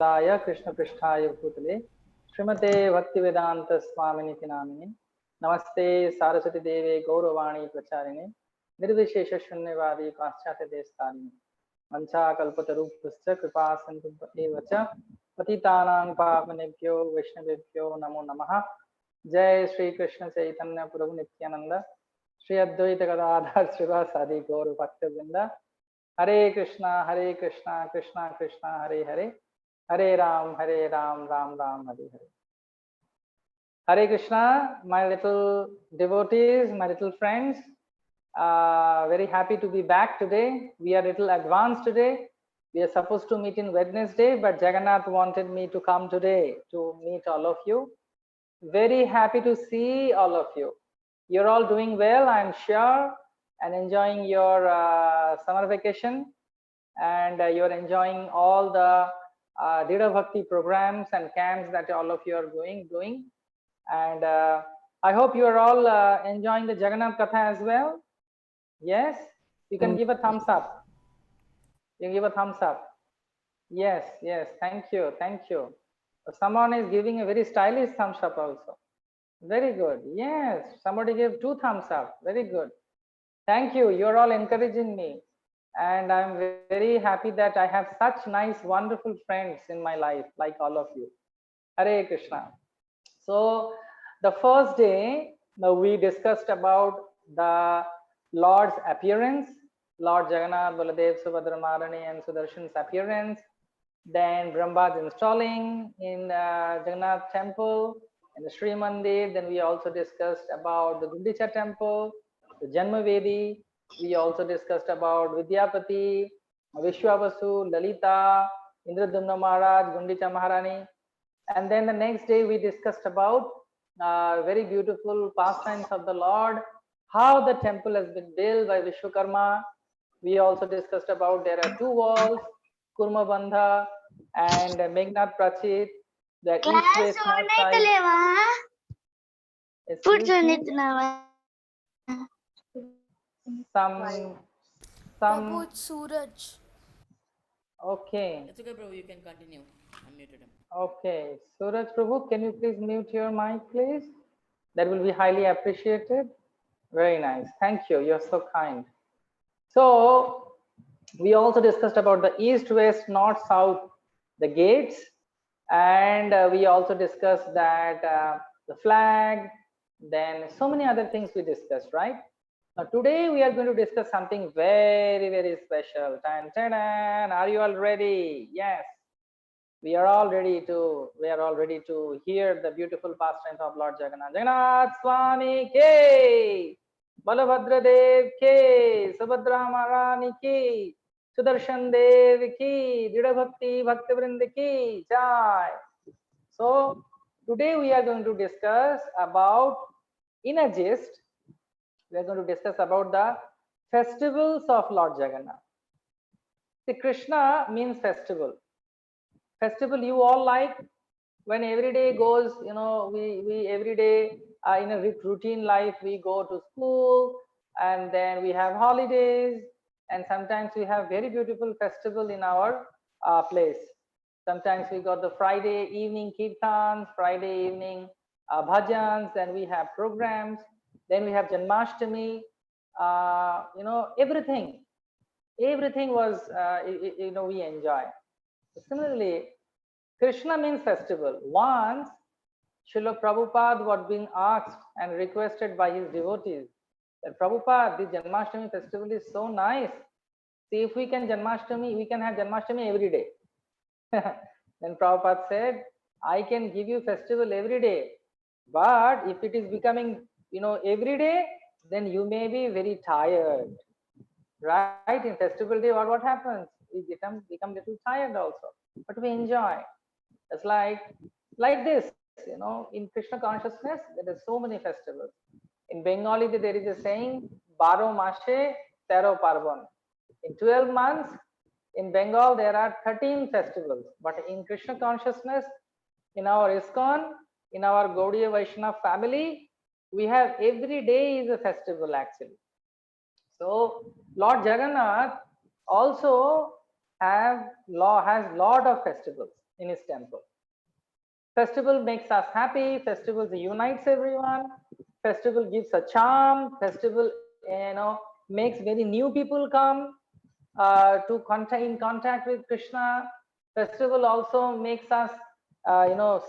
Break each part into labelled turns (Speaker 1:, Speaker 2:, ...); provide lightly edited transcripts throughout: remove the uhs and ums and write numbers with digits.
Speaker 1: कृष्ण पृष्ठाय भूतले श्रीमते भक्तिवेदांत स्वामिनि नामिने नमस्ते सारस्वती देवे गौरवाणी प्रचारिणे निर्विशेष शून्यवादी पाश्चात्य देशतारिणे वंशाकल्पतरुभ्यश्च कृपा सिन्धुभ्येव च पतितानां पावनेभ्यो वैष्णवेभ्यो नमो नमः। जय श्री कृष्ण चैतन्य प्रभु नित्यानंद श्री अद्वैत गदाधर श्रीवासादि गौर भक्तवृंद। हरे कृष्णा कृष्णा कृष्णा हरे हरे, हरे Ram Ram Ram Hare Hare. Hare Krishna, my little devotees, my little friends. Very happy to be back today. We are a little advanced today. We are supposed to meet in Wednesday, but Jagannath wanted me to come today to meet all of you. Very happy to see all of you. You're all doing well, I'm sure, and enjoying your summer vacation, and you're enjoying all the Dridha Bhakti programs and camps that all of you are doing. And I hope you are all enjoying the Jagannath Katha as well. Yes, you can give a thumbs up. You give a thumbs up. Yes, thank you. Someone is giving a very stylish thumbs up also. Very good. Yes, somebody gave 2 thumbs up. Very good. Thank you. You're all encouraging me. And I'm very happy that I have such nice, wonderful friends in my life, like all of you. Hare Krishna. So the first day, we discussed about the Lord's appearance, Lord Jagannath, Baladev, Subhadra, Marani, and Sudarshan's appearance. Then Brahma's installing in Jagannath temple, in the Sri Mandir. Then we also discussed about the Gundicha temple, the Janmavedi. We also discussed about Vidyapati, Vishwavasu, Lalita, Indradumna Maharaj, Gundicha Maharani. And then the next day we discussed about very beautiful pastimes of the Lord, how the temple has been built by Vishwakarma. We also discussed about there are 2 walls, Kurma Bandha and Meghnad Prachit, that each way small size. Excuse me? Some
Speaker 2: Prabhu, it's Suraj.
Speaker 1: Okay.
Speaker 3: It's okay, bro. You can continue. I muted him.
Speaker 1: Okay. Suraj Prabhu, can you please mute your mic, please? That will be highly appreciated. Very nice. Thank you. You're so kind. So we also discussed about the east, west, north, south, the gates, and we also discussed that the flag, then so many other things we discussed, right? Now today we are going to discuss something very, very special. Tan, tan, tan. Are you all ready? Yes. We are all ready to hear the beautiful pastimes of Lord Jagannath. Jagannath Swami ke, Balabhadra Dev ke, Subhadra Maharani ki, Sudarshan Dev ki, Dridha Bhakti Bhaktivinoda ki jai. So today we are going to discuss about, in a gist, we are going to discuss about the festivals of Lord Jagannath. See, Krishna means festival. Festival you all like, when every day goes, we every day in a routine life, we go to school and then we have holidays, and sometimes we have very beautiful festival in our place. Sometimes we got the Friday evening kirtans, Friday evening bhajans, then we have programs, then we have Janmashtami, everything was we enjoy. Similarly, Krishna means festival. Once Srila Prabhupada was being asked and requested by his devotees that Prabhupada, the Janmashtami festival is so nice. See, if we can have Janmashtami every day. Then Prabhupada said, I can give you festival every day, but if it is becoming, every day, then you may be very tired. Right? In festival day, what happens? We become little tired also, but we enjoy. It's like this, in Krishna consciousness, there are so many festivals. In Bengali, there is a saying, Baro Mashe, Tero Parvan. In 12 months, in Bengal, there are 13 festivals. But in Krishna consciousness, in our ISKCON, in our Gaudiya Vaishnava family, we have every day is a festival actually. So Lord Jagannath also has lot of festivals. in his temple. Festival makes us happy. Festival unites everyone. Festival gives a charm. Festival, makes many new people come to in contact with Krishna. Festival also makes us,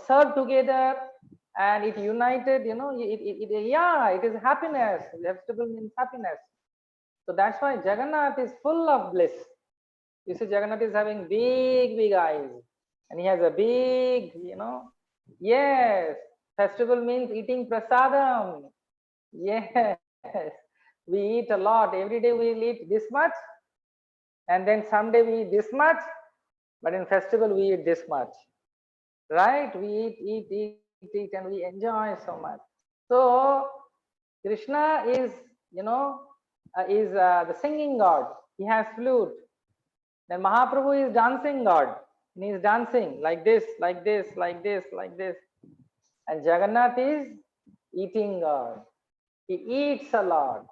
Speaker 1: serve together, and it united. It is happiness. Festival means happiness. So that's why Jagannath is full of bliss. You see, Jagannath is having big eyes, and he has a big, yes. Festival means eating prasadam. Yes, we eat a lot. Every day we eat this much, and then someday we eat this much, but in festival we eat this much, right? We eat, and we enjoy so much. So Krishna is, the singing god. He has flute. Then Mahaprabhu is dancing god, and he is dancing like this, like this, like this, like this. And Jagannath is eating god. He eats a lot.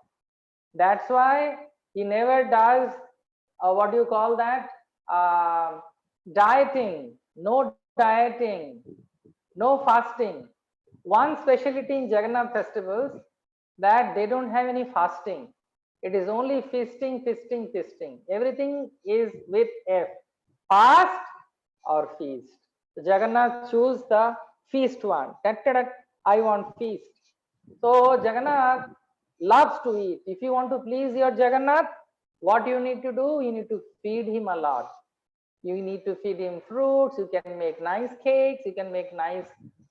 Speaker 1: That's why he never does what do you call that? Dieting. No dieting, no fasting. One specialty in Jagannath festivals that they don't have any fasting. It is only feasting, feasting, feasting. Everything is with F. Fast or feast. So Jagannath choose the feast one. I want feast. So Jagannath loves to eat. If you want to please your Jagannath, what you need to do? You need to feed him a lot. You need to feed him fruits. You can make nice cakes. You can make nice,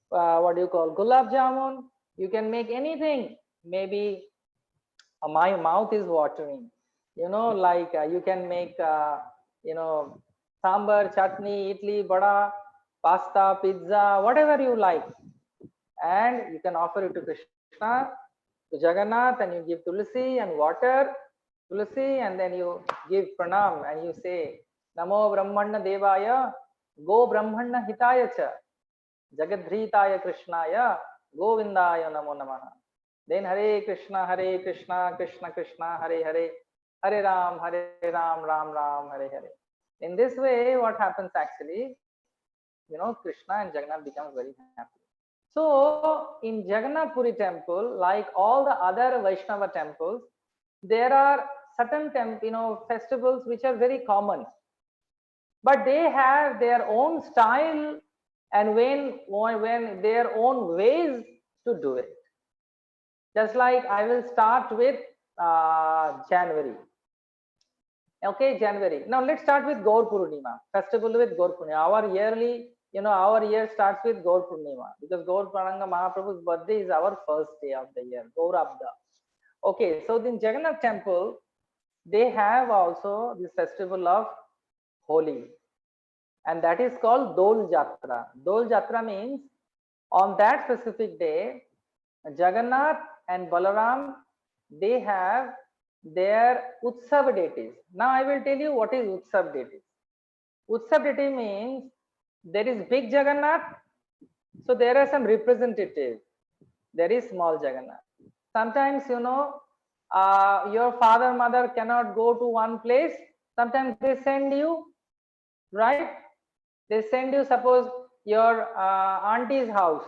Speaker 1: what do you call, gulab jamun. You can make anything. Maybe my mouth is watering. Like you can make, sambar, chutney, idli, vada, pasta, pizza, whatever you like. And you can offer it to Krishna, to Jagannath, and you give tulsi and water, tulsi, and then you give pranam and you say, Namo Brahmana Devaya, Go Brahmana Hitaya Cha, Jagadhritaya Krishnaya, Govindaya Namo Namaha. Then Hare Krishna, Krishna Krishna, Hare Hare, Hare Ram, Ram Ram, Hare Hare. In this way, what happens actually, Krishna and Jagannath becomes very happy. So in Jagannath Puri temple, like all the other Vaishnava temples, there are certain festivals which are very common, but they have their own style and when their own ways to do it. Just like I will start with January. Okay, January. Now let's start with Gaur Purnima, festival with Gaur Purnima. Our yearly, our year starts with Gaur Purnima because Gaur Ananga Mahaprabhu's birthday is our first day of the year, Gaur Abda. Okay, so in Jagannath temple, they have also this festival of Holi, and that is called Dol Jatra. Dol Jatra means on that specific day, Jagannath and Balaram, they have their Utsav deities. Now I will tell you what is Utsav deity. Utsav deity means there is big Jagannath, so there are some representatives. There is small Jagannath. Sometimes, your father, mother cannot go to one place. Sometimes they send you, right? They send you, suppose your auntie's house.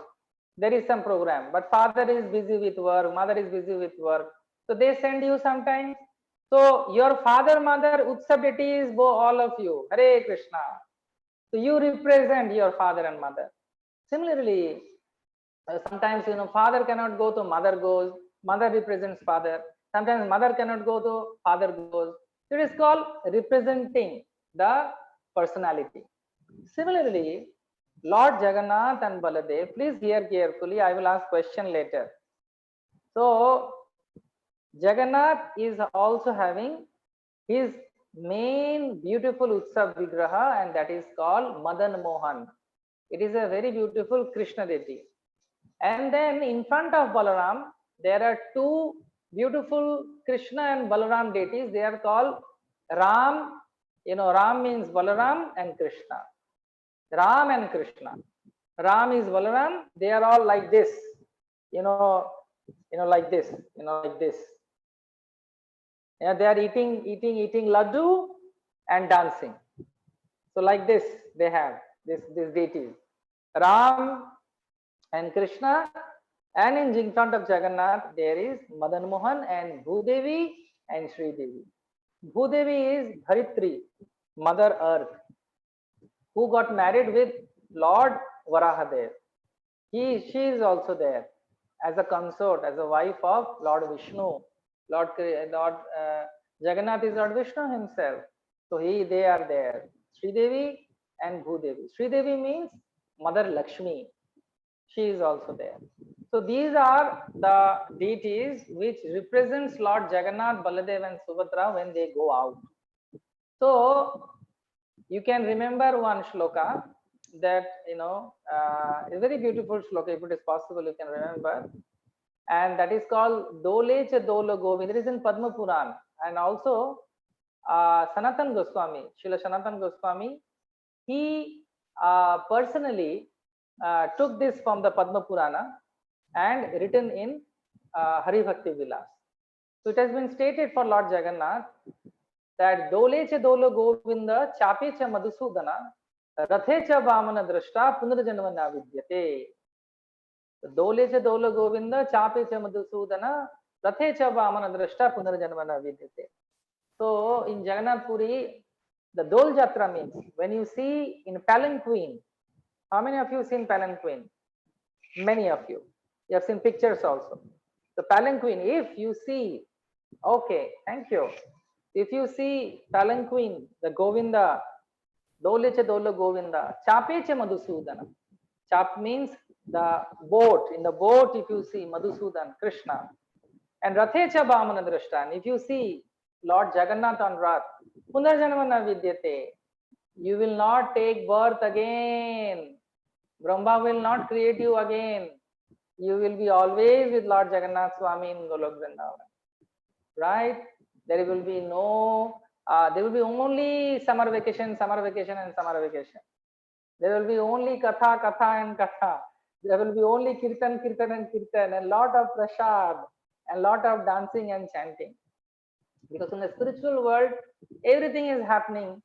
Speaker 1: There is some program, but father is busy with work, mother is busy with work. So they send you sometimes. So your father, mother, Utsav deity is all of you. Hare Krishna. So you represent your father and mother. Similarly, sometimes father cannot go, to mother goes. Mother represents father. Sometimes mother cannot go, to father goes. So it is called representing the personality. Similarly, Lord Jagannath and Baladev, please hear carefully. I will ask question later. So Jagannath is also having his main beautiful Utsav Vigraha, and that is called Madan Mohan. It is a very beautiful Krishna deity. And then in front of Balaram, there are two beautiful Krishna and Balaram deities. They are called Ram. Ram means Balaram and Krishna. Ram and Krishna. Ram is Balaram. They are all like this. Like this. Like this. They are eating laddu and dancing. So like this they have. these deities, Ram and Krishna, and in front of Jagannath there is Madan Mohan and Bhudevi and Sri Devi. Bhudevi is Dharitri, Mother Earth, who got married with Lord Varahadev. She is also there as a consort, as a wife of Lord Vishnu. Lord Jagannath is Lord Vishnu himself. So they are there. Sri Devi and Bhudevi. Sri Devi means Mother Lakshmi. She is also there. So these are the deities which represents Lord Jagannath, Baladev and Subhadra when they go out. So you can remember one shloka that, a very beautiful shloka, if it is possible you can remember, and that is called Dole Cha Dolo Govind. It is in Padma Puran, and also Sanatan Goswami, Srila Sanatan Goswami, he personally took this from the Padma Purana and written in Hari Bhakti Vilas. So it has been stated for Lord Jagannath that Dole Cha Dolo Govinda Chape Cha Madhusudana Rathe Cha Vamana Drashta Punarjanma Na Vidyate. Dole Cha Dolo Govinda Chape Cha Madhusudana Rathe Cha Vamana Drashta Punarjanma Na Vidyate. So in Jagannath Puri, the Dol Jatra means when you see in palanquin. How many of you seen palanquin? Many of you. You have seen pictures also. The palanquin, if you see, okay, thank you. If you see palanquin, the Govinda, Dole Cha Dolo Govinda, Chape Cha Madhusudana. Chap means the boat. In the boat, if you see Madhusudan, Krishna, and Rathe Cha Vamana Drashtan, if you see Lord Jagannath on Rath, Punarjanma Na Vidyate, you will not take birth again. Brahma will not create you again. You will be always with Lord Jagannath Swami in Golok Vrindavan. Right? There will be no, there will be only summer vacation, and summer vacation. There will be only katha and katha. There will be only kirtan and kirtan, and lot of prasad, and lot of dancing and chanting. Because in the spiritual world, everything is happening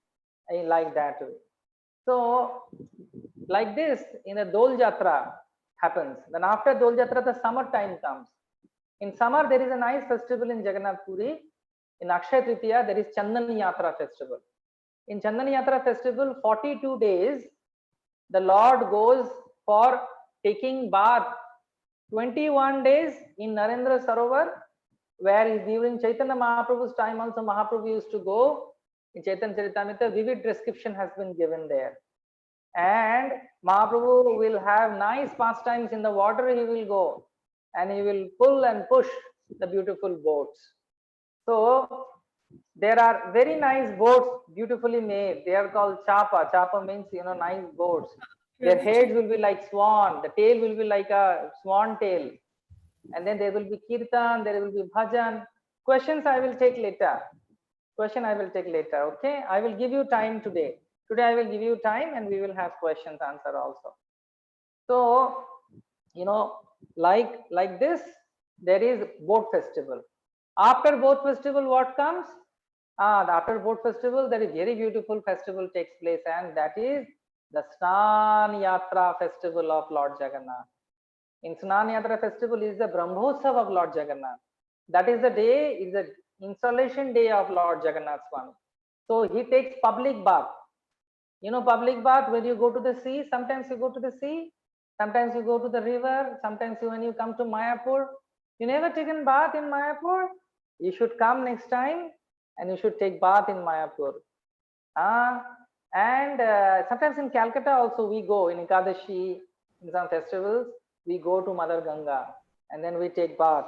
Speaker 1: like that way. So, like this, in a Dol Jatra happens. Then after Dol Jatra, the summer time comes. In summer, there is a nice festival in Jagannath Puri. In Akshaya Tritiya, there is Chandan Yatra festival. In Chandan Yatra festival, 42 days, the Lord goes for taking bath. 21 days in Narendra Sarovar, where during Chaitanya Mahaprabhu's time also Mahaprabhu used to go. In Chaitanya Charitamrita, vivid description has been given there. And Mahaprabhu will have nice pastimes in the water. He will go and he will pull and push the beautiful boats. So there are very nice boats, beautifully made. They are called chapa. Chapa means, nice boats. Their heads will be like swan. The tail will be like a swan tail. And then there will be kirtan, there will be bhajan. Questions I will take later. Okay? I will give you time today. Today I will give you time and we will have questions answer also. So, like this, there is boat festival. After boat festival, what comes? After boat festival, there is very beautiful festival takes place, and that is the Snan Yatra festival of Lord Jagannath. In Snan Yatra festival is the Brahmotsav of Lord Jagannath. That is the day, is the installation day of Lord Jagannath Swami. So he takes public bath. Public bath, when you go to the sea, sometimes you go to the sea, sometimes you go to the river, sometimes when you come to Mayapur. You never taken bath in Mayapur? You should come next time and you should take bath in Mayapur. And sometimes in Calcutta also we go, in Ekadashi, in some festivals, we go to Mother Ganga and then we take bath.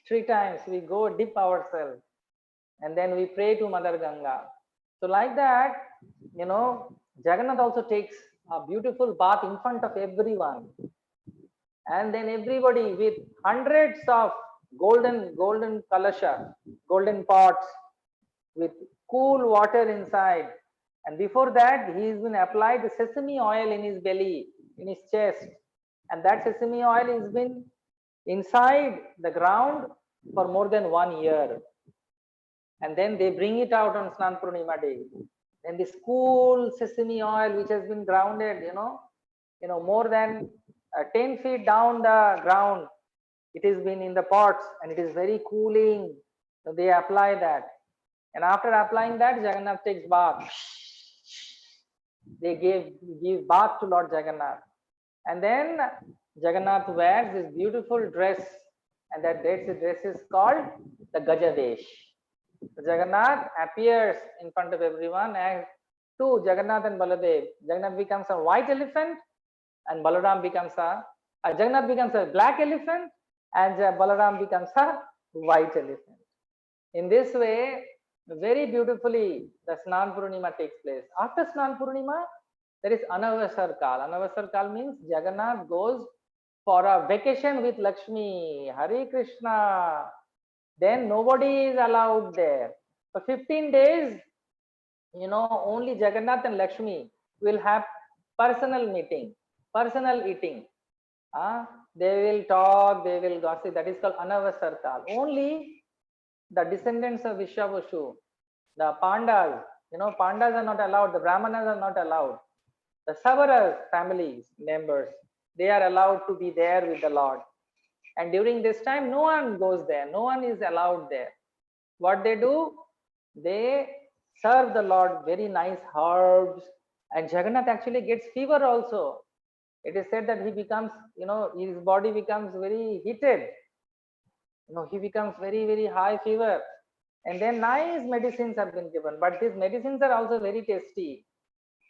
Speaker 1: 3 times we go dip ourselves and then we pray to Mother Ganga. So like that, Jagannath also takes a beautiful bath in front of everyone. And then everybody with hundreds of golden kalasha, golden pots with cool water inside. And before that, he's been applied sesame oil in his belly, in his chest. And that sesame oil has been inside the ground for more than 1 year. And then they bring it out on Snan Purnima day. then this cool sesame oil which has been grounded, more than 10 feet down the ground, it has been in the pots and it is very cooling. So they apply that, and after applying that, Jagannath takes bath. They give bath to Lord Jagannath, and then Jagannath wears this beautiful dress, and that dress is called the Gajadesh. Jagannath appears in front of everyone as two, Jagannath and Baladev. Jagannath becomes a white elephant, and Balaram becomes Jagannath becomes a black elephant, and Balaram becomes a white elephant. In this way, very beautifully, the Snan Purnima takes place. After Snan Purnima, there is Anavasar Kal. Anavasar Kal means Jagannath goes for a vacation with Lakshmi. Hare Krishna. Then nobody is allowed there. For 15 days, only Jagannath and Lakshmi will have personal meeting, personal eating. They will talk, they will gossip. That is called Anavasar Kal. Only the descendants of Vishyavashu, the Pandas, Pandas are not allowed, the Brahmanas are not allowed. The Savaras families members, they are allowed to be there with the Lord. And during this time, no one goes there, no one is allowed there. What they do? They serve the Lord very nice herbs, and Jagannath actually gets fever also. It is said that he becomes, his body becomes very heated. He becomes very, very high fever. And then nice medicines have been given, but these medicines are also very tasty.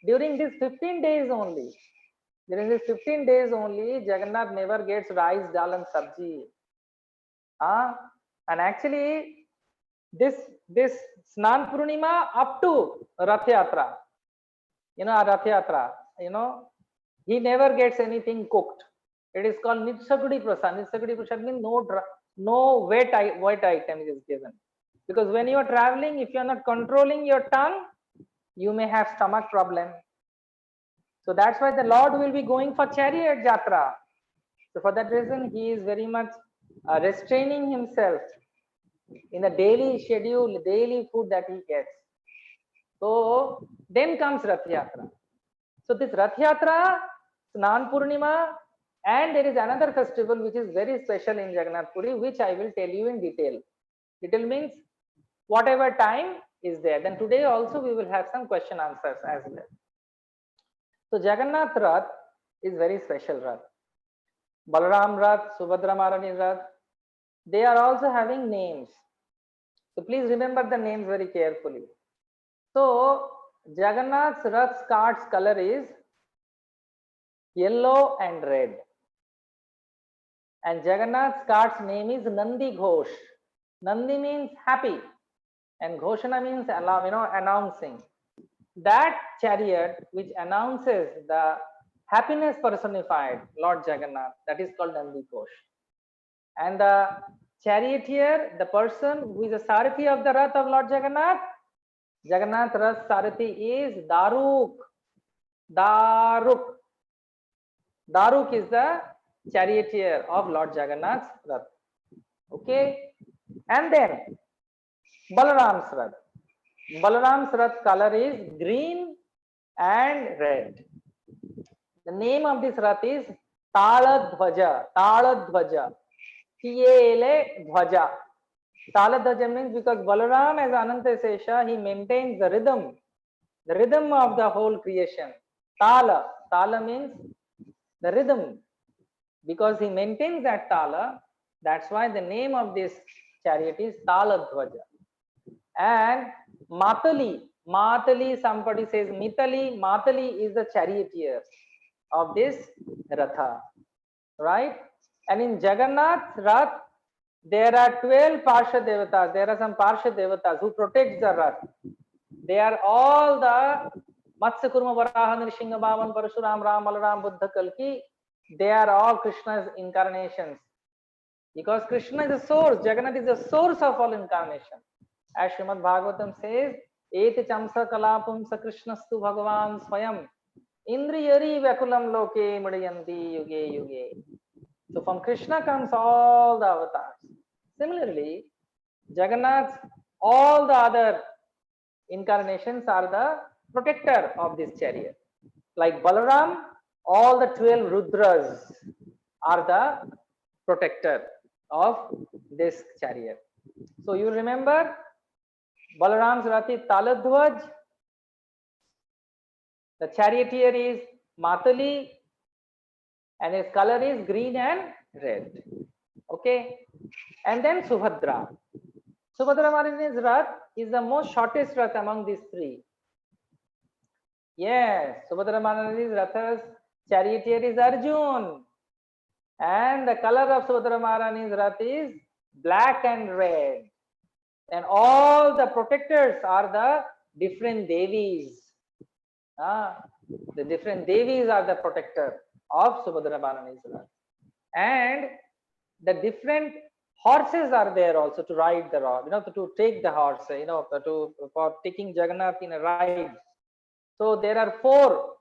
Speaker 1: During these 15 days only, Jagannath never gets rice, dal and sabji. And actually, this Snan Purnima up to Rath Yatra, Rath Yatra, he never gets anything cooked. It is called Nitsagudi Prasad. Nitsagudi Prasad means no wet item is given. Because when you are traveling, if you are not controlling your tongue, you may have stomach problem. So that's why the Lord will be going for chariot jatra. So for that reason, he is very much restraining himself in the daily schedule, daily food that he gets. So then comes Rath Yatra. So this Rath Yatra, Snan Purnima, and there is another festival which is very special in Jagannath Puri, which I will tell you in detail. Detail means whatever time is there. Then today also we will have some question answers as well. So Jagannath Rath is very special Rath. Balaram Rath, Subhadra Maharani Rath, they are also having names. So please remember the names very carefully. So Jagannath's Rath's cart's color is yellow and red. And Jagannath's cart's name is Nandi Ghosh. Nandi means happy, and Ghoshana means announcing. That chariot which announces the happiness personified, Lord Jagannath, that is called Nandi Ghosh. And the charioteer, the person who is the Sarathi of the Rath of Lord Jagannath, Jagannath Rath Sarathi is Daruk. Daruk is the charioteer of Lord Jagannath's Rath. Okay. And then Balaram's Rath. Balaram's Rath color is green and red. The name of this Rath is Taladhvaja. Taladhvaja. T-A-L-A-Dhvaja. Taladhvaja means because Balaram as Ananta Sesha, he maintains the rhythm of the whole creation. Tala. Tala means the rhythm. Because he maintains that Tala, that's why the name of this chariot is Taladhvaja. And Matali, somebody says Mitali, Matali is the charioteer of this Ratha, right? And in Jagannath Rath, there are 12 Parsha Devatas. There are some Parsha Devatas who protect the Rath. They are all the Matsya Kurma Varaha Nrishinga Bhavan Parashuram Ram Balaram Buddha Kalki. They are all Krishna's incarnations. Because Krishna is the source, Jagannath is the source of all incarnation. As Srimad Bhagavatam says, Eti Chamsa Kalapumsa Krishnastu Bhagavan Swayam Indriyari Vyakulam Loke Mudayanti Yuge Yuge. So from Krishna comes all the avatars. Similarly, Jagannath's all the other incarnations are the protector of this chariot. Like Balaram, all the 12 Rudras are the protector of this chariot. So you remember Balaram's Rath is Taladhwaj, the charioteer is Matali, and his color is green and red. Okay, and then Subhadra. Subhadra Marini's Rath is the most shortest Rath among these three. Yes, Subhadra Marini's Ratha's charioteer is Arjun, and the color of Subhadra Marini's Rath is black and red. And all the protectors are the different Devis. The different Devis are the protector of Subhadra Marini's Rath. And the different horses are there also to ride the rod, to take the horse, for taking Jagannath in a ride. So there are four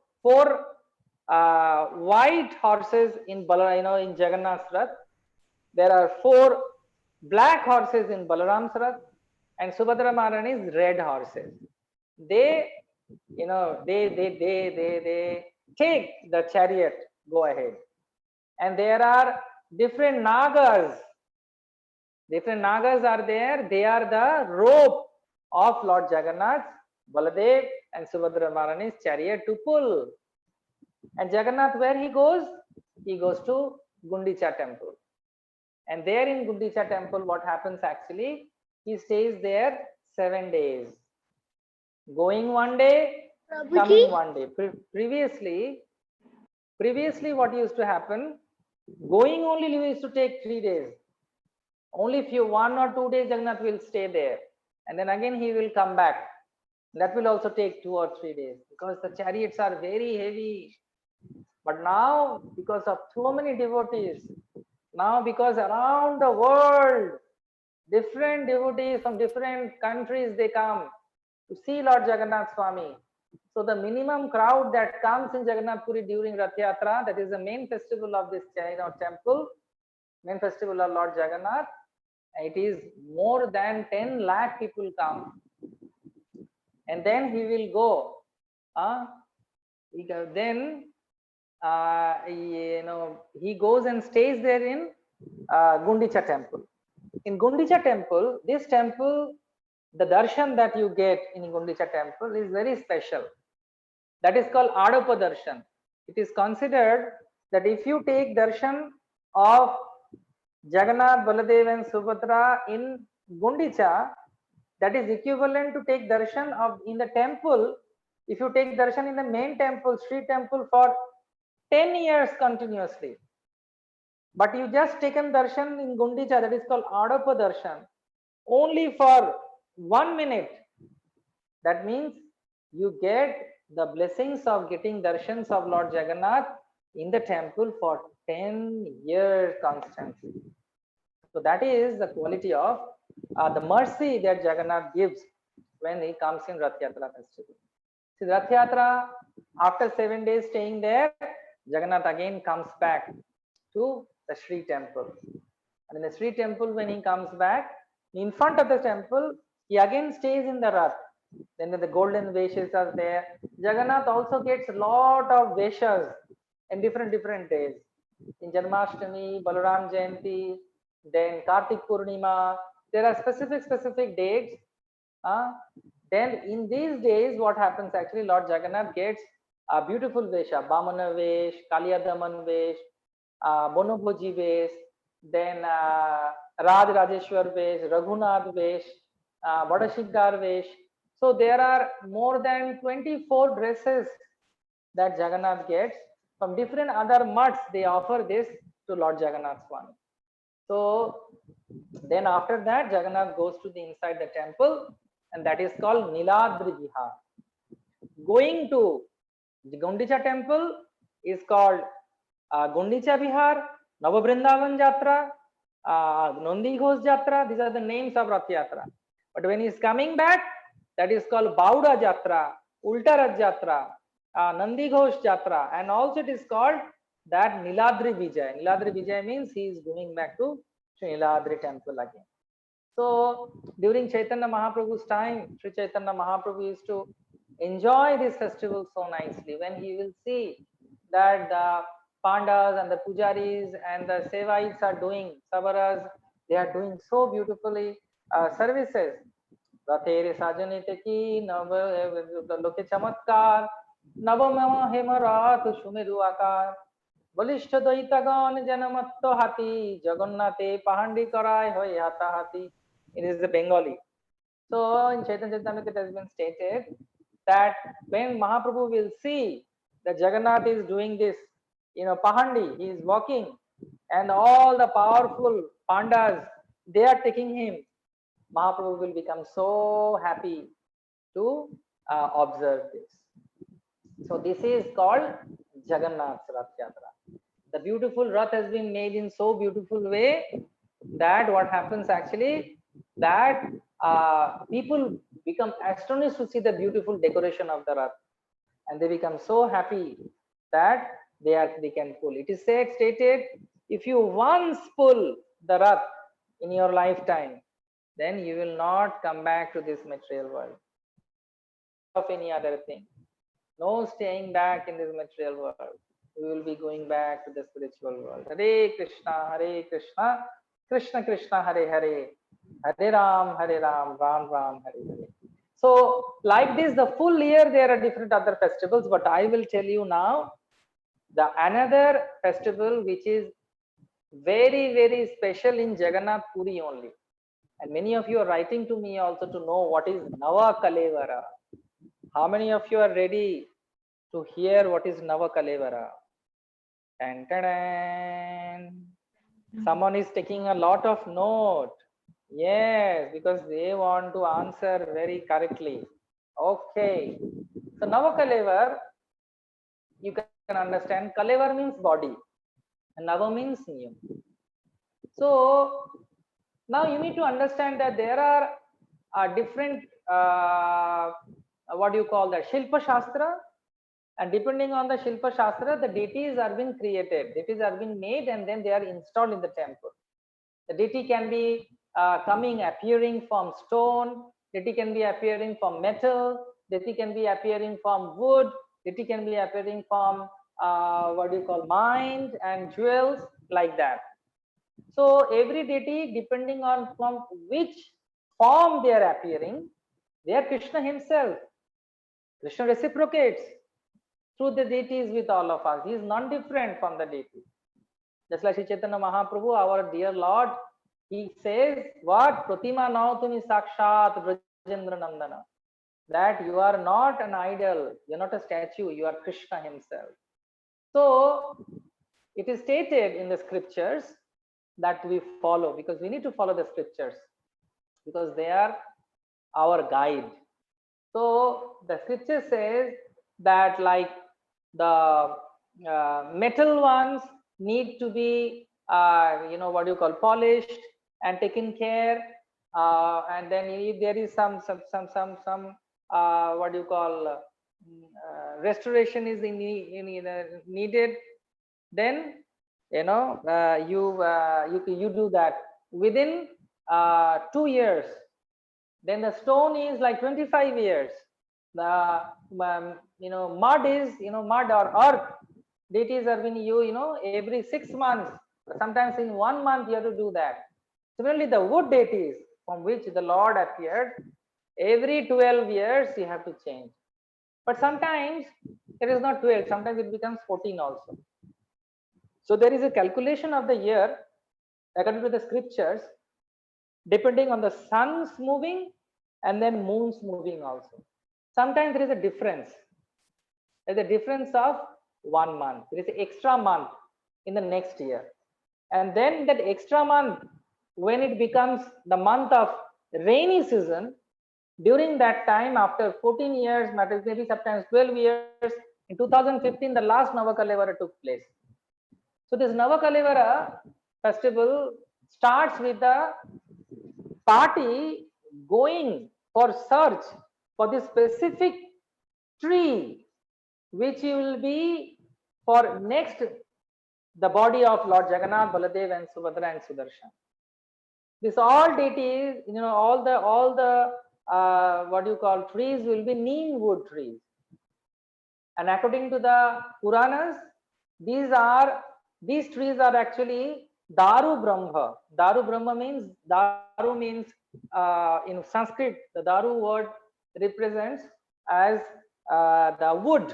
Speaker 1: white horses in in Jagannath's Rath. There are 4 black horses in Balaram's Rath, and Subhadra Marani's red horses. They take the chariot, go ahead. And there are different Nagas. Different Nagas are there. They are the rope of Lord Jagannath, Baladev and Subhadra Marani's chariot to pull. And Jagannath, where he goes? He goes to Gundicha temple. And there in Gundicha temple, what happens actually? He stays there 7 days. Going one day, coming one day. Previously, what used to happen? Going only used to take 3 days. Only 1 or 2 days Jagannath will stay there. And then again he will come back. That will also take 2 or 3 days because the chariots are very heavy. But now, because of so many devotees, now because around the world, different devotees from different countries, they come to see Lord Jagannath Swami. So the minimum crowd that comes in Jagannath Puri during Rath Yatra, that is the main festival of this temple, main festival of Lord Jagannath, it is more than 10 lakh people come. And then he will go. Then he goes and stays there in Gundicha temple. In Gundicha temple, this temple, the darshan that you get in Gundicha temple is very special. That is called Adapa darshan. It is considered that if you take darshan of Jagannath, Baladev and Subhadra in Gundicha, that is equivalent to take darshan of in the temple. If you take darshan in the main temple, Sri temple, for 10 years continuously, but you just taken darshan in Gundicha, that is called Adapa darshan, only for 1 minute, that means you get the blessings of getting darshans of Lord Jagannath in the temple for 10 years constantly. So that is the quality of the mercy that Jagannath gives when he comes in Rath Yatra festival. See, Rath Yatra, after 7 days staying there, Jagannath again comes back to the Sri temple. And in the Sri temple, when he comes back, in front of the temple, he again stays in the Rath. Then the golden Veshas are there. Jagannath also gets a lot of Veshas in different days. In Janmashtami, Balaram Jayanti, then Kartik Purnima, there are specific dates. Then in these days, what happens actually, Lord Jagannath gets a beautiful Vesha, Vamana Vesh, Kaliyadaman Vesh, Bonobhoji Vesh, then Raj Rajeshwar Vesh, Raghunath Vesh, Vadashikar Vesh. So there are more than 24 dresses that Jagannath gets from different other mutts. They offer this to Lord Jagannath Swami. So then after that, Jagannath goes to the inside the temple, and that is called Niladri Vihar. Going to the Gundicha temple is called Gundicha Vihar, Navabrindavan Jatra, Nandi Ghosh Jatra. These are the names of Rath Yatra. But when he is coming back, that is called Bauda Jatra, Ulta Rath Jatra, Nandi Ghosh Jatra, and also it is called that Niladri Vijay. Niladri Vijay means he is going back to Sri Niladri temple again. So during Chaitanya Mahaprabhu's time, Sri Chaitanya Mahaprabhu used to enjoy this festival so nicely, when he will see that the Pandas and the Pujaris and the Sevaites are doing, Sabaras, they are doing so beautifully services. रथेर साजनित की नव लोके चमत्कार नवम हेमरात सुमेरु आकार बलिष्ठ दैत्यगण जनमत्त हाथी जगन्नाथे पाहंडी कराय होय हाथा हाथी. It is the Bengali. So in Chaitanya Charitamrita it has been stated that when Mahaprabhu will see that Jagannath is doing this, Pahandi, he is walking, and all the powerful pandas, they are taking him, Mahaprabhu will become so happy to observe this. So this is called Jagannath Rath Yatra. The beautiful Rath has been made in so beautiful way that what happens actually, that people become astonished to see the beautiful decoration of the Rath, and they become so happy that they can pull. It is stated, if you once pull the Rath in your lifetime, then you will not come back to this material world of any other thing. No staying back in this material world. We will be going back to the spiritual world. Hare Krishna, Krishna Krishna, Hare Hare, Hare Ram, Ram Ram, Hare Hare. So like this, the full year there are different other festivals, but I will tell you now the another festival which is very, very special in Jagannath Puri only. And many of you are writing to me also to know what is Nava Kalevara. How many of you are ready to hear what is Nava Kalevara? Someone is taking a lot of note. Yes, because they want to answer very correctly. Okay. So Nava Kalevara, you can understand, Kalevar means body and Nava means new. So now you need to understand that there are different what do you call that, Shilpa Shastra, and depending on the Shilpa Shastra, the deities are being created, deities are being made, and then they are installed in the temple. The deity can be appearing from stone, deity can be appearing from metal, deity can be appearing from wood, deity can be appearing from what do you call, mind and jewels, like that. So every deity, depending on from which form they are appearing, they are Krishna himself. Krishna reciprocates through the deities with all of us. He is non-different from the deity. Just like Sri Chaitanya Mahaprabhu, our dear Lord, he says, what? Pratima nautumi sakshat Brajendra Nandana. That you are not an idol, you are not a statue, you are Krishna himself. So it is stated in the scriptures that we follow, because we need to follow the scriptures, because they are our guide. So the scripture says that like the metal ones need to be what do you call, polished and taken care, and then if there is some what do you call, restoration is needed, then you do that within 2 years. Then the stone is like 25 years. The mud is mud or earth, deities are being every 6 months, sometimes in 1 month you have to do that. Similarly, the wood deities from which the Lord appeared, every 12 years you have to change. But sometimes it is not 12, sometimes it becomes 14 also. So there is a calculation of the year according to the scriptures, depending on the sun's moving and then moon's moving also. Sometimes there is a difference. There is a difference of 1 month. There is an extra month in the next year. And then that extra month, when it becomes the month of rainy season, during that time, after 14 years, maybe sometimes 12 years, in 2015, the last Navakalevara took place. So this Navakalevara festival starts with the party going for search for the specific tree which will be for next the body of Lord Jagannath, Baladev and Subhadra and Sudarshan. This all deities, all the what you call trees will be neem wood trees. And according to the Puranas, these trees are actually Daru Brahma. Daru Brahma means, Daru means in Sanskrit, the Daru word represents as the wood,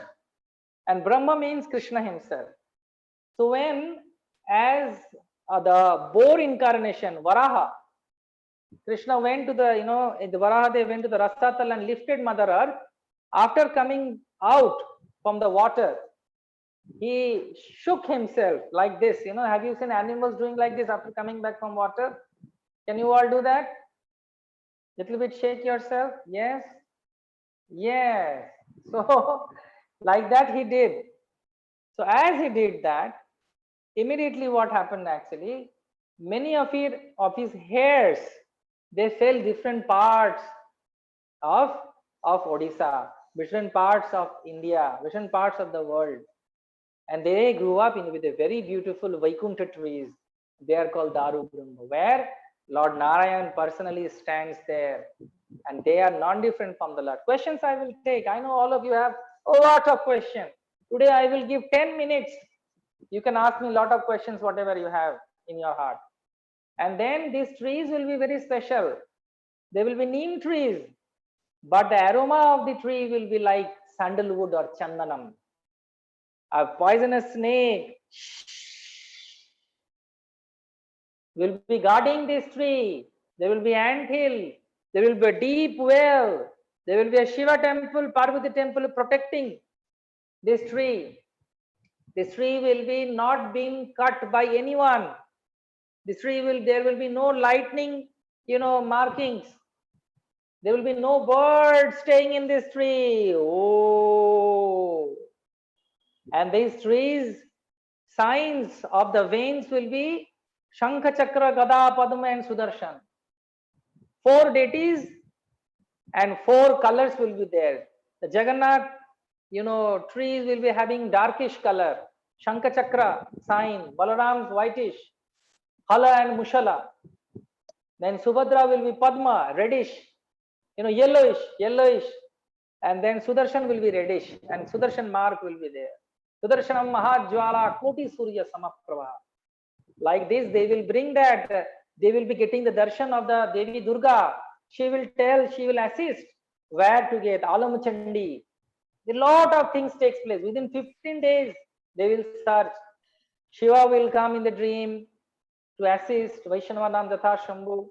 Speaker 1: and Brahma means Krishna himself. So when, as the boar incarnation, Varaha, Krishna went to the, in the Varaha, they went to the Rasatal and lifted Mother Earth. After coming out from the water, he shook himself like this. Have you seen animals doing like this after coming back from water? Can you all do that? Little bit shake yourself. Yes. Yes. So like that he did. So as he did that, immediately what happened actually, many of his hairs, they fell different parts of Odisha, different parts of India, different parts of the world. And they grew up with a very beautiful Vaikuntha trees. They are called Daru Brahma, where Lord Narayan personally stands there. And they are non-different from the Lord. Questions I will take. I know all of you have a lot of questions. Today I will give 10 minutes. You can ask me a lot of questions, whatever you have in your heart. And then these trees will be very special. They will be neem trees, but the aroma of the tree will be like sandalwood or chandanam. A poisonous snake will be guarding this tree. There will be ant hill. There will be a deep well. There will be a Shiva temple, Parvati temple protecting this tree. This tree will be not being cut by anyone. This tree there will be no lightning, markings. There will be no birds staying in this tree. Oh. And these trees, signs of the veins will be Shankha, Chakra, Gada, Padma and Sudarshan. 4 deities and 4 colors will be there. The Jagannath, trees will be having darkish color. Shankha Chakra sign, Balaram's whitish, Hala and Mushala. Then Subhadra will be Padma, reddish, yellowish. And then Sudarshan will be reddish, and Sudarshan mark will be there. Sudarshanam Mahajwala Koti Surya Samaprabha. Like this, they will bring that, they will be getting the darshan of the Devi Durga. She will assist where to get Alam Chandi. A lot of things takes place. Within 15 days, they will search. Shiva will come in the dream to assist. Vaishnavanam Datha Shambhu.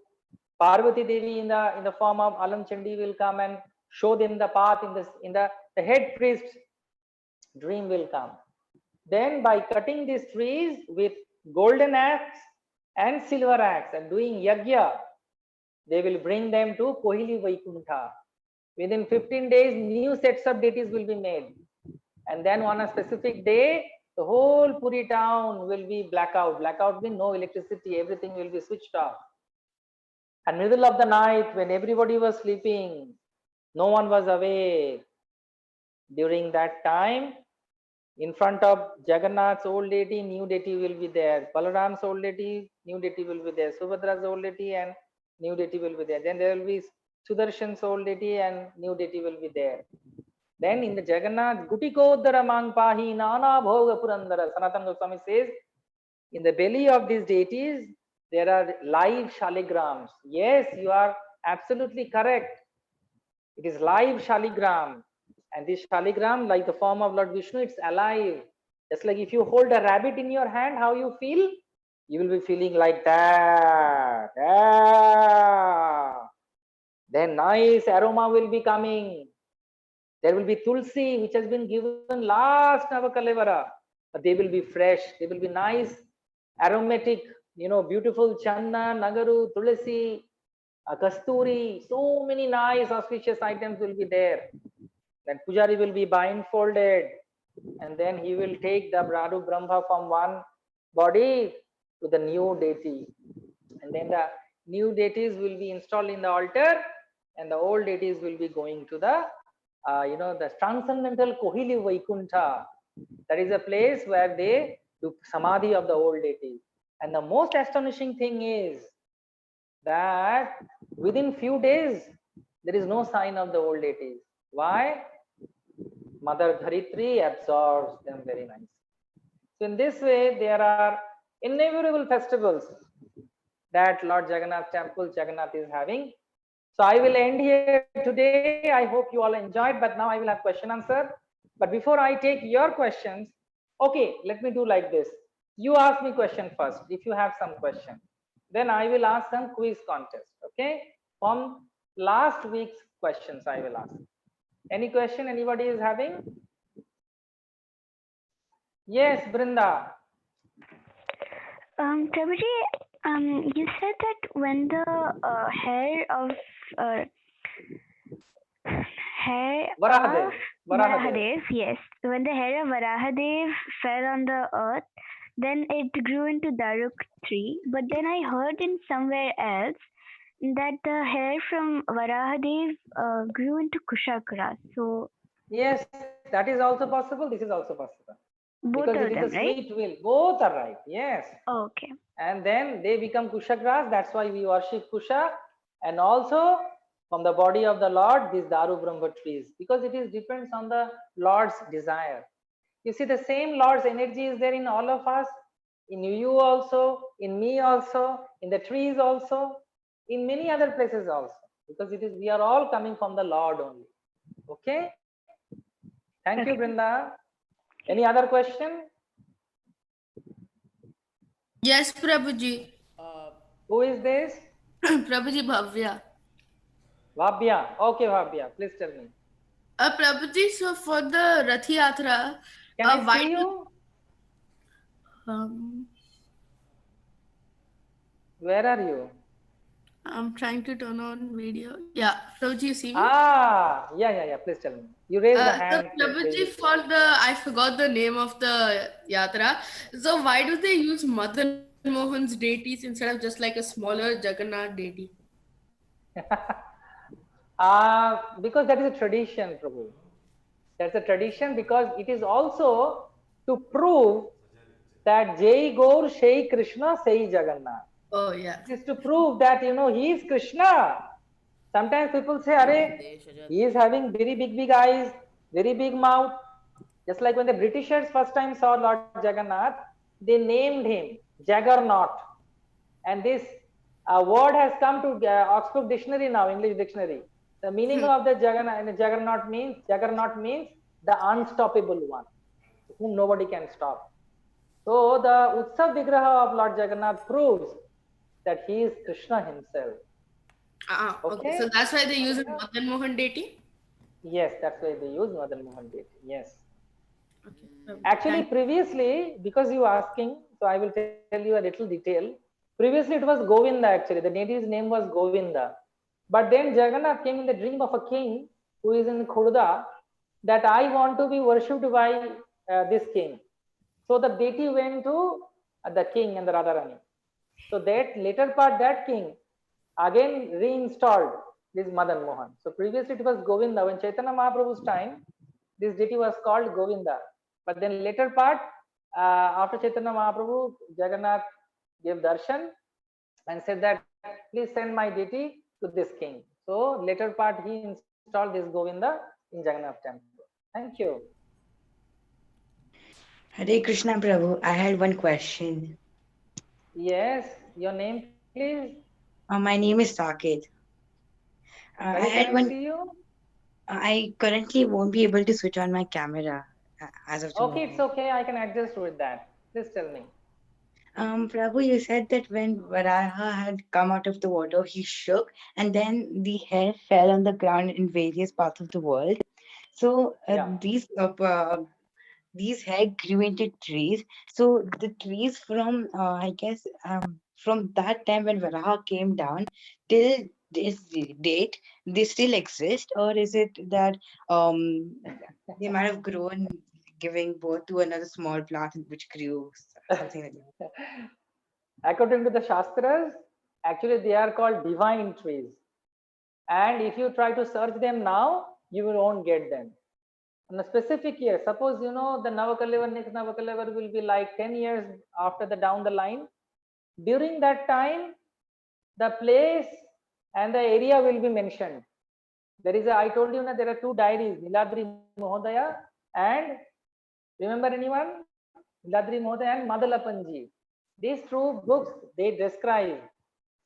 Speaker 1: Parvati Devi in the form of Alam Chandi will come and show them the path in the head priest's dream will come. Then by cutting these trees with golden axe and silver axe and doing yagya, they will bring them to Kohili Vaikuntha. Within 15 days, new sets of deities will be made. And then on a specific day, the whole Puri town will be blackout. Blackout means no electricity, everything will be switched off. And middle of the night, when everybody was sleeping, no one was awake. During that time, in front of Jagannath's old deity, new deity will be there. Balaram's old deity, new deity will be there. Subhadra's old deity and new deity will be there. Then there will be Sudarshan's old deity and new deity will be there. Then in the Jagannath, Gutikodara Mangpahi Nana Bhoga Purandara, Sanatana Goswami says, in the belly of these deities, there are live shaligrams. Yes, you are absolutely correct. It is live shaligram. And this shaligram, like the form of Lord Vishnu, it's alive. Just like if you hold a rabbit in your hand, how you feel? You will be feeling like that. Ah. Then nice aroma will be coming. There will be tulsi, which has been given last Navakalevara. But they will be fresh. They will be nice, aromatic, beautiful channa, nagaru, tulsi, kasturi. So many nice auspicious items will be there. Then Pujari will be blindfolded, and then he will take the Bradu Brahma from one body to the new deity. And then the new deities will be installed in the altar, and the old deities will be going to the, the transcendental Kohili Vaikuntha. That is a place where they do Samadhi of the old deities. And the most astonishing thing is that within few days, There is no sign of the old deities. Why? Mother Dharitri absorbs them very nicely. So in this way, there are innumerable festivals that Lord Jagannath temple, Jagannath is having. So I will end here today. I hope you all enjoyed, but now I will have question answer. But before I take your questions, okay, let me do like this. You ask me question first, if you have some question. Then I will ask some quiz contest, okay? From last week's questions I will ask. Any question anybody is having? Yes, Brinda.
Speaker 4: Prabhuji, you said that when the hair of Varahadev, yes, when the hair of Varahadev fell on the earth, then it grew into Daruk tree. But then I heard in somewhere else that the hair from Varahadev grew into Kushakra. So
Speaker 1: yes, that is also possible. This is also possible.
Speaker 4: both
Speaker 1: Because
Speaker 4: of
Speaker 1: it is
Speaker 4: them,
Speaker 1: a
Speaker 4: right?
Speaker 1: sweet will. Both are right. Yes.
Speaker 4: Okay.
Speaker 1: And then they become Kusha grass. That's why we worship Kusha. And also from the body of the Lord, these Daru Brahma trees, because it is depends on the Lord's desire. You see, the same Lord's energy is there in all of us, in you also, in me also, in the trees also, in many other places also, because it is we are all coming from the Lord only. Okay. Thank you, Brinda. Any other question?
Speaker 2: Yes, Prabhuji.
Speaker 1: Who is this?
Speaker 2: Prabhuji Bhavya.
Speaker 1: Vabhya. Okay, Vabhya. Please tell me.
Speaker 2: Prabhuji, so for the Rath Yatra,
Speaker 1: Can I
Speaker 2: why
Speaker 1: see
Speaker 2: do
Speaker 1: you?
Speaker 2: um,
Speaker 1: Where are you?
Speaker 2: I'm trying to turn on video. Yeah, Prabhuji, you see me?
Speaker 1: Yeah. Please tell me. You raised the
Speaker 2: So
Speaker 1: hand.
Speaker 2: Prabhuji, for the I forgot the name of the yatra. So why do they use Madan Mohan's deities instead of just like a smaller Jagannath deity?
Speaker 1: Because that is a tradition, Prabhu. That's a tradition because it is also to prove that Jai Gaur Shai Krishna Sai Jagannath.
Speaker 2: Oh yeah.
Speaker 1: It is to prove that he is Krishna. Sometimes people say, Are, he is having very big eyes, very big mouth. Just like when the Britishers first time saw Lord Jagannath, they named him Jaggernaut. And this word has come to Oxford Dictionary now, English Dictionary. The meaning of the Jaggernaut means the unstoppable one, whom nobody can stop. So the Utsav Vigraha of Lord Jagannath proves that he is Krishna himself.
Speaker 2: Okay. So that's why they use a Madan Mohan deity?
Speaker 1: Yes, that's why they use Madan Mohan deity. Yes.
Speaker 2: Okay.
Speaker 1: Actually, previously, because you are asking, so I will tell you a little detail. Previously, it was Govinda actually. The deity's name was Govinda. But then Jagannath came in the dream of a king who is in Khurda that I want to be worshipped by this king. So the deity went to the king and the Radharani. So that later part, that king again reinstalled this Madan Mohan. So previously it was Govinda. When Chaitanya Mahaprabhu's time, this deity was called Govinda. But then later part, after Chaitanya Mahaprabhu, Jagannath gave darshan and said that please send my deity to this king. So later part he installed this Govinda in Jagannath temple. Thank you.
Speaker 5: Hare Krishna Prabhu, I had one question.
Speaker 1: Yes, your name please.
Speaker 5: My name is Saket. I
Speaker 1: Sorry, can
Speaker 5: had
Speaker 1: I
Speaker 5: one.
Speaker 1: see you?
Speaker 5: I currently won't be able to switch on my camera as of
Speaker 1: Okay, it's
Speaker 5: tomorrow.
Speaker 1: okay. I can adjust with that. Please tell me.
Speaker 5: Prabhu, you said that when Varaha had come out of the water, he shook, and then the hair fell on the ground in various parts of the world. So
Speaker 1: Yeah.
Speaker 5: these hair grew into trees. So the trees from I guess from that time when Varaha came down till this date, they still exist, or is it that they might have grown, giving birth to another small plant which grew something like that?
Speaker 1: According to the Shastras, actually they are called divine trees. And if you try to search them now, you won't get them. In a specific year, suppose the Navakalevar, next Navakalevar will be like 10 years after the down the line. During that time, the place and the area will be mentioned. There is I told you that there are two diaries, Niladri Mohodaya and, remember anyone? Niladri Mohodaya and Madalapanji. These two books, they describe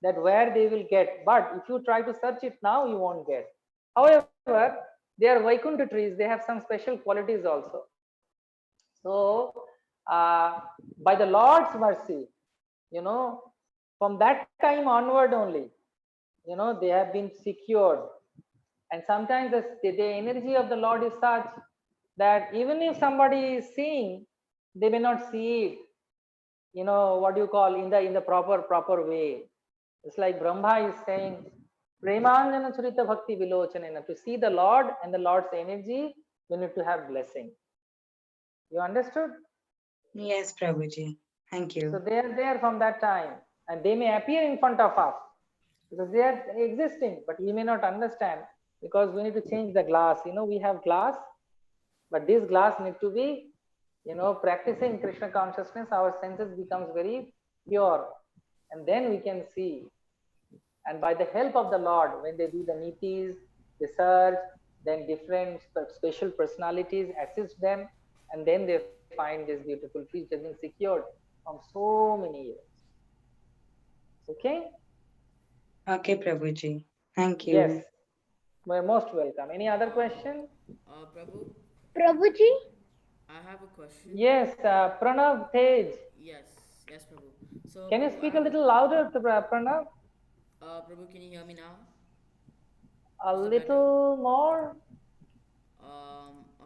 Speaker 1: that where they will get. But if you try to search it now, you won't get. However, they are Vaikuntha trees. They have some special qualities also. So, by the Lord's mercy, you know, from that time onward only, you know, they have been secured. And sometimes the energy of the Lord is such that even if somebody is seeing, they may not see it, you know, what you call in the proper way. It's like Brahma is saying, Premanjana Charita Bhakti Vilochanena. To see the Lord and the Lord's energy, you need to have blessing. You understood?
Speaker 5: Yes, Prabhuji. Thank
Speaker 1: So
Speaker 5: you.
Speaker 1: they are there from that time, and they may appear in front of us because they are existing, but we may not understand because we need to change the glass. You know, we have glass, but this glass need to be, you know, practicing Krishna consciousness. Our senses becomes very pure, and then we can see. And by the help of the Lord, when they do the nitis, they search, then different special personalities assist them, and then they find this beautiful tree which has been secured from so many years. Okay?
Speaker 5: Okay, Prabhuji. Thank
Speaker 1: Yes.
Speaker 5: you.
Speaker 1: We're most welcome. Any other question?
Speaker 3: Prabhu,
Speaker 6: Prabhuji,
Speaker 3: I have a question.
Speaker 1: Yes, Pranav Tej.
Speaker 3: Yes, yes, Prabhu. So,
Speaker 1: Can you
Speaker 3: Prabhu,
Speaker 1: speak a little louder, Pranav?
Speaker 3: Prabhu, can you hear me now?
Speaker 1: A
Speaker 3: Is it better?
Speaker 1: little more?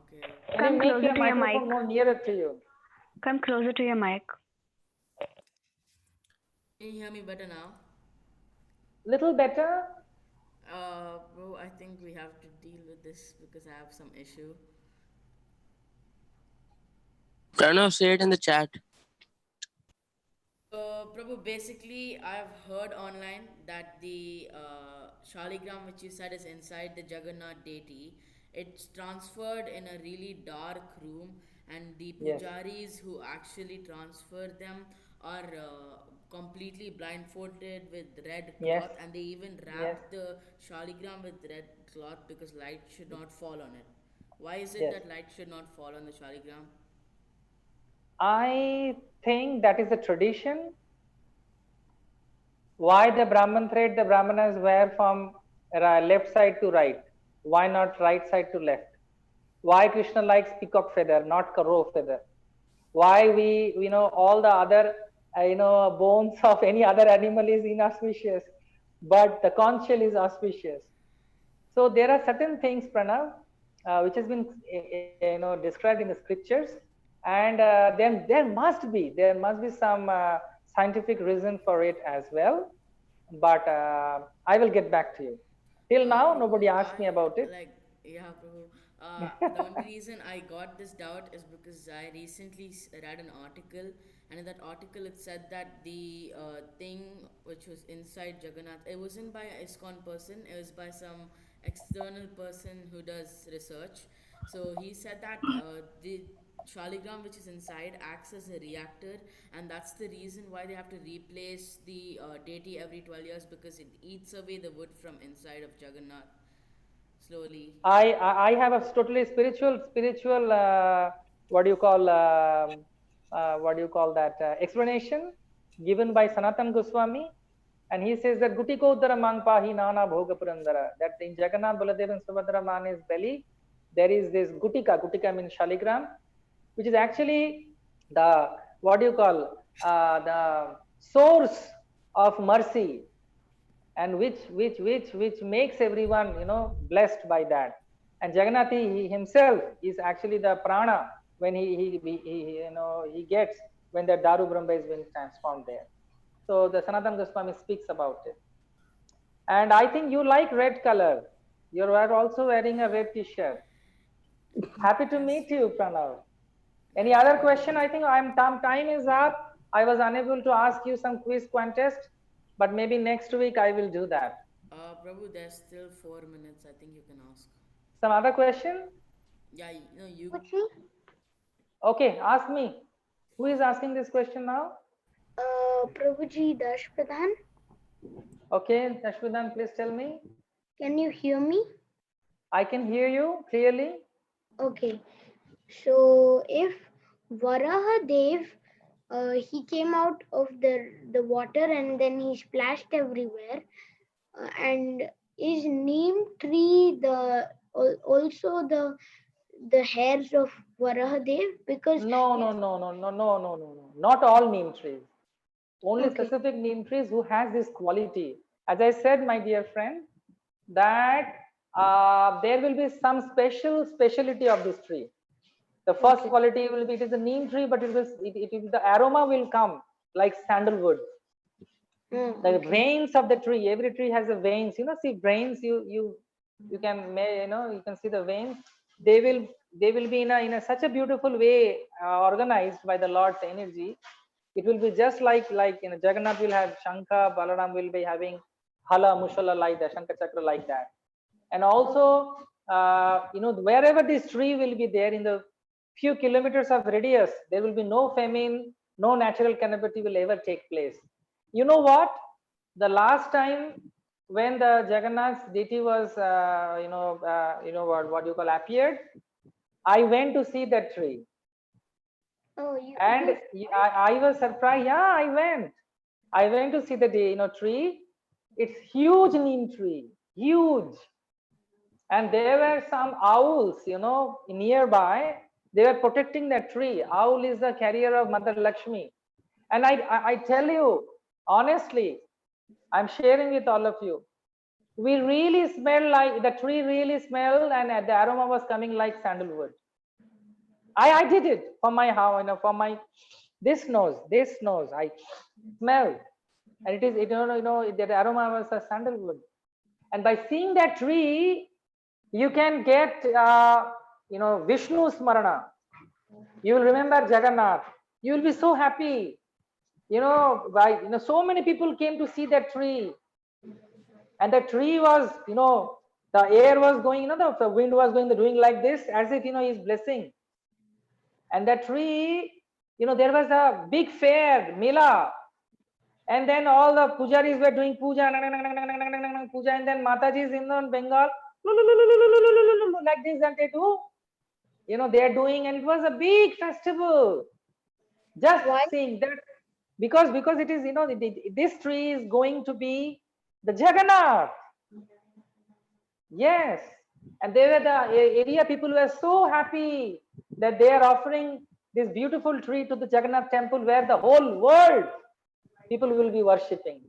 Speaker 3: Okay.
Speaker 1: Can you
Speaker 4: Come
Speaker 1: make
Speaker 4: closer
Speaker 1: your
Speaker 4: to your
Speaker 1: microphone
Speaker 4: mic.
Speaker 1: more nearer to you?
Speaker 4: Come closer to your mic.
Speaker 3: Can you hear me better now?
Speaker 1: Little better?
Speaker 3: Bro, I think we have to deal with this because I have some issue.
Speaker 7: Pranav, say it in the chat.
Speaker 3: Prabhu, basically, I've heard online that the Shaligram, which you said is inside the Jagannath deity, it's transferred in a really dark room, and the
Speaker 1: Yes.
Speaker 3: pujaris who actually transfer them are completely blindfolded with red
Speaker 1: Yes.
Speaker 3: cloth, and they even
Speaker 1: Yes.
Speaker 3: wrap the Shaligram with red cloth because light should not fall on it. Why is it
Speaker 1: Yes.
Speaker 3: that light should not fall on the Shaligram?
Speaker 1: I think that is a tradition. Why the Brahman thread the Brahmanas wear from left side to right? Why not right side to left? Why Krishna likes peacock feather, not crow feather? Why we, you know, all the other, you know, bones of any other animal is inauspicious, but the conch shell is auspicious. So there are certain things, Pranav, which has been, you know, described in the scriptures, and then there must be some scientific reason for it as well. But I will get back to you. Till now, nobody
Speaker 3: Prabhu,
Speaker 1: asked me about it.
Speaker 3: yeah, Prabhu. The only reason I got this doubt is because I recently read an article, and in that article it said that the thing which was inside Jagannath, it wasn't by an ISKCON person, it was by some external person who does research. So he said that the Shaligram which is inside acts as a reactor, and that's the reason why they have to replace the deity every 12 years because it eats away the wood from inside of Jagannath slowly.
Speaker 1: I have a totally spiritual what do you call that explanation given by Sanatan Goswami, and he says that Guti Kodara Mangpahi Nana Bhoga Purandara, that in Jagannath Baladev and Subhadra Mani's belly there is this Gutika means Shaligram, which is actually the what do you call the source of mercy, and which makes everyone, you know, blessed by that. And Jagannath he himself is actually the prana when he you know he gets when the Daru Brahma is being transformed there. So the Sanatan Goswami speaks about it. And I think you like red color. You are also wearing a red t-shirt. Happy to
Speaker 3: Yes,
Speaker 1: meet you, Pranav. Any
Speaker 3: yes,
Speaker 1: other
Speaker 3: Prabhu.
Speaker 1: question? I think time is up. I was unable to ask you some quiz contest, but maybe next week I will do that.
Speaker 3: Prabhu, there's still 4 minutes. I think you can ask.
Speaker 1: Some other question?
Speaker 3: Yeah, no, you.
Speaker 6: Prabhuji,
Speaker 1: Okay, ask me. Who is asking this question now?
Speaker 6: Prabhuji Dash Pradhan,
Speaker 1: Okay, Ashwidan, please tell me.
Speaker 6: can you hear me?
Speaker 1: I can hear you clearly.
Speaker 6: Okay. So if Varahadev, he came out of the water and then he splashed everywhere, and is neem tree also the hairs of Varahadev? Because
Speaker 1: No, no, no, no, no, no, no, no, no. Not all neem trees. Only
Speaker 6: okay,
Speaker 1: specific neem trees who has this quality. As I said, my dear friend, that there will be some speciality of this tree. The first quality will be, it is a neem tree, but the aroma will come like sandalwood. The veins of the tree, every tree has a veins, see veins, you can you can see the veins. They will be in a such a beautiful way, organized by the Lord's energy. It will be just like Jagannath will have Shankha, Balaram will be having Hala, Mushala, like that, Shankha Chakra, like that. And also, wherever this tree will be there, in the few kilometers of radius, there will be no famine, no natural calamity will ever take place. You know what? The last time when the Jagannath deity was, what you call appeared, I went to see that tree,
Speaker 6: oh, you
Speaker 1: and I was surprised. Yeah, I went to see the tree. It's huge neem tree, huge. And there were some owls, nearby. They were protecting that tree. Owl is the carrier of Mother Lakshmi. And I tell you, honestly, I'm sharing with all of you. We really smell like, the tree really smelled, and the aroma was coming like sandalwood. I did it for my house, for my, this nose, I smelled. And it is, the aroma was a sandalwood. And by seeing that tree, you can get, Vishnu Smarana. You will remember Jagannath. You will be so happy. So many people came to see that tree. And the tree was, the air was going, the wind was going, doing like this, as if, he's blessing. And that tree, there was a big fair, Mela. And then all the pujaris were doing puja, puja, and then Mataji is in Bengal, like this, and they do, they are doing, and it was a big festival. Just seeing that, because it is, this tree is going to be the Jagannath. Yes, and they were, the area people were so happy that they are offering this beautiful tree to the Jagannath temple, where the whole world people will be worshipping.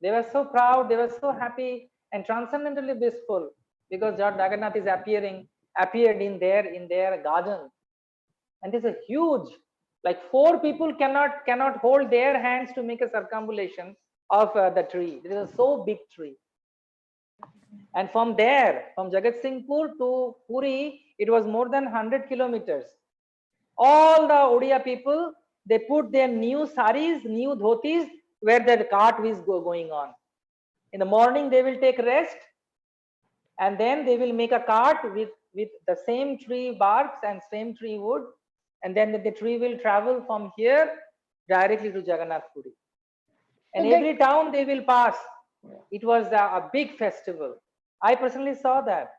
Speaker 1: They were so proud, they were so happy and transcendently blissful, because Lord Jagannath is appeared in their garden. And this is huge, like 4 people cannot hold their hands to make a circumambulation of the tree. It is a so big tree. And from there, from Jagat Singhpur to Puri, it was more than 100 kilometers. All the Odia people, they put their new saris, new dhotis, where the cart is going on. In the morning, they will take rest, and then they will make a cart with the same tree barks and same tree wood, and then the tree will travel from here directly to Jagannath Puri. And every town they will pass. It was a big festival. I personally saw that.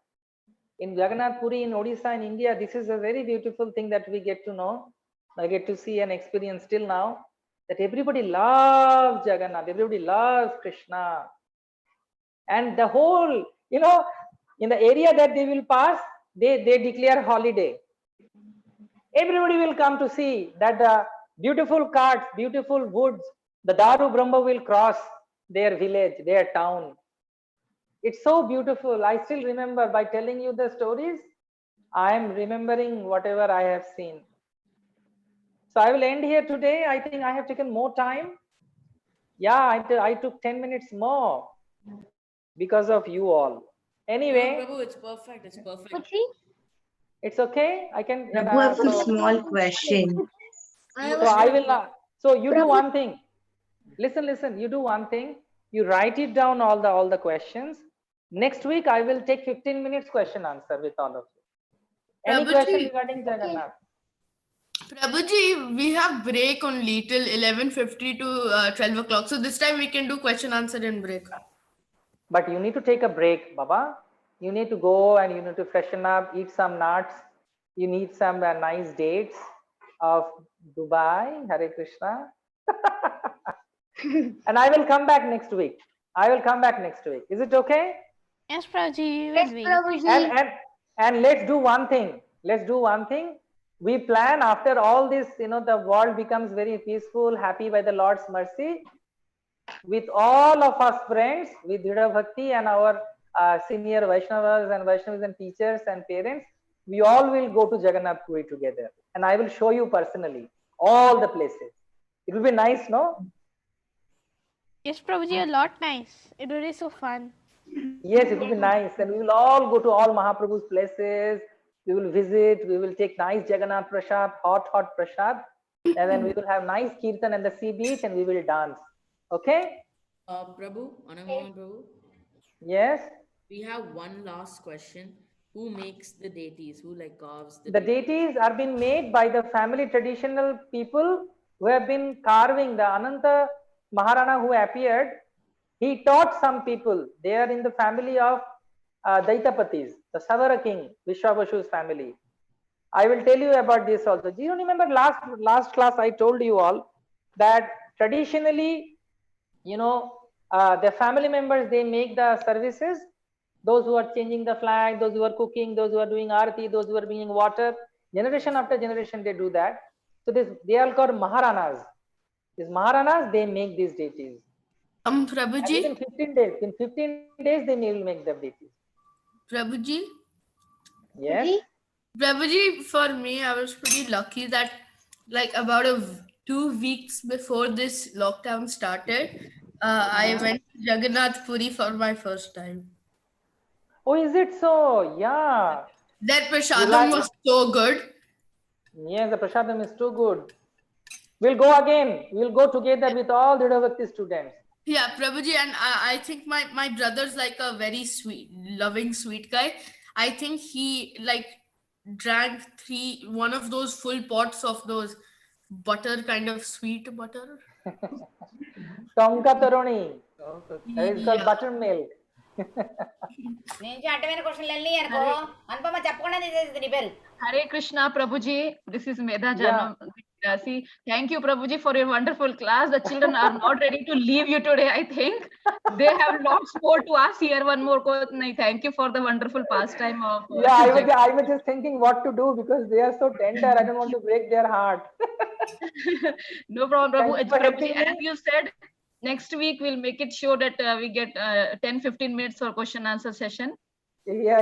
Speaker 1: In Jagannath Puri, in Odisha, in India, this is a very beautiful thing that we get to know. I get to see and experience till now, that everybody loves Jagannath, everybody loves Krishna. And the whole, in the area that they will pass, they declare holiday. Everybody will come to see that the beautiful carts, beautiful woods, the Daru Brahma will cross their village, their town. It's so beautiful. I still remember, by telling you the stories, I am remembering whatever I have seen. So I will end here today. I think I have taken more time. Yeah, I took 10 minutes more because of you all. Anyway,
Speaker 3: No, Prabhu, it's perfect. It's perfect.
Speaker 1: It's okay. I can.
Speaker 5: Prabhu, I have a small question.
Speaker 1: So I will not. So you do one thing. Listen. You do one thing. You write it down, all the questions. Next week I will take 15 minutes question answer with all of you. Any question regarding Jagannath?
Speaker 2: Prabhuji, we have break only till 11:50 to 12 o'clock. So this time we can do question answer and break.
Speaker 1: But you need to take a break, Baba. You need to go and you need to freshen up, eat some nuts. You need some nice dates of Dubai. Hare Krishna. And I will come back next week. I will come back next week. Is it okay?
Speaker 8: Yes, Prabhuji,
Speaker 6: Yes,
Speaker 8: will wait.
Speaker 6: Prabhuji.
Speaker 1: And let's do one thing. Let's do one thing. We plan after all this, the world becomes very peaceful, happy by the Lord's mercy. With all of us friends, with Dridha Bhakti and our senior Vaishnavas and Vaishnavis and teachers and parents, we all will go to Jagannath Puri together. And I will show you personally all the places. It will be nice, no?
Speaker 8: Yes, Prabhuji, a lot nice. It will be so fun.
Speaker 1: Yes, it will be nice. And we will all go to all Mahaprabhu's places. We will visit. We will take nice Jagannath Prasad, hot Prasad. And then we will have nice Kirtan and the sea beach and we will dance. Okay?
Speaker 3: Prabhu, Ananga Mohan Prabhu,
Speaker 1: Yes.
Speaker 3: we have one last question. Who makes the deities? Who carves
Speaker 1: The deities are being made by the family traditional people who have been carving. The Ananta Maharana who appeared, he taught some people. They are in the family of Daitapatis, the Savara king, Vishwabashu's family. I will tell you about this also. Do you remember last class I told you all that traditionally, the family members, they make the services. Those who are changing the flag, those who are cooking, those who are doing arati, those who are bringing water, generation after generation they do that. So they are called Maharanas. These Maharanas, they make these deities.
Speaker 2: Prabhuji.
Speaker 1: In 15 days, they will make the deities.
Speaker 2: Prabhuji.
Speaker 1: Yes.
Speaker 2: Prabhuji, for me, I was pretty lucky that about 2 weeks before this lockdown started, I went to Jagannath Puri for my first time.
Speaker 1: Oh, is it so? Yeah.
Speaker 2: That prasadam was so good.
Speaker 1: Yes, the prasadam is too good. We'll go again. We'll go together with all the Dridha Bhakti students.
Speaker 2: Yeah, Prabhuji, and I think my brother's like a very sweet, loving, sweet guy. I think he drank one of those full pots of those butter, kind of sweet butter.
Speaker 1: Tonka Taroni. That is called buttermilk.
Speaker 9: Hare Krishna, Prabhuji. This is Medha. See, thank you, Prabhuji, for your wonderful class. The children are not ready to leave you today, I think. They have lots more to ask here. One more question. Thank you for the wonderful pastime of.
Speaker 1: Yeah, I was just thinking what to do because they are so tender. I don't want to break their heart.
Speaker 9: No problem, Prabhu. Prabhuji, as you said, next week we'll make it sure that we get 10-15 minutes for question answer session.
Speaker 1: Yeah.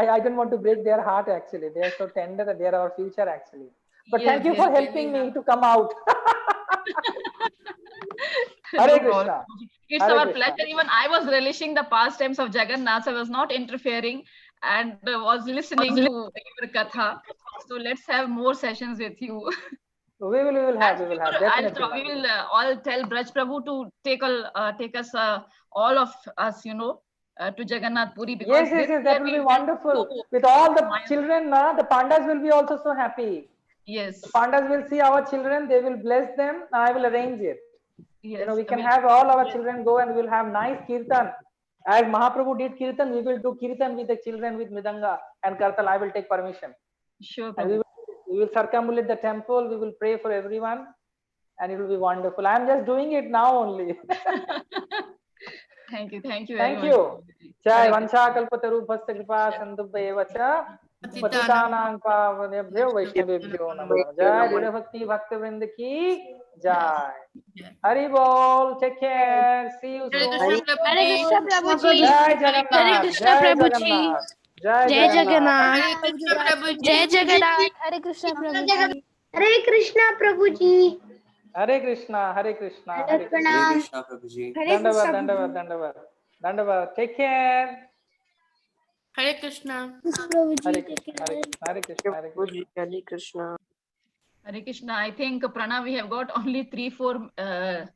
Speaker 1: I don't want to break their heart actually. They are so tender that they are our future actually. But yes, thank you for helping me to come out. Hare Krishna.
Speaker 9: It's our pleasure. Even I was relishing the pastimes of Jagannath. I was not interfering and was listening to your katha. So let's have more sessions with you.
Speaker 1: We will have. Definitely.
Speaker 9: We will all tell Braj Prabhu to take us, all of us, to Jagannath Puri.
Speaker 1: Because yes, that will be wonderful. With all the children, the Pandas will be also so happy.
Speaker 9: Yes.
Speaker 1: The Pandas will see our children, they will bless them. I will arrange it.
Speaker 9: Yes.
Speaker 1: We can have all our children go and we'll have nice kirtan. As Mahaprabhu did kirtan, we will do kirtan with the children with Mridanga and Kartal. I will take permission.
Speaker 9: Sure.
Speaker 1: And we will circumambulate the temple. We will pray for everyone, and it will be wonderful. I am just doing it now only.
Speaker 9: Thank you very much.
Speaker 1: Thank you. Jai Vansha Kalpataru Kripa Sandubhaya Vacha. Patitanang Pavanebhyo Vaishnavebhyo Namo. Jai Dridha Bhakti Bhaktivinoda ki Jai. Hari Bol. Take care. See you soon.
Speaker 8: Hare Krishna Prabhuji.
Speaker 1: Jai Jagannath.
Speaker 8: Hare Krishna Prabhuji.
Speaker 1: Jai
Speaker 8: Jagannath. Jai Jagannath. Hare Krishna Prabhuji.
Speaker 6: Hare Krishna Prabhuji.
Speaker 1: Hare Krishna. Hare Krishna.
Speaker 6: Hare Krishna
Speaker 7: Prabhuji.
Speaker 1: Dandavad. Take care.
Speaker 2: Hare Krishna.
Speaker 1: Hare Krishna. Hare Krishna.
Speaker 9: Hare Krishna. I think Pranav, we have got only 3-4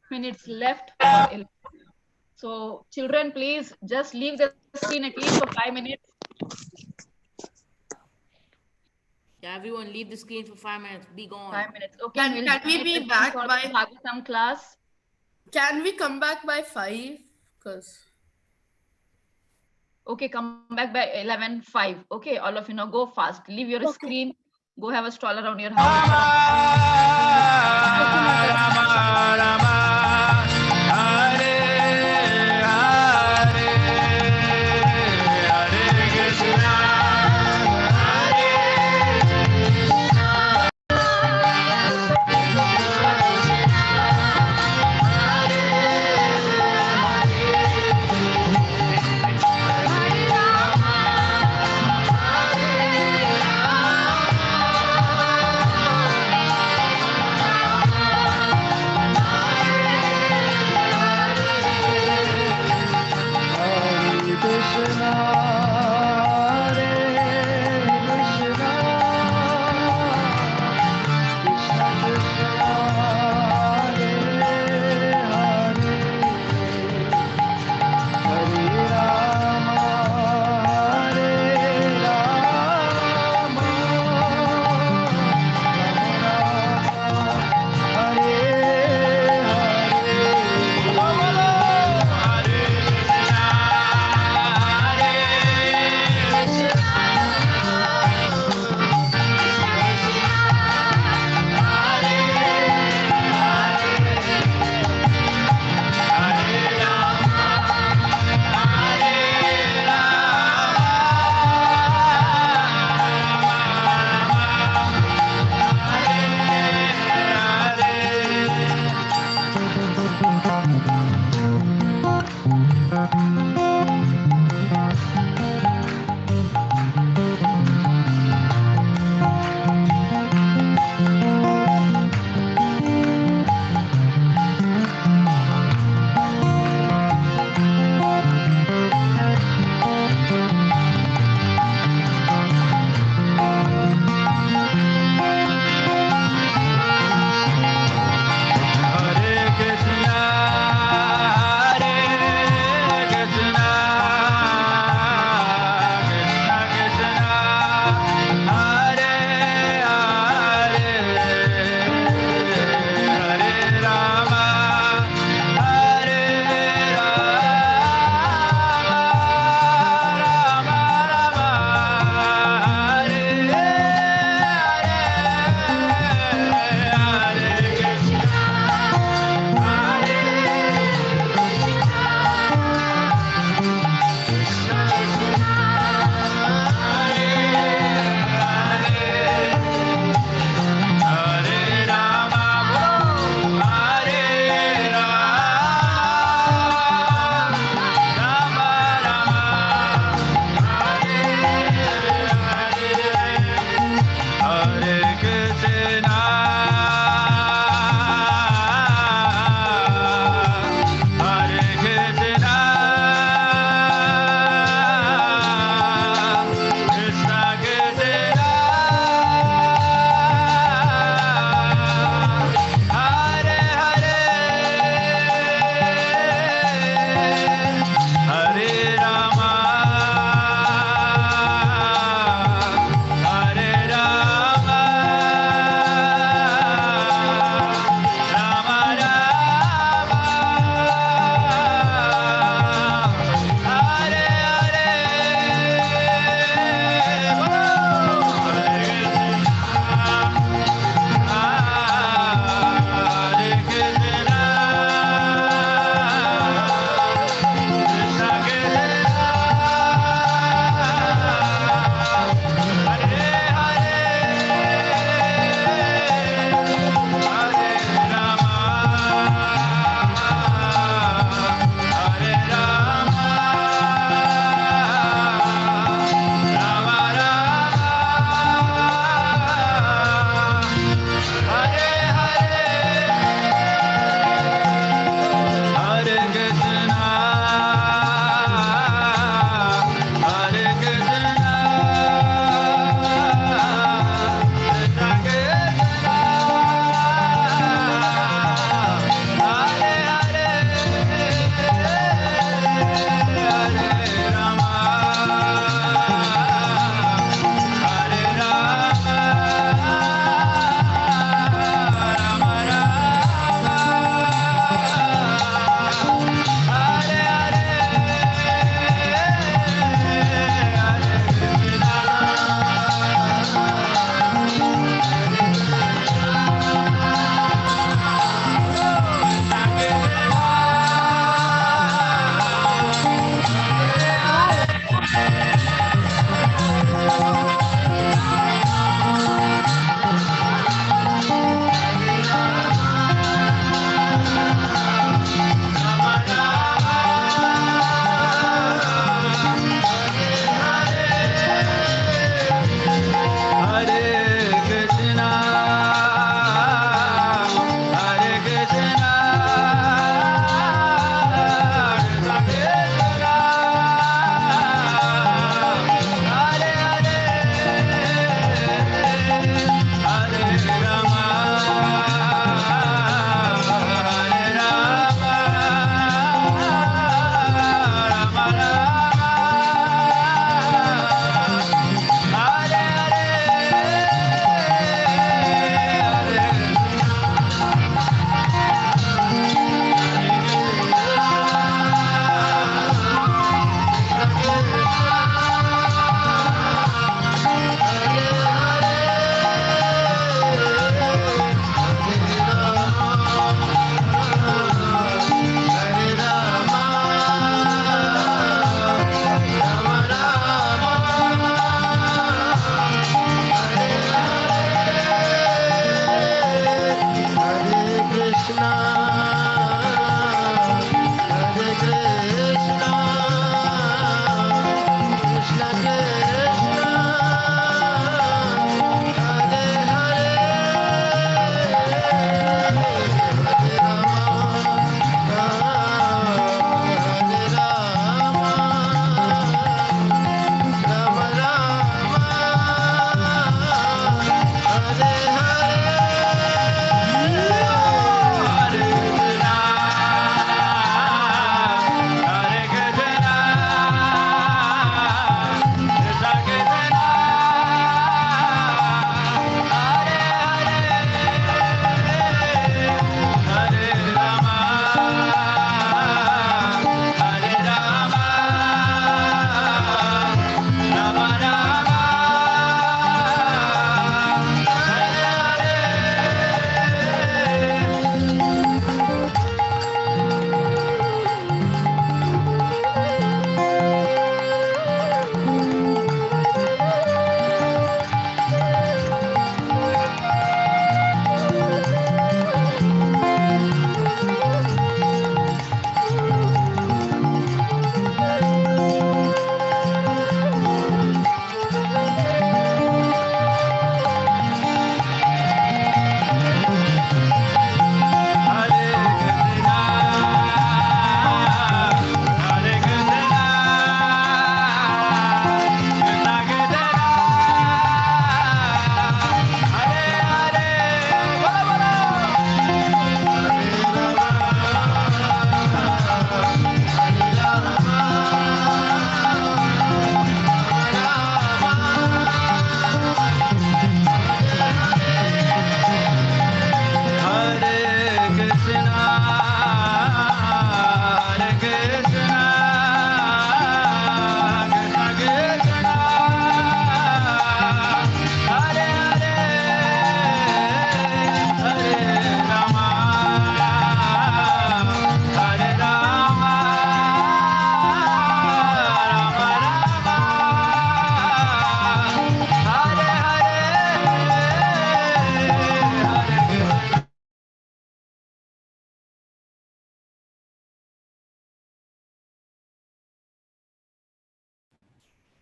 Speaker 9: minutes left. So children, please just leave the screen at least for 5 minutes.
Speaker 3: Yeah, everyone leave the screen for 5 minutes. Be gone.
Speaker 9: 5 minutes. Okay.
Speaker 2: Can we be back by
Speaker 9: some class?
Speaker 2: Can we come back by 5? Because
Speaker 9: Okay, come back by 11:05. Okay, all of you now go fast. Leave your screen. Go have a stroll around your house.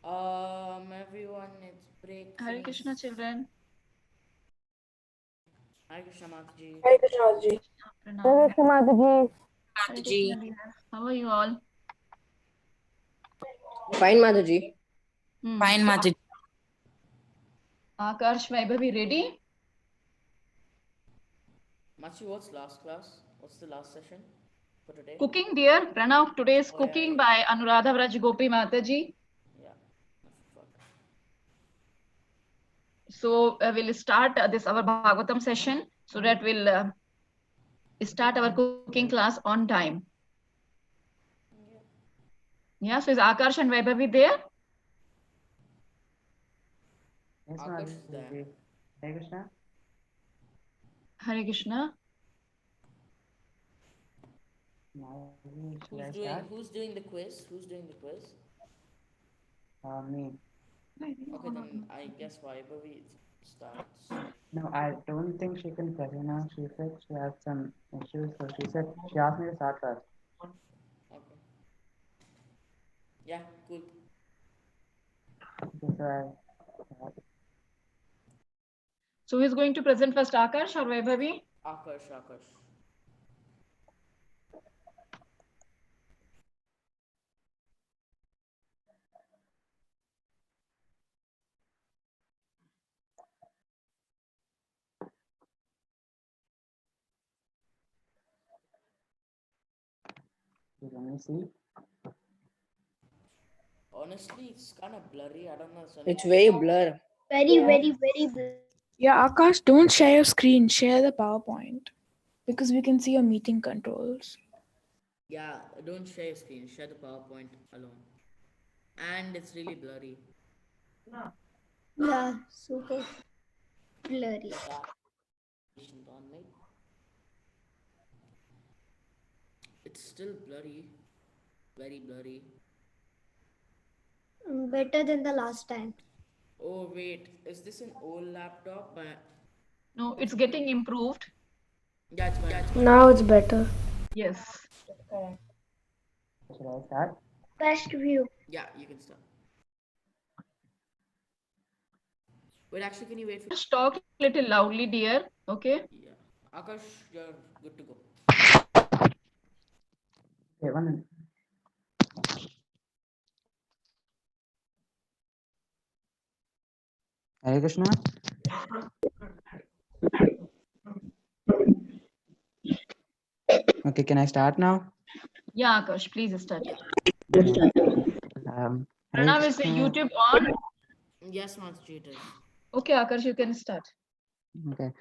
Speaker 3: Everyone, it's break.
Speaker 9: Hare Krishna, children.
Speaker 3: Hare Krishna Mataji.
Speaker 10: Hare Krishna Mataji.
Speaker 9: Pranav.
Speaker 10: Hare Krishna Mataji.
Speaker 9: Hare Krishna, dear. How are you all?
Speaker 10: Fine Mataji.
Speaker 5: Fine,
Speaker 9: So,
Speaker 5: Mataji.
Speaker 9: Akarsh, Vaibhavi, ready?
Speaker 3: Machi, what's last class? What's the last session for today?
Speaker 9: Cooking, dear. Pranav, today's
Speaker 3: Oh, yeah,
Speaker 9: cooking
Speaker 3: yeah.
Speaker 9: by Anuradha Braj Gopi Mataji.
Speaker 3: Yeah.
Speaker 9: So we'll start this our Bhagavatam session so that we'll start our cooking class on time. Yeah, so is Akarsh and Vaibhavi there?
Speaker 1: Yes,
Speaker 3: Akash is there.
Speaker 1: Mataji. Hare Krishna.
Speaker 9: Hare Krishna.
Speaker 1: Should I start?
Speaker 3: Who's doing the quiz? Who's doing the quiz?
Speaker 1: Me.
Speaker 3: Okay, then I guess Vaibhavi starts.
Speaker 1: No, I don't think she can carry now. She said she has some issues, so she asked me to start first.
Speaker 3: Okay. Yeah, cool.
Speaker 1: Okay, so
Speaker 9: So who's going to present first, Akarsh or Vaibhavi?
Speaker 3: Akash.
Speaker 1: let me see.
Speaker 3: Honestly, it's kind of blurry. I don't know.
Speaker 10: It's very blur.
Speaker 6: Very blur.
Speaker 11: Yeah, Akash, don't share your screen. Share the PowerPoint because we can see your meeting controls.
Speaker 3: Yeah, don't share your screen. Share the PowerPoint alone. And it's really blurry.
Speaker 6: Yeah, super blurry.
Speaker 3: It's still blurry. Very blurry.
Speaker 6: Better than the last time.
Speaker 3: Oh, wait. Is this an old laptop?
Speaker 9: No, it's getting improved.
Speaker 3: Yeah, it's fine.
Speaker 10: Now it's better.
Speaker 9: Yes.
Speaker 1: Should I start?
Speaker 6: Best view.
Speaker 3: Yeah, you can start. Wait, actually, can you wait for...
Speaker 9: Just talk a little loudly, dear. Okay.
Speaker 3: Yeah. Akash, you're good to go.
Speaker 1: Okay, 1 minute. Hare Krishna. Okay, can I start now?
Speaker 9: Yeah, Akash, please start.
Speaker 1: Hare
Speaker 9: Pranav, is the
Speaker 1: Krishna.
Speaker 9: YouTube on?
Speaker 3: Yes, Mataji, it is.
Speaker 9: Okay, Akash, you can start.
Speaker 1: Okay.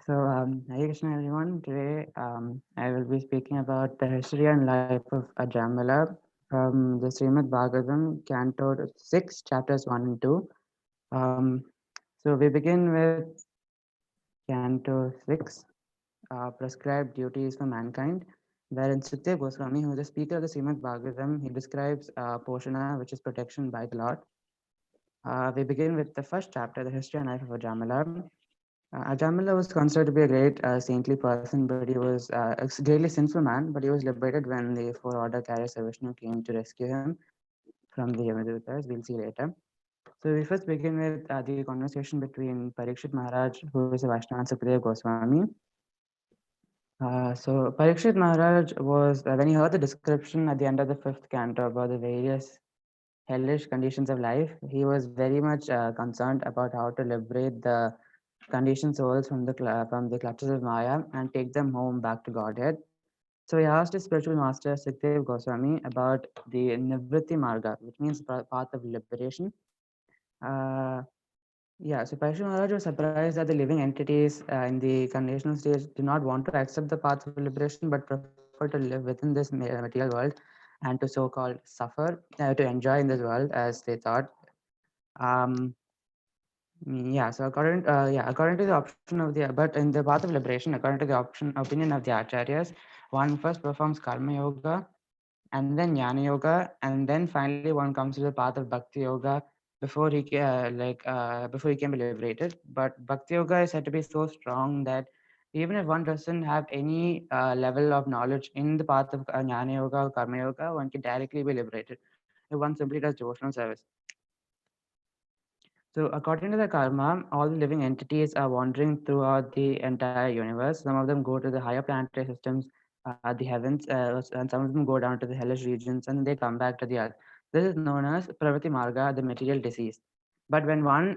Speaker 1: So, Hare Krishna, everyone. Today, I will be speaking about the history and life of Ajamala from the Srimad Bhagavatam, Canto 6, chapters 1 and 2. So, we begin with Canto 6, prescribed duties for mankind, wherein Sukdev Goswami, who is the speaker of the Srimad Bhagavatam, he describes Poshana, which is protection by the Lord. We begin with the first chapter, the history and life of Ajamala. Ajamala was considered to be a great saintly person, but he was a greatly sinful man, but he was liberated when the four order carriers of Vishnu came to rescue him from the Yamadutas. We'll see later. So we first begin with the conversation between Parikshit Maharaj, who is a Vaishnava, and Sukadeva Goswami. So Parikshit Maharaj was, when he heard the description at the end of the 5th canto about the various hellish conditions of life, he was very much concerned about how to liberate the conditioned souls from the clutches of Maya and take them home back to Godhead. So he asked his spiritual master Sukdev Goswami about the Nivritti Marga, which means path of liberation. So Parikshit Maharaj was surprised that the living entities in the conditional stage do not want to accept the path of liberation, but prefer to live within this material world and to so-called suffer, to enjoy in this world as they thought. So according to the option of but in the path of liberation, according to the opinion of the acharyas, one first performs karma yoga, and then jnana yoga, and then finally one comes to the path of bhakti yoga before before he can be liberated. But bhakti yoga is said to be so strong that even if one doesn't have any level of knowledge in the path of jnana yoga or karma yoga, one can directly be liberated.
Speaker 12: if one simply does devotional service. So, according to the karma, all the living entities are wandering throughout the entire universe. Some of them go to the higher planetary systems, the heavens, and some of them go down to the hellish regions, and they come back to the earth. This is known as Pravati Marga, the material disease. But when one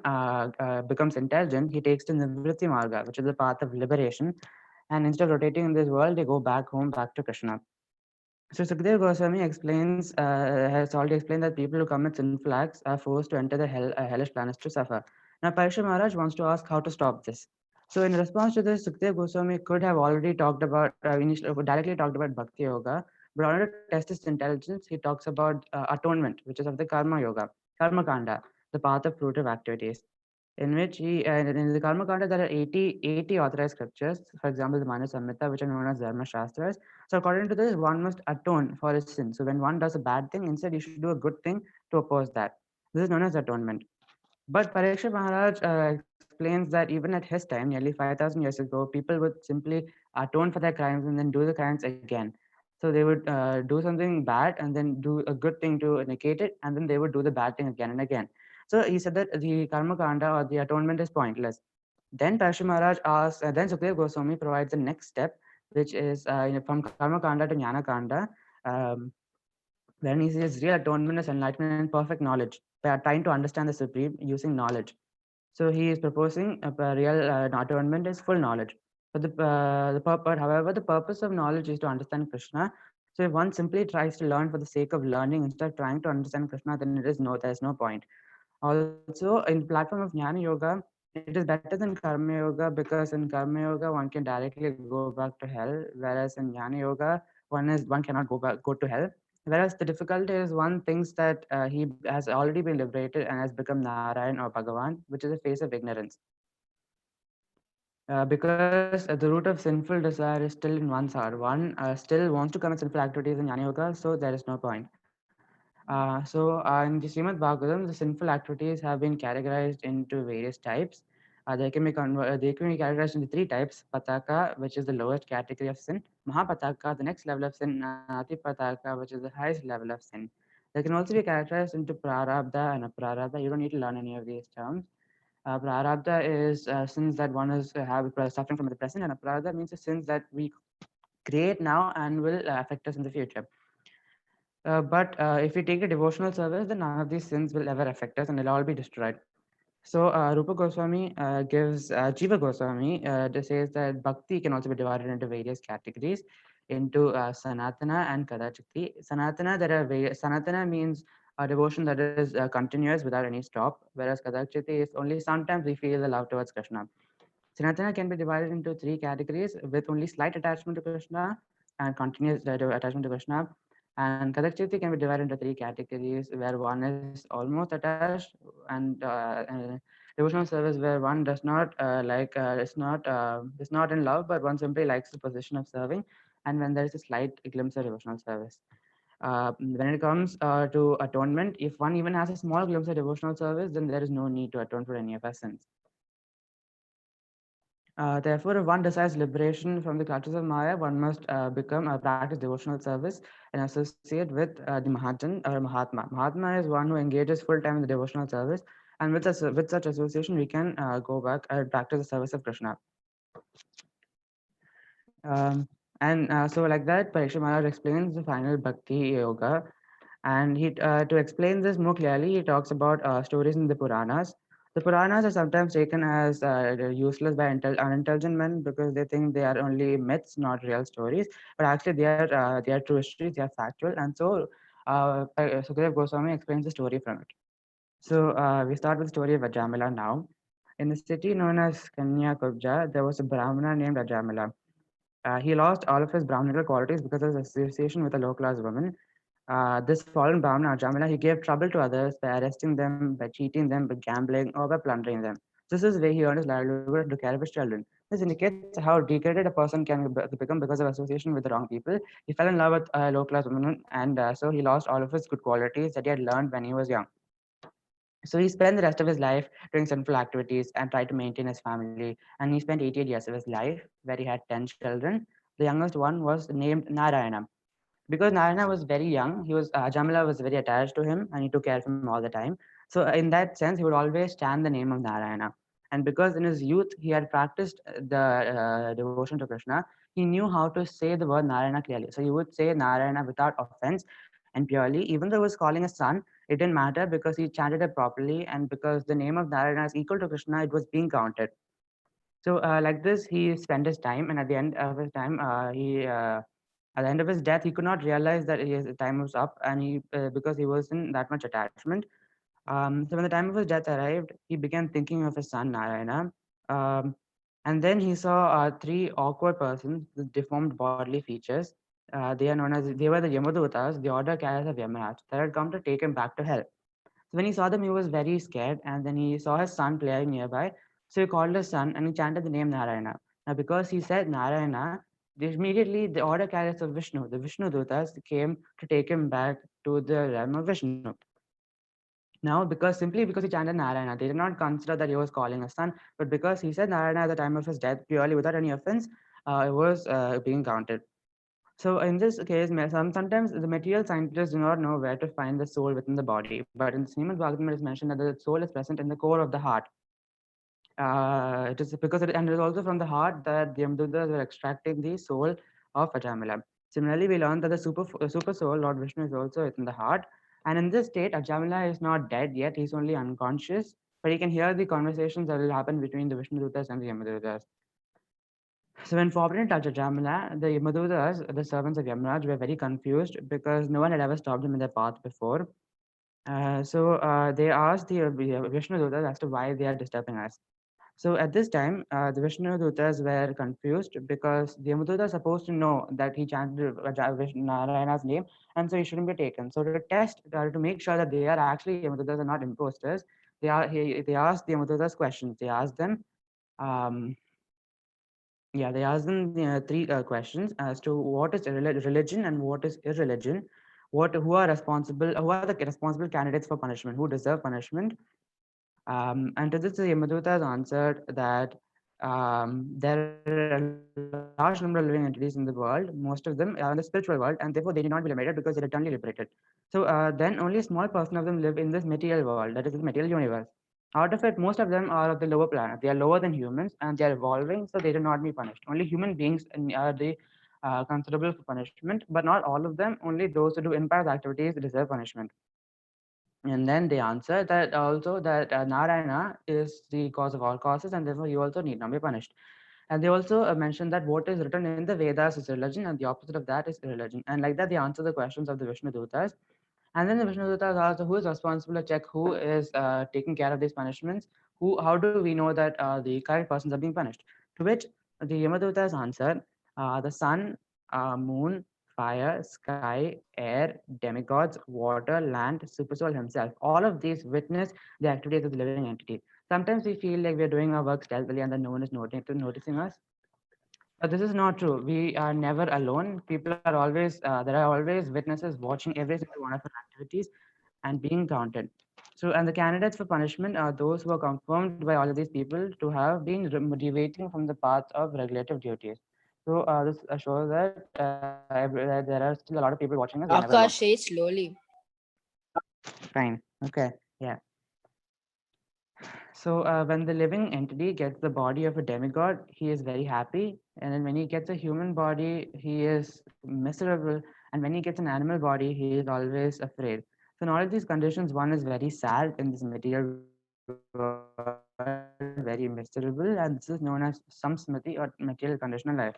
Speaker 12: becomes intelligent, he takes to Nivritti Marga, which is the path of liberation. And instead of rotating in this world, they go back home, back to Krishna. So Sukdev Goswami has already explained that people who commit sinful acts are forced to enter the hellish planets to suffer. Now Parikshit Maharaj wants to ask how to stop this. So in response to this, Sukdev Goswami could have already talked about, directly talked about Bhakti Yoga, but in order to test his intelligence, he talks about atonement, which is of the Karma Yoga, Karma Kanda, the path of fruitive activities, in which in the Karma Kanda, there are 80 authorized scriptures, for example, the Manu Samhita, which are known as Dharma Shastras. So according to this, one must atone for his sin. So when one does a bad thing, instead you should do a good thing to oppose that. This is known as atonement. But Parikshit Maharaj explains that even at his time, nearly 5,000 years ago, people would simply atone for their crimes and then do the crimes again. So they would do something bad and then do a good thing to negate it, and then they would do the bad thing again and again. So he said that the karma kanda or the atonement is pointless. Then Parikshit Maharaj asks, then Sukdev Goswami provides the next step, which is from karma kanda to jnana kanda. Um, when he says real atonement is enlightenment and perfect knowledge. They are trying to understand the Supreme using knowledge. So he is proposing a real atonement is full knowledge. But however, the purpose of knowledge is to understand Krishna. So if one simply tries to learn for the sake of learning instead of trying to understand Krishna, then there's no point. Also, in the platform of Jnana Yoga, it is better than Karma Yoga because in Karma Yoga one can directly go back to hell, whereas in Jnana Yoga one cannot go to hell. Whereas the difficulty is one thinks that he has already been liberated and has become Narayan or Bhagavan, which is a face of ignorance. Because the root of sinful desire is still in one's heart. One still wants to commit sinful activities in Jnana Yoga, so there is no point. In the Srimad Bhagavatam, the sinful activities have been categorized into various types. They can be categorized into three types: pataka, which is the lowest category of sin; mahapataka, the next level of sin; and atipataka, which is the highest level of sin. They can also be categorized into prarabdha and aprarabdha. You don't need to learn any of these terms. Prarabdha is sins that one is suffering from in the present, and aprarabdha means the sins that we create now and will affect us in the future. But if we take a devotional service, then none of these sins will ever affect us and they'll all be destroyed. So Rupa Goswami gives Jiva Goswami says that bhakti can also be divided into various categories into Sanatana and Kadachiti. Sanatana means a devotion that is continuous without any stop, whereas Kadachiti is only sometimes we feel the love towards Krishna. Sanatana can be divided into three categories with only slight attachment to Krishna and continuous attachment to Krishna. And Kadakchiti can be divided into three categories where one is almost attached and devotional service where one does not is not in love, but one simply likes the position of serving, and when there is a slight glimpse of devotional service. When it comes to atonement, if one even has a small glimpse of devotional service, then there is no need to atone for any of our sins. Therefore, if one desires liberation from the clutches of Maya, one must practice devotional service and associate with the Mahajan or Mahatma. Mahatma is one who engages full time in the devotional service, and with such association, we can go back and practice the service of Krishna. So, like that, Parikshit Maharaj explains the final Bhakti Yoga. And to explain this more clearly, he talks about stories in the Puranas. The Puranas are sometimes taken as useless by unintelligent men because they think they are only myths, not real stories. But actually, they are true histories, they are factual. And so, Sukadeva Goswami explains the story from it. So we start with the story of Ajamila now. In the city known as Kanya Kubja, there was a Brahmana named Ajamila. He lost all of his Brahmanical qualities because of his association with a low-class woman. This fallen Brahmana, Ajamila, he gave trouble to others by arresting them, by cheating them, by gambling, or by plundering them. This is the way he earned his livelihood and took care of his children. This indicates how degraded a person can become because of association with the wrong people. He fell in love with a low-class woman, and so he lost all of his good qualities that he had learned when he was young. So he spent the rest of his life doing sinful activities and tried to maintain his family. And he spent 88 years of his life where he had 10 children. The youngest one was named Narayana. because Narayana was very young, he was Jamila was very attached to him, and he took care of him all the time. So in that sense, he would always chant the name of Narayana. And because in his youth he had practiced the devotion to Krishna, he knew how to say the word Narayana clearly. So he would say Narayana without offense and purely, even though he was calling his son, it didn't matter because he chanted it properly, and because the name of Narayana is equal to Krishna, it was being counted. So like this, he spent his time, and at the end of his time, at the end of his death, he could not realize that his time was up, and he because he was in that much attachment. So when the time of his death arrived, he began thinking of his son Narayana, um, and then he saw three awkward persons with deformed bodily features. They were the Yamadutas, the order carriers of Yamaraj, that had come to take him back to hell. So when he saw them, he was very scared, and then he saw his son playing nearby. So he called his son and he chanted the name Narayana. Now, because he said Narayana, immediately the order carriers of Vishnu, the Vishnu Dutas, came to take him back to the realm of Vishnu. Now, simply because he chanted Narayana, they did not consider that he was calling a son, but because he said Narayana at the time of his death purely without any offense, it was being counted. So in this case, sometimes the material scientists do not know where to find the soul within the body, but in Srimad Bhagavatam it is mentioned that the soul is present in the core of the heart. It is because and it is also from the heart that the Yamadutas were extracting the soul of Ajamila. Similarly, we learned that the super soul, Lord Vishnu, is also within the heart. And in this state, Ajamila is not dead yet; he's only unconscious, but he can hear the conversations that will happen between the Vishnu Dutas and the Yamadutas. So when forbidden touched Ajamila, the Yamadutas, the servants of Yamaraj, were very confused because no one had ever stopped them in their path before. So they asked the Vishnu Dutas as to why they are disturbing us. So at this time, the Vishnu Dutas were confused because the Yamaduta is supposed to know that he chanted Narayana's name, and so he shouldn't be taken. So to test, to make sure that they are actually Yamadutas and not imposters, they asked the Yamadutas questions. They asked them, um, they asked them three questions as to what is religion and what is irreligion, who are the responsible candidates for punishment, who deserve punishment, and to this, the Yamadutas answered that there are a large number of living entities in the world. Most of them are in the spiritual world, and therefore they need not be liberated because they're eternally liberated. So then only a small portion of them live in this material world, that is, the material universe. Out of it, most of them are of the lower planet. They are lower than humans, and they are evolving, so they should not be punished. Only human beings are the considerable for punishment, but not all of them. Only those who do impious activities deserve punishment. And then they answer that also that Narayana is the cause of all causes, and therefore you also need not be punished. And they also mention that what is written in the Vedas is religion, and the opposite of that is irreligion. And like that, they answer the questions of the Vishnu Dutas. And then the Vishnu Dutas ask who is responsible to check who is taking care of these punishments. How do we know that the correct persons are being punished? To which the Yamadutas answer, the sun, moon, fire, sky, air, demigods, water, land, supersoul himself. All of these witness the activities of the living entity. Sometimes we feel like we're doing our work stealthily and then no one is noticing us. But this is not true. We are never alone. People are always, there are always witnesses watching every single one of our activities and being counted. So, and the candidates for punishment are those who are confirmed by all of these people to have been deviating from the path of regulative duties. So, this shows that there are still a lot of people watching us. We are never alone.
Speaker 10: Akash, say it slowly.
Speaker 12: Fine. Okay. Yeah. So when the living entity gets the body of a demigod, he is very happy. And then when he gets a human body, he is miserable. And when he gets an animal body, he is always afraid. So in all of these conditions, one is very sad in this material world, very miserable. And this is known as samsmriti or material conditional life.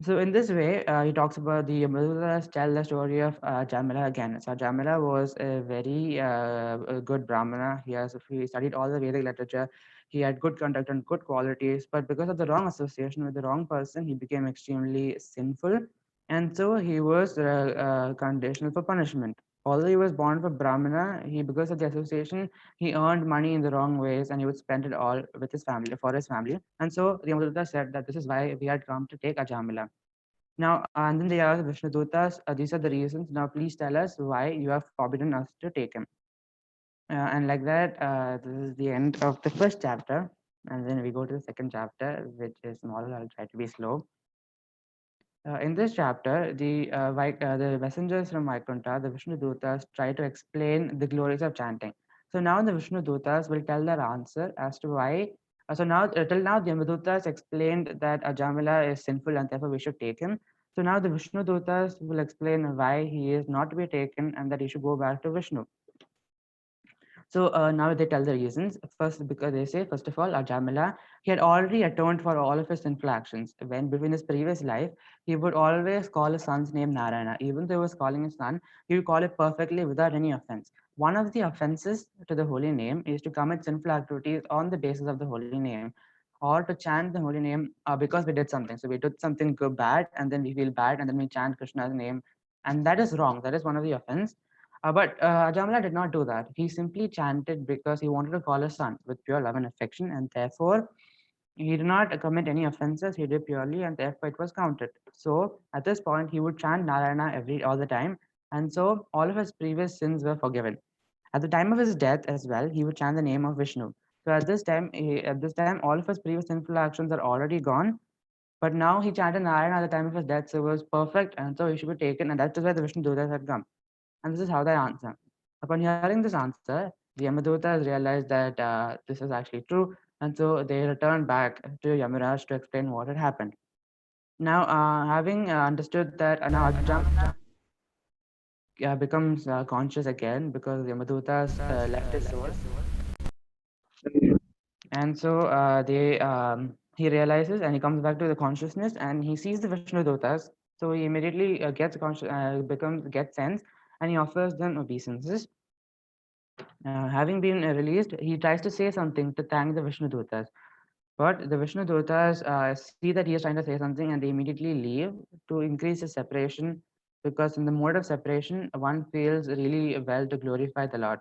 Speaker 12: So in this way, he talks about the Yamadutas tell the story of Jamila again. So Jamila was a very a good Brahmana. He studied all the Vedic literature. He had good conduct and good qualities, but because of the wrong association with the wrong person, he became extremely sinful, and so he was conditional for punishment. Although he was born for Brahmana, because of the association, he earned money in the wrong ways and he would spend it all with his family, for his family. And so the Yamaduta said that this is why we had come to take Ajamila. Now, and then they asked Vishnu Dutas, these are the reasons. Now, please tell us why you have forbidden us to take him. And like that, this is the end of the first chapter. And then we go to the second chapter, which is smaller. I'll try to be slow. In this chapter, the messengers from Vaikuntha, the Vishnu Dutas, try to explain the glories of chanting. So now the Vishnu Dutas will tell their answer as to why. Till now the Yamadutas explained that Ajamila is sinful and therefore we should take him. So now the Vishnu Dutas will explain why he is not to be taken and that he should go back to Vishnu. So now they tell the reasons. First, because they say, first of all, Ajamila, he had already atoned for all of his sinful actions. When between his previous life, he would always call his son's name Narayana. Even though he was calling his son, he would call it perfectly without any offense. One of the offenses to the holy name is to commit sinful activities on the basis of the holy name, or to chant the holy name because we did something. So we did something good, bad, and then we feel bad, and then we chant Krishna's name, and that is wrong. That is one of the offense. But Ajamala did not do that. He simply chanted because he wanted to call his son with pure love and affection, and therefore he did not commit any offenses. He did purely, and therefore it was counted. So at this point, he would chant Narayana all the time, and so all of his previous sins were forgiven. At the time of his death as well, he would chant the name of Vishnu. So at this time, all of his previous sinful actions are already gone. But now he chanted Narayana at the time of his death, so it was perfect, and so he should be taken, and that is why the Vishnu Dutas had come. And this is how they answer. Upon hearing this answer, the Yamadutas realized that this is actually true, and so they returned back to Yamaraj to explain what had happened. Now, having understood that now Ajamala becomes conscious again because the Yamadutas left his soul, and so he realizes and he comes back to the consciousness and he sees the Vishnu Dutas. So he immediately gets sense, and he offers them obeisances. Having been released, he tries to say something to thank the Vishnu Dutas. But the Vishnu Dutas see that he is trying to say something and they immediately leave to increase the separation, because in the mode of separation, one feels really well to glorify the Lord.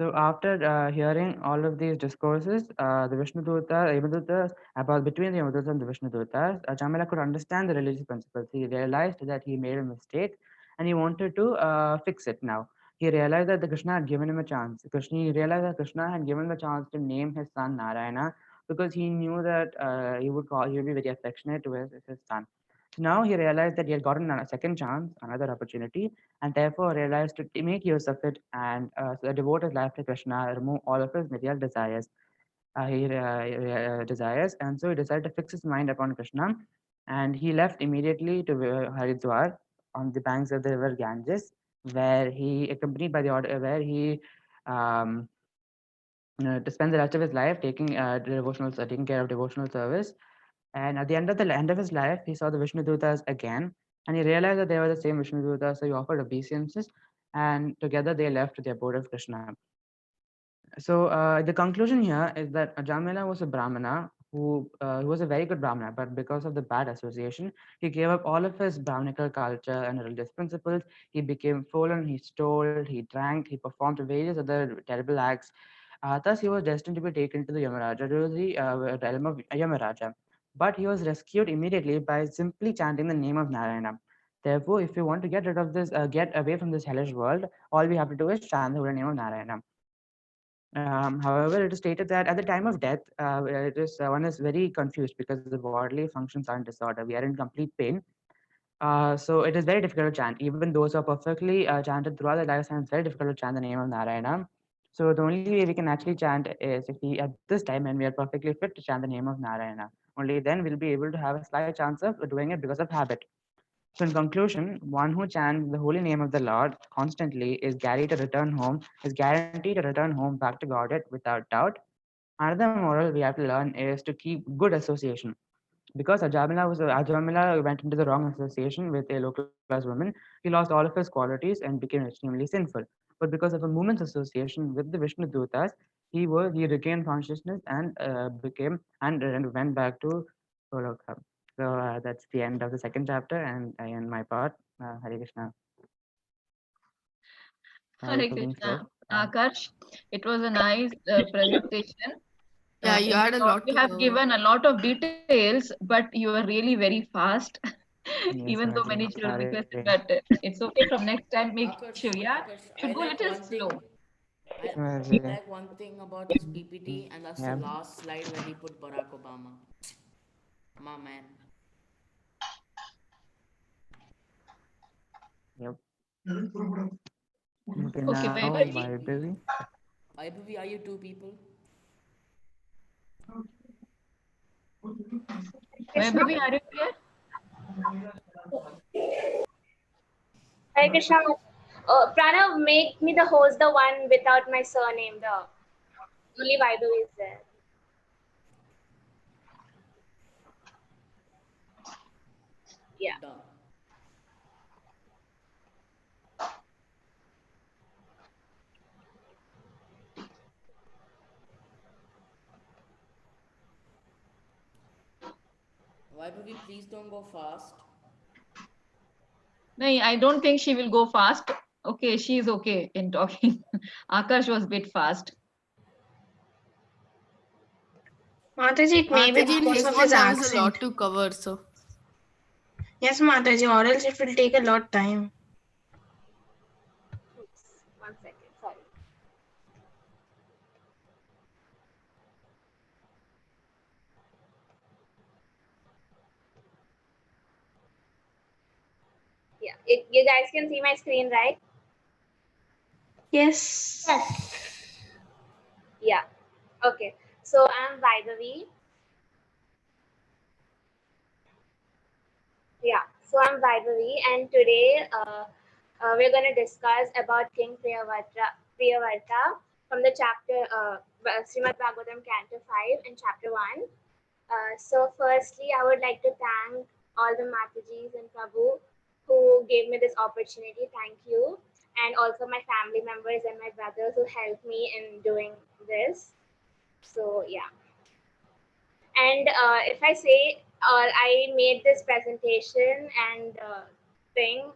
Speaker 12: So after hearing all of these discourses, the Yamadutas, about between the Yamadutas and the Vishnu Dutas, Jamila could understand the religious principles. He realized that he made a mistake and he wanted to fix it now. He realized that the Krishna had given him a chance. He realized that Krishna had given him a chance to name his son Narayana because he knew that he would be very affectionate to his son. So now he realized that he had gotten a second chance, another opportunity, and therefore realized to make use of it and devote his life to Krishna, remove all of his material desires. Desires, and so he decided to fix his mind upon Krishna, and he left immediately to Haridwar on the banks of the river Ganges, where he accompanied by the order, where he um, to spend the rest of his life taking care of devotional service. And at the end of his life, he saw the Vishnu Dutas again, and he realized that they were the same Vishnu Dutas, so he offered obeisances, and together they left to the abode of Krishna. So the conclusion here is that Ajamila was a Brahmana who was a very good Brahmana, but because of the bad association, he gave up all of his Brahmanical culture and religious principles. He became fallen, he stole, he drank, he performed various other terrible acts. Thus, he was destined to be taken to the Yamaraja, to the realm of Yamaraja. But he was rescued immediately by simply chanting the name of Narayana. Therefore, if you want to get rid of this, get away from this hellish world, all we have to do is chant the holy name of Narayana. However, it is stated that at the time of death, one is very confused because the bodily functions are in disorder. We are in complete pain. So it is very difficult to chant. Even those who are perfectly chanted throughout their lifetime, it's very difficult to chant the name of Narayana. So the only way we can actually chant is if we, at this time, when we are perfectly fit to chant the name of Narayana. Only then we'll be able to have a slight chance of doing it because of habit. So in conclusion, one who chants the holy name of the Lord constantly is guaranteed to return home back to Godhead without doubt. Another moral we have to learn is to keep good association. Because Ajamila went into the wrong association with a low class woman, he lost all of his qualities and became extremely sinful. But because of a moment's association with the Vishnu Dutas, he regained consciousness and went back to Golokha. So that's the end of the second chapter, and I end my part. Hare Krishna. Sorry
Speaker 9: Hare
Speaker 12: for being slow.
Speaker 9: Krishna. Akash, it was a nice presentation.
Speaker 2: Yeah, you
Speaker 9: In
Speaker 2: had a
Speaker 9: short,
Speaker 2: lot
Speaker 9: you
Speaker 2: to
Speaker 9: have
Speaker 2: cover.
Speaker 9: given a lot of details, but you are really very fast,
Speaker 12: Yes,
Speaker 9: even though many children
Speaker 12: sorry.
Speaker 9: requested. But it's okay. From next time, make
Speaker 3: Akash,
Speaker 9: sure, yeah,
Speaker 3: Akash,
Speaker 9: should
Speaker 3: I
Speaker 9: go a
Speaker 3: like
Speaker 9: little
Speaker 3: one
Speaker 9: slow.
Speaker 3: thing. I,
Speaker 12: Sorry.
Speaker 3: I like one thing about his PPT, and that's the
Speaker 12: Yeah.
Speaker 3: last slide where he put Barack Obama. My man.
Speaker 12: Yep. Okay,
Speaker 9: Okay,
Speaker 12: now
Speaker 9: Vaibhavi.
Speaker 12: Vaibhavi.
Speaker 3: Vaibhavi, are you two people?
Speaker 9: Vaibhavi, are you here?
Speaker 13: Hare Krishna. Pranav, make me the host, the one without my surname. The only Vaibhavi is there. Yeah.
Speaker 3: Done. Vaibhavi, please don't go fast.
Speaker 9: No, I don't think she will go fast. Okay, she is okay in talking. Akash was a bit fast.
Speaker 14: Mataji, it may be
Speaker 2: Mataji, in
Speaker 14: because
Speaker 2: his
Speaker 14: of
Speaker 2: one,
Speaker 14: his
Speaker 2: there was a
Speaker 14: accent.
Speaker 2: lot to cover, so.
Speaker 14: Yes, Mataji, or else it will take a lot of time.
Speaker 13: Oops, 1 second. Sorry. Yeah, you guys can see my screen, right?
Speaker 14: Yes.
Speaker 13: Yeah. Okay. So I'm Vaibhavi. Yeah. So I'm Vaibhavi, and today we're going to discuss about King Priyavarta from the chapter Srimad Bhagavatam, Canto 5 and Chapter 1. So firstly, I would like to thank all the Matajis and Prabhu who gave me this opportunity. Thank you. And also my family members and my brothers who helped me in doing this. So yeah. And if I say I made this presentation and thing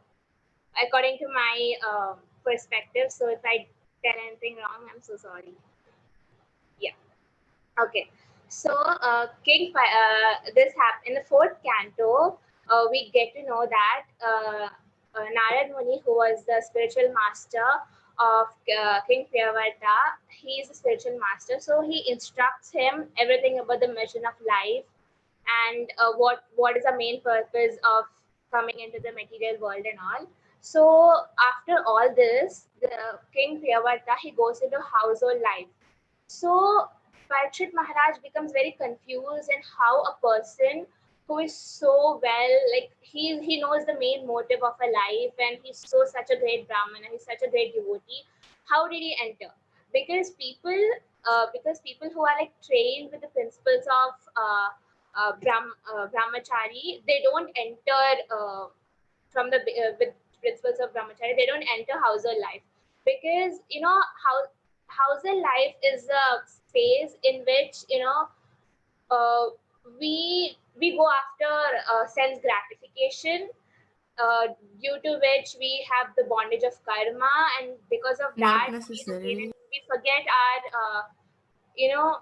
Speaker 13: according to my perspective. So if I tell anything wrong, I'm so sorry. Yeah. Okay. So this happened in the fourth canto. We get to know that Narad Muni, who was the spiritual master of King Priyavarta, he is the spiritual master. So he instructs him everything about the mission of life and what is the main purpose of coming into the material world and all. So after all this, the King Priyavarta, he goes into household life. So Parikshit Maharaj becomes very confused in how a person who is so well, like he knows the main motive of a life, and he's such a great Brahmana, he's such a great devotee. How did he enter? Because people who are like trained with the principles of brahmachari, they don't enter from the with principles of brahmachari. They don't enter household life because how household life is a space in which uh, we go after sense gratification, due to which we have the bondage of karma, and because of
Speaker 2: Not
Speaker 13: that
Speaker 2: necessarily.
Speaker 13: we forget our you know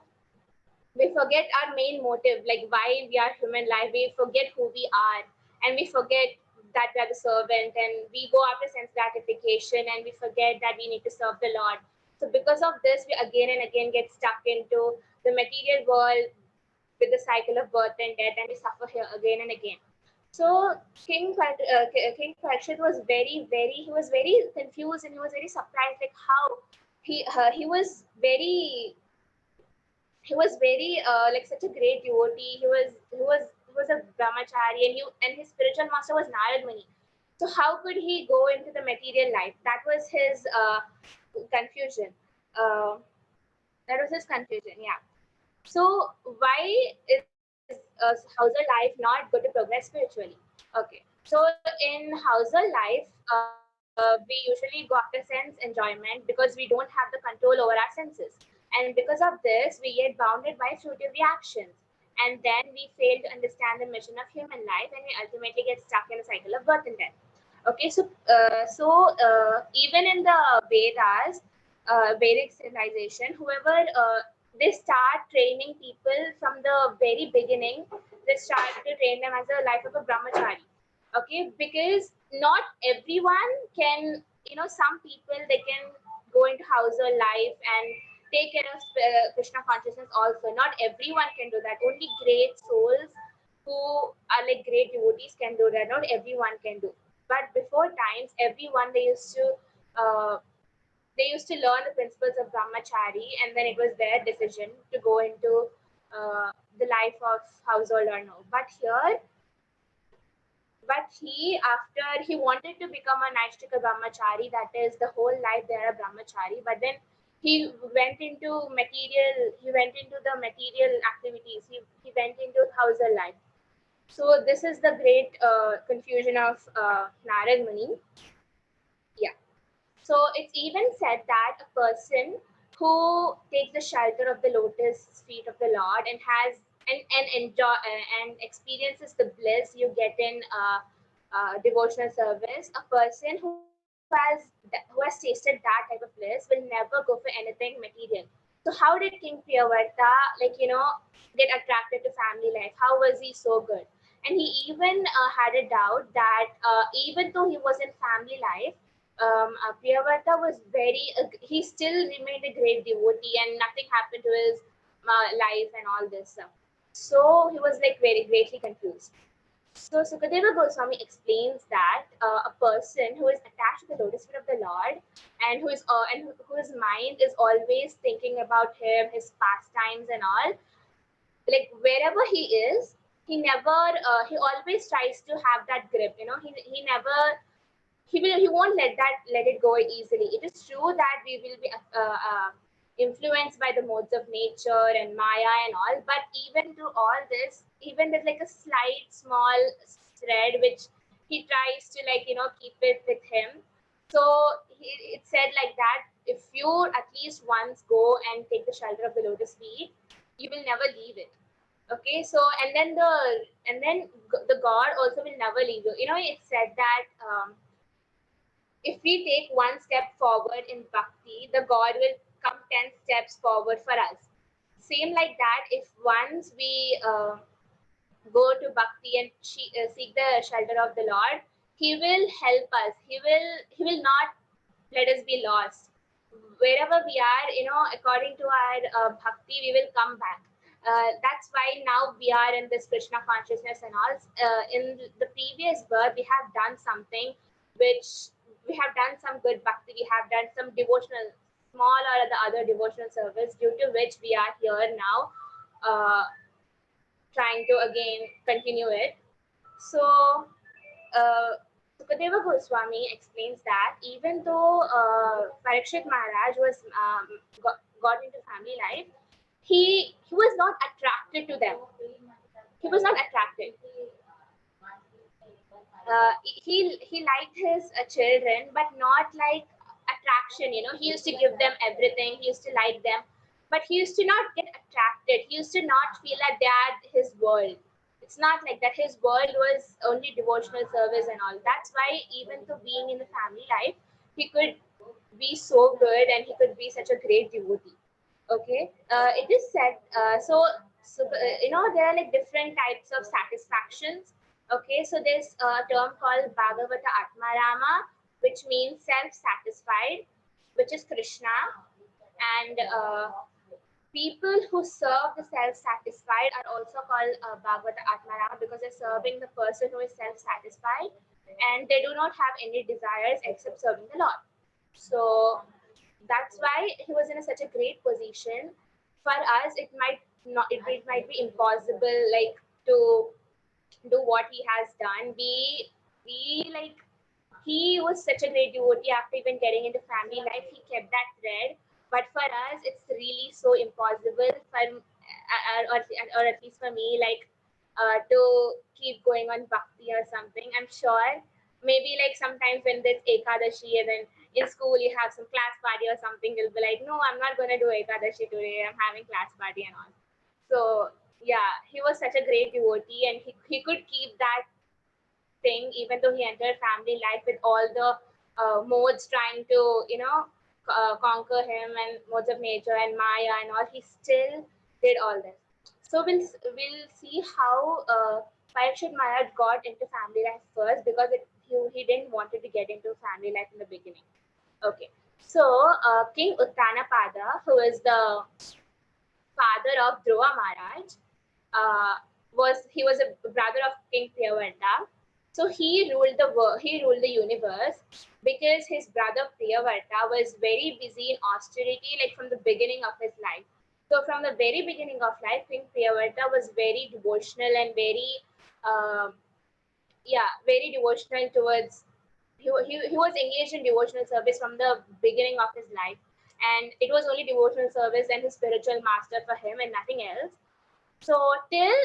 Speaker 13: we forget our main motive, like why we are human life. We forget who we are, and we forget that we are the servant, and we go after sense gratification, and we forget that we need to serve the Lord. So because of this, we again and again get stuck into the material world with the cycle of birth and death, and we suffer here again and again. So King Parikshit was he was very confused, and he was very surprised, like how he was very like such a great devotee. He was a brahmachari, and his spiritual master was Narad Muni. So how could he go into the material life? That was his confusion. Uh, yeah. So why is household life not good to progress spiritually? Okay. So in household life, we usually go after sense enjoyment because we don't have the control over our senses. And because of this, we get bounded by fruitive reactions. And then we fail to understand the mission of human life, and we ultimately get stuck in a cycle of birth and death. Okay, so even in the Vedas, Vedic civilization, whoever they start training people from the very beginning. They start to train them as a life of a brahmachari. Okay, because not everyone can, some people they can go into household life and take care of Krishna consciousness also. Not everyone can do that. Only great souls who are like great devotees can do that. Not everyone can do. But before times, everyone they used to learn the principles of brahmachari, and then it was their decision to go into the life of household or no. But after he wanted to become a Naishtika brahmachari, that is the whole life they are a brahmachari, but then he went into the material activities, he went into household life. So this is the great confusion of Narad Muni. Yeah. So it's even said that a person who takes the shelter of the lotus feet of the Lord and has and enjoy and experiences the bliss you get in devotional service, a person who has tasted that type of bliss will never go for anything material. So how did King Priyavarta, get attracted to family life? How was he so good? And he even had a doubt that even though he was in family life, Priyavarta was he still remained a great devotee and nothing happened to his life and all this stuff. So he was like very greatly confused. So Sukadeva Goswami explains that a person who is attached to the lotus feet of the Lord and whose mind is always thinking about him, his pastimes and all, like wherever he is, he always tries to have that grip. He won't let it go easily. It is true that we will be influenced by the modes of nature and Maya and all, but even through all this, even there's like a slight small thread which he tries to keep it with him. So it said like that if you at least once go and take the shelter of the lotus feet, you will never leave it. Okay, so and then the God also will never leave you. It said that if we take one step forward in bhakti, the God will come 10 steps forward for us. Same like that, if once we go to bhakti and seek the shelter of the Lord, he will help us. He will not let us be lost. Wherever we are, according to our bhakti, we will come back. That's why now we are in this Krishna consciousness and all. In the previous birth, we have done something which we have done some good bhakti, we have done some devotional, small or the other devotional service, due to which we are here now, trying to again continue it. So, Sukadeva Goswami explains that even though Parikshit Maharaj got into family life, he was not attracted to them. He was not attracted. He liked his children, but not like attraction. He used to give them everything. He used to like them, but he used to not get attracted. He used to not feel that they are his world. It's not like that. His world was only devotional service and all. That's why even though being in the family life, he could be so good and he could be such a great devotee. Okay, it is said. There are like different types of satisfactions. Okay, so there's a term called Bhagavata Atmarama, which means self-satisfied, which is Krishna, and people who serve the self-satisfied are also called Bhagavata Atmarama because they're serving the person who is self-satisfied and they do not have any desires except serving the Lord. So that's why he was in such a great position. For us, it might be impossible to do what he has done. He was such a great devotee. After even getting into family life, he kept that thread. But for us, it's really so impossible or at least for me, to keep going on bhakti or something. I'm sure maybe sometimes when there's Ekadashi and then in school you have some class party or something, you'll be like, no, I'm not going to do Ekadashi today. I'm having class party and all. So yeah, he was such a great devotee and he could keep that thing even though he entered family life with all the modes trying to, conquer him and modes of nature and Maya and all. He still did all this. So we'll see how Parikshit Maharaj got into family life first because he didn't want to get into family life in the beginning. Okay, so King Uttanapada, who is the father of Dhruva Maharaj, was a brother of King Priyavarta. So he ruled the universe because his brother Priyavarta was very busy in austerity, like from the beginning of his life. So from the very beginning of life, King Priyavarta was very devotional and very, very devotional towards. He was engaged in devotional service from the beginning of his life, and it was only devotional service and his spiritual master for him and nothing else. So till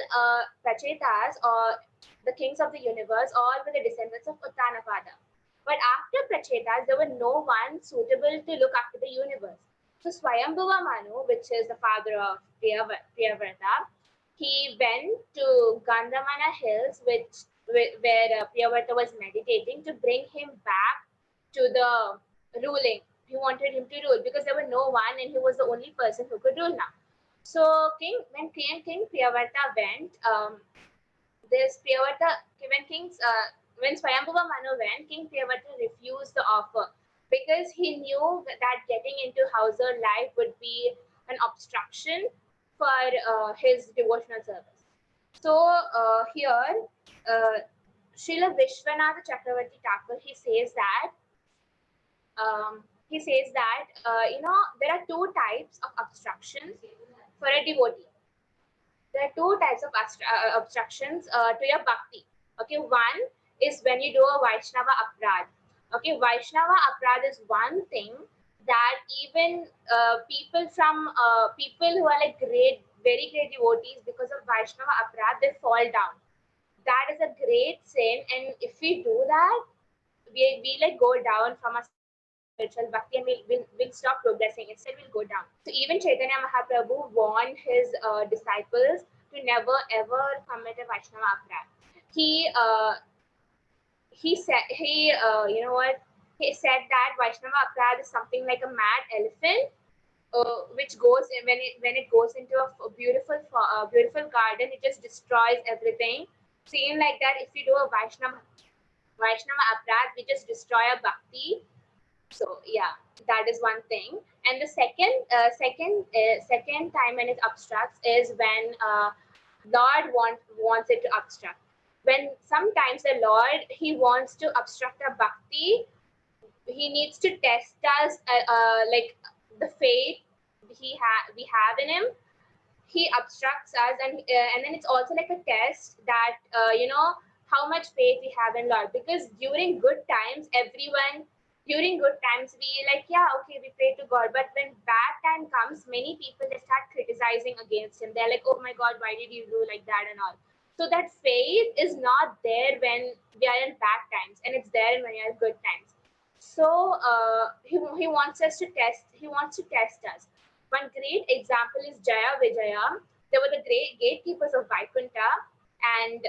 Speaker 13: Prachetas, or the kings of the universe, all were the descendants of Uttanapada. But after Prachetas, there were no one suitable to look after the universe. So Swayambhuva Manu, which is the father of Priyavrata, he went to Gandhamana hills, where Priyavrata was meditating, to bring him back to the ruling. He wanted him to rule because there were no one, and he was the only person who could rule now. So when King Priyavrata went, when Swayambhuva Manu went, King Priyavrata refused the offer because he knew that getting into household life would be an obstruction for his devotional service. So here, Srila Vishwanath Chakravarti Thakur, he says that there are two types of obstructions for a devotee. There are two types of obstructions to your bhakti. Okay, one is when you do a Vaishnava Aprad. Okay, Vaishnava Aprad is one thing that even people who are like very great devotees, because of Vaishnava Aprad, they fall down. That is a great sin, and if we do that, we like go down from a spiritual bhakti, and we'll stop progressing. Instead, we'll go down. So even Chaitanya Mahaprabhu warned his disciples to never ever commit a Vaishnava Aprad. He said he said that Vaishnava Aprad is something like a mad elephant, which goes when it goes into a beautiful garden, it just destroys everything. Same like that, if we do a Vaishnava Aprad, we just destroy our bhakti. So yeah, that is one thing. And the second time when it obstructs is when Lord wants it to obstruct. When sometimes the Lord, he wants to obstruct our bhakti, he needs to test us, like the faith we have in him. He obstructs us, and then it's also like a test that how much faith we have in Lord. Because during good times, we like, yeah, okay, we pray to God, but when bad time comes, many people, they start criticizing against him. They're like, oh my God, why did you do like that and all. So that faith is not there when we are in bad times, and it's there when we are in good times. So he wants us to test. He wants to test us. One great example is Jaya Vijaya. They were the great gatekeepers of Vaikuntha, and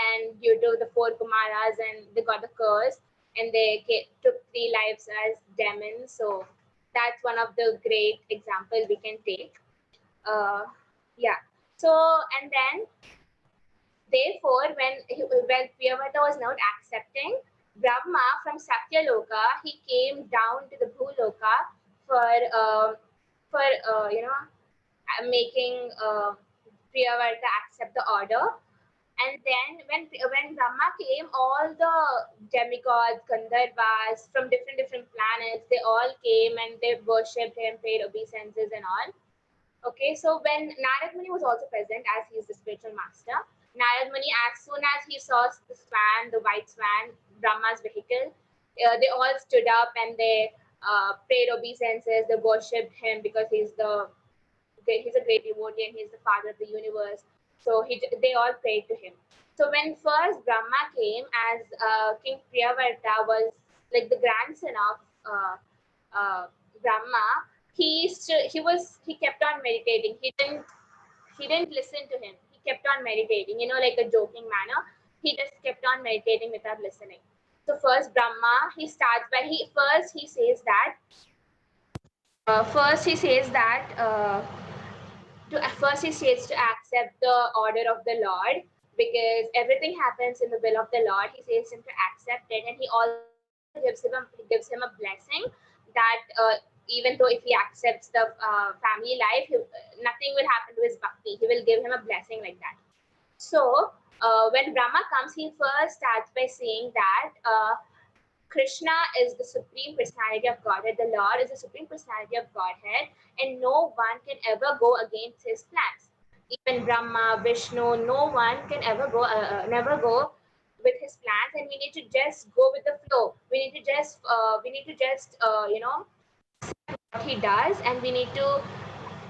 Speaker 13: and due to the 4 Kumaras, and they got the curse, and they took 3 lives as demons. So that's one of the great examples we can take. So, and then therefore, when Priyavrata was not accepting, Brahma from Satyaloka, he came down to the Bhuloka for making Priyavrata accept the order. And then when Brahma came, all the demigods, Gandharvas from different planets, they all came and they worshipped him, paid obeisances and all. Okay, so when Narad Muni was also present, as he is the spiritual master, Narad Muni, as soon as he saw the swan, the white swan, Brahma's vehicle, they all stood up and they paid obeisances, they worshipped him because he's a great devotee and he's the father of the universe. So they all prayed to him. So when first Brahma came, as King Priyavrata was like the grandson of Brahma, he kept on meditating. He didn't listen to him. He kept on meditating, like a joking manner. He just kept on meditating without listening. So first Brahma, he says that to accept the order of the Lord, because everything happens in the will of the Lord. He says him to accept it, and he also gives him a blessing that even though if he accepts the family life, nothing will happen to his bhakti. He will give him a blessing like that. So when Brahma comes, he first starts by saying that Krishna is the Supreme Personality of Godhead. The Lord is the Supreme Personality of Godhead, and no one can ever go against his plans. Even Brahma, Vishnu, no one can ever go, never go with his plans, and we need to just go with the flow. We need to just, what he does, and we need to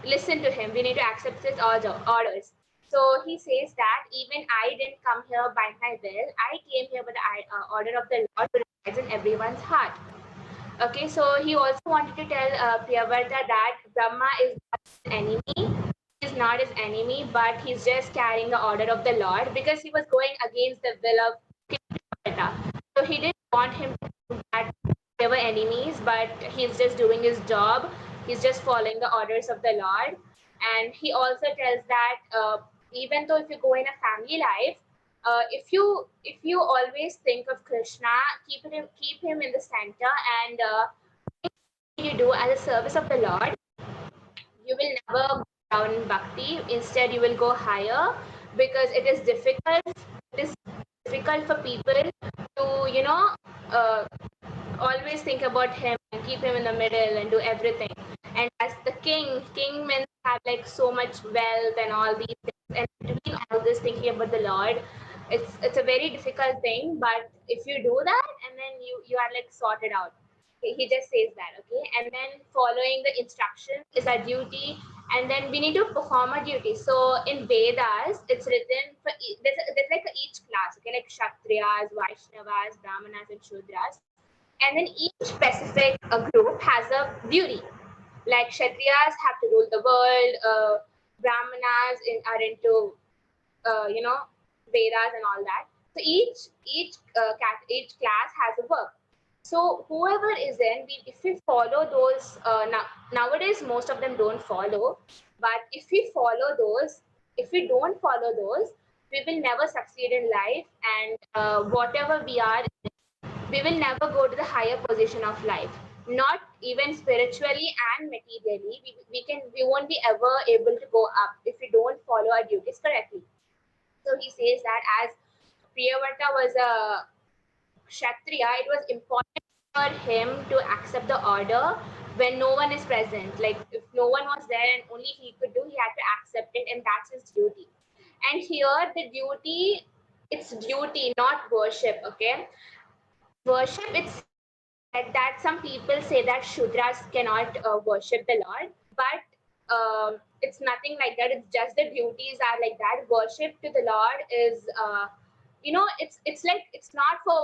Speaker 13: listen to him. We need to accept his orders. So he says that even I didn't come here by my will. I came here by the order of the Lord who resides in everyone's heart. Okay, so he also wanted to tell Priyavrata that Brahma is not his enemy. He is not his enemy, but he's just carrying the order of the Lord because he was going against the will of King Priyavrata. So he didn't want him to think that they were enemies, but he's just doing his job. He's just following the orders of the Lord. And he also tells that even though if you go in a family life, if you always think of Krishna, keep him in the center, and you do as a service of the Lord, you will never go down in bhakti. Instead, you will go higher because it is difficult. It is difficult for people to always think about him and keep him in the middle and do everything. And as the king means have like so much wealth and all these things, and between all this thinking about the Lord, it's a very difficult thing. But if you do that, and then you are like sorted out. Okay, he just says that, okay, and then following the instructions is our duty, and then we need to perform a duty. So in Vedas, it's written for there's like each class, okay, like Kshatriyas, Vaishnavas, Brahmanas, and Shudras. And then each specific group has a duty. Like Kshatriyas have to rule the world, Brahmanas are into, Vedas and all that. So each class has a work. So whoever is in, if we follow those, nowadays most of them don't follow, but if we follow those, if we don't follow those, we will never succeed in life, and whatever we are, we will never go to the higher position of life, not even spiritually and materially. We won't be ever able to go up if we don't follow our duties correctly. So he says that as Priyavrata was a Kshatriya, it was important for him to accept the order when no one is present. Like if no one was there and only he could do, he had to accept it, and that's his duty. And here the duty, it's duty, not worship, okay? Worship, it's that some people say that Shudras cannot worship the Lord, but it's nothing like that. It's just the duties are like that. Worship to the Lord is, it's like it's not for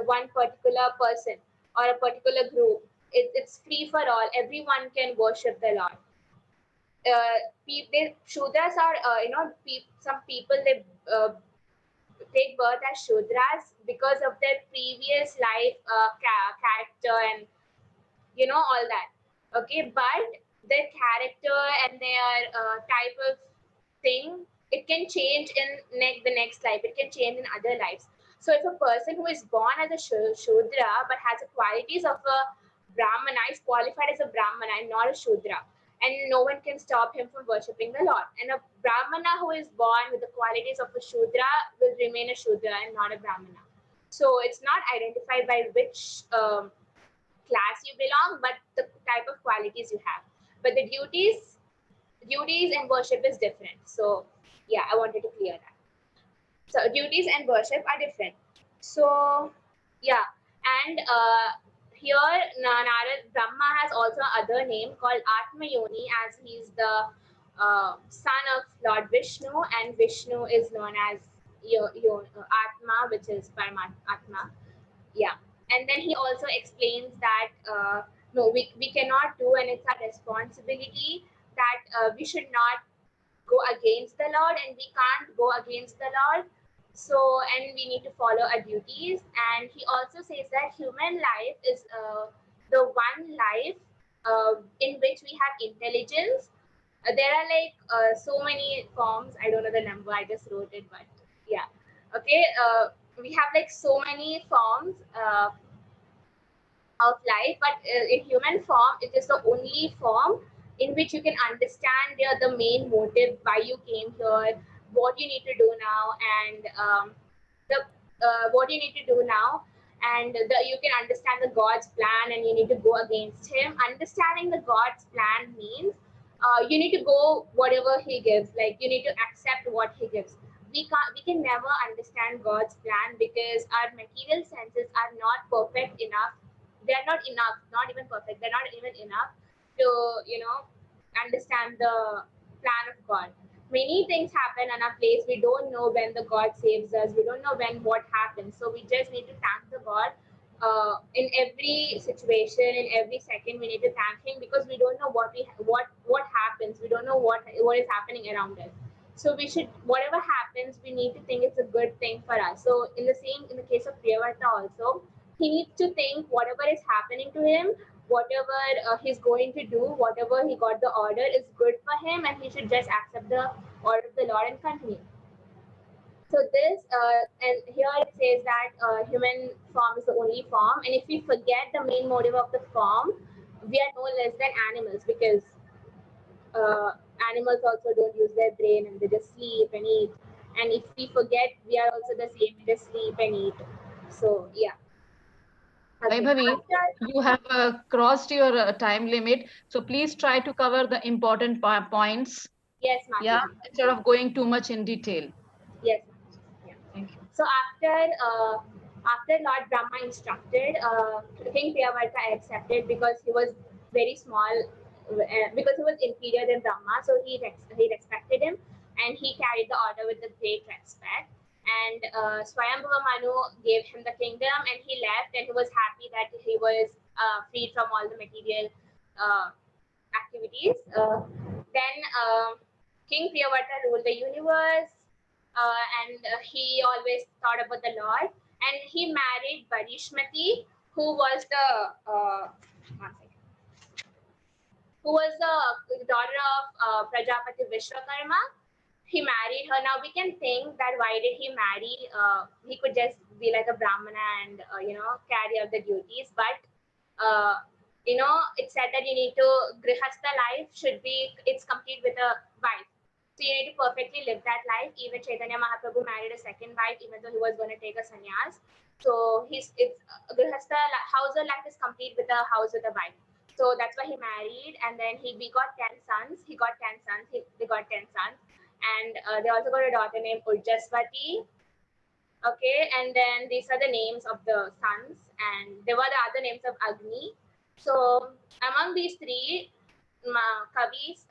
Speaker 13: one particular person or a particular group. It's free for all. Everyone can worship the Lord. Shudras are, some people they take birth as Shudras because of their previous life character and all that. Okay, but their character and their type of thing, it can change in the next life. It can change in other lives. So if a person who is born as a Shudra but has the qualities of a Brahmana is qualified as a Brahmana and not a Shudra, and no one can stop him from worshipping the Lord. And a Brahmana who is born with the qualities of a Shudra will remain a Shudra and not a Brahmana. So it's not identified by which class you belong, but the type of qualities you have. But the duties and worship is different. So yeah, I wanted to clear that. So duties and worship are different. So yeah, and here Narad Brahma has also another name called Atma Yoni, as he's the son of Lord Vishnu, and Vishnu is known as Atma, which is Paramatma. Yeah, and then he also explains that no, we cannot do, and it's our responsibility that we should not go against the Lord, and we can't go against the Lord. So, and we need to follow our duties. And he also says that human life is the one life in which we have intelligence. There are like so many forms. I don't know the number. I just wrote it, but yeah. Okay. We have like so many forms of life, but in human form, it is the only form in which you can understand the main motive, why you came here, what you need to do now, and the what you need to do now, and you can understand the God's plan, and you need to go against him. Understanding the God's plan means you need to go whatever he gives. Like, you need to accept what he gives. We can never understand God's plan because our material senses are not perfect enough. They're not enough, not even perfect. They're not even enough to, understand the plan of God. Many things happen in our place. We don't know when the God saves us. We don't know when what happens. So we just need to thank the God in every situation, in every second. We need to thank him because we don't know what happens. We don't know what is happening around us. So we should, whatever happens, we need to think it's a good thing for us. So in the case of Priyavarta also, he needs to think whatever is happening to him, whatever he's going to do, whatever he got the order is good for him, and he should just accept the order of the Lord and continue. So this, and here it says that human form is the only form, and if we forget the main motive of the form, we are no less than animals, because animals also don't use their brain and they just sleep and eat. And if we forget, we are also the same, we just sleep and eat. So yeah. Okay.
Speaker 9: Vaibhavi, you have crossed your time limit, so please try to cover the important points.
Speaker 13: Yes, ma'am.
Speaker 9: Yeah, instead of going too much in detail.
Speaker 13: Yes.
Speaker 9: Yeah. Thank you.
Speaker 13: So after Lord Brahma instructed, King Priyavarta accepted because he was very small, because he was inferior than Brahma. So he respected him, and he carried the order with a great respect. And Swayambhuva Manu gave him the kingdom, and he left, and he was happy that he was freed from all the material activities. Then King Priyavarta ruled the universe, and he always thought about the Lord. And he married Barishmati, who was the daughter of Prajapati Vishwakarma. He married her. Now we can think that why did he marry? He could just be like a Brahmana and carry out the duties. But it said that you need to grihastha life it's complete with a wife. So you need to perfectly live that life. Even Chaitanya Mahaprabhu married a second wife, even though he was going to take a sannyas. So it's grihastha household life is complete with a house with a wife. So that's why he married, and then we got 10 sons. They got 10 sons. And they also got a daughter named Urjaswati. Okay, and then these are the names of the sons, and there were the other names of Agni. So among these three Kavis,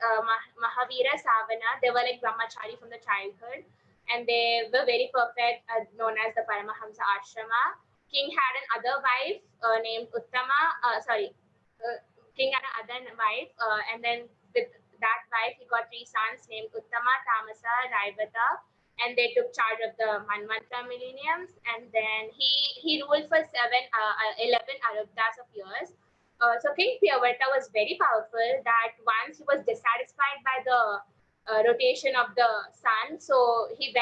Speaker 13: Mahavira, Savana, they were like brahmachari from the childhood, and they were very perfect, known as the Paramahamsa Ashrama. King had another wife named Uttama. King had another wife, and then with that wife, he got 3 sons named Uttama, Tamasa, Raivata, and they took charge of the Manvantara millenniums. And then he ruled for 11 Arabdas of years. So King Priyavarta was very powerful. That once he was dissatisfied by the rotation of the sun, so he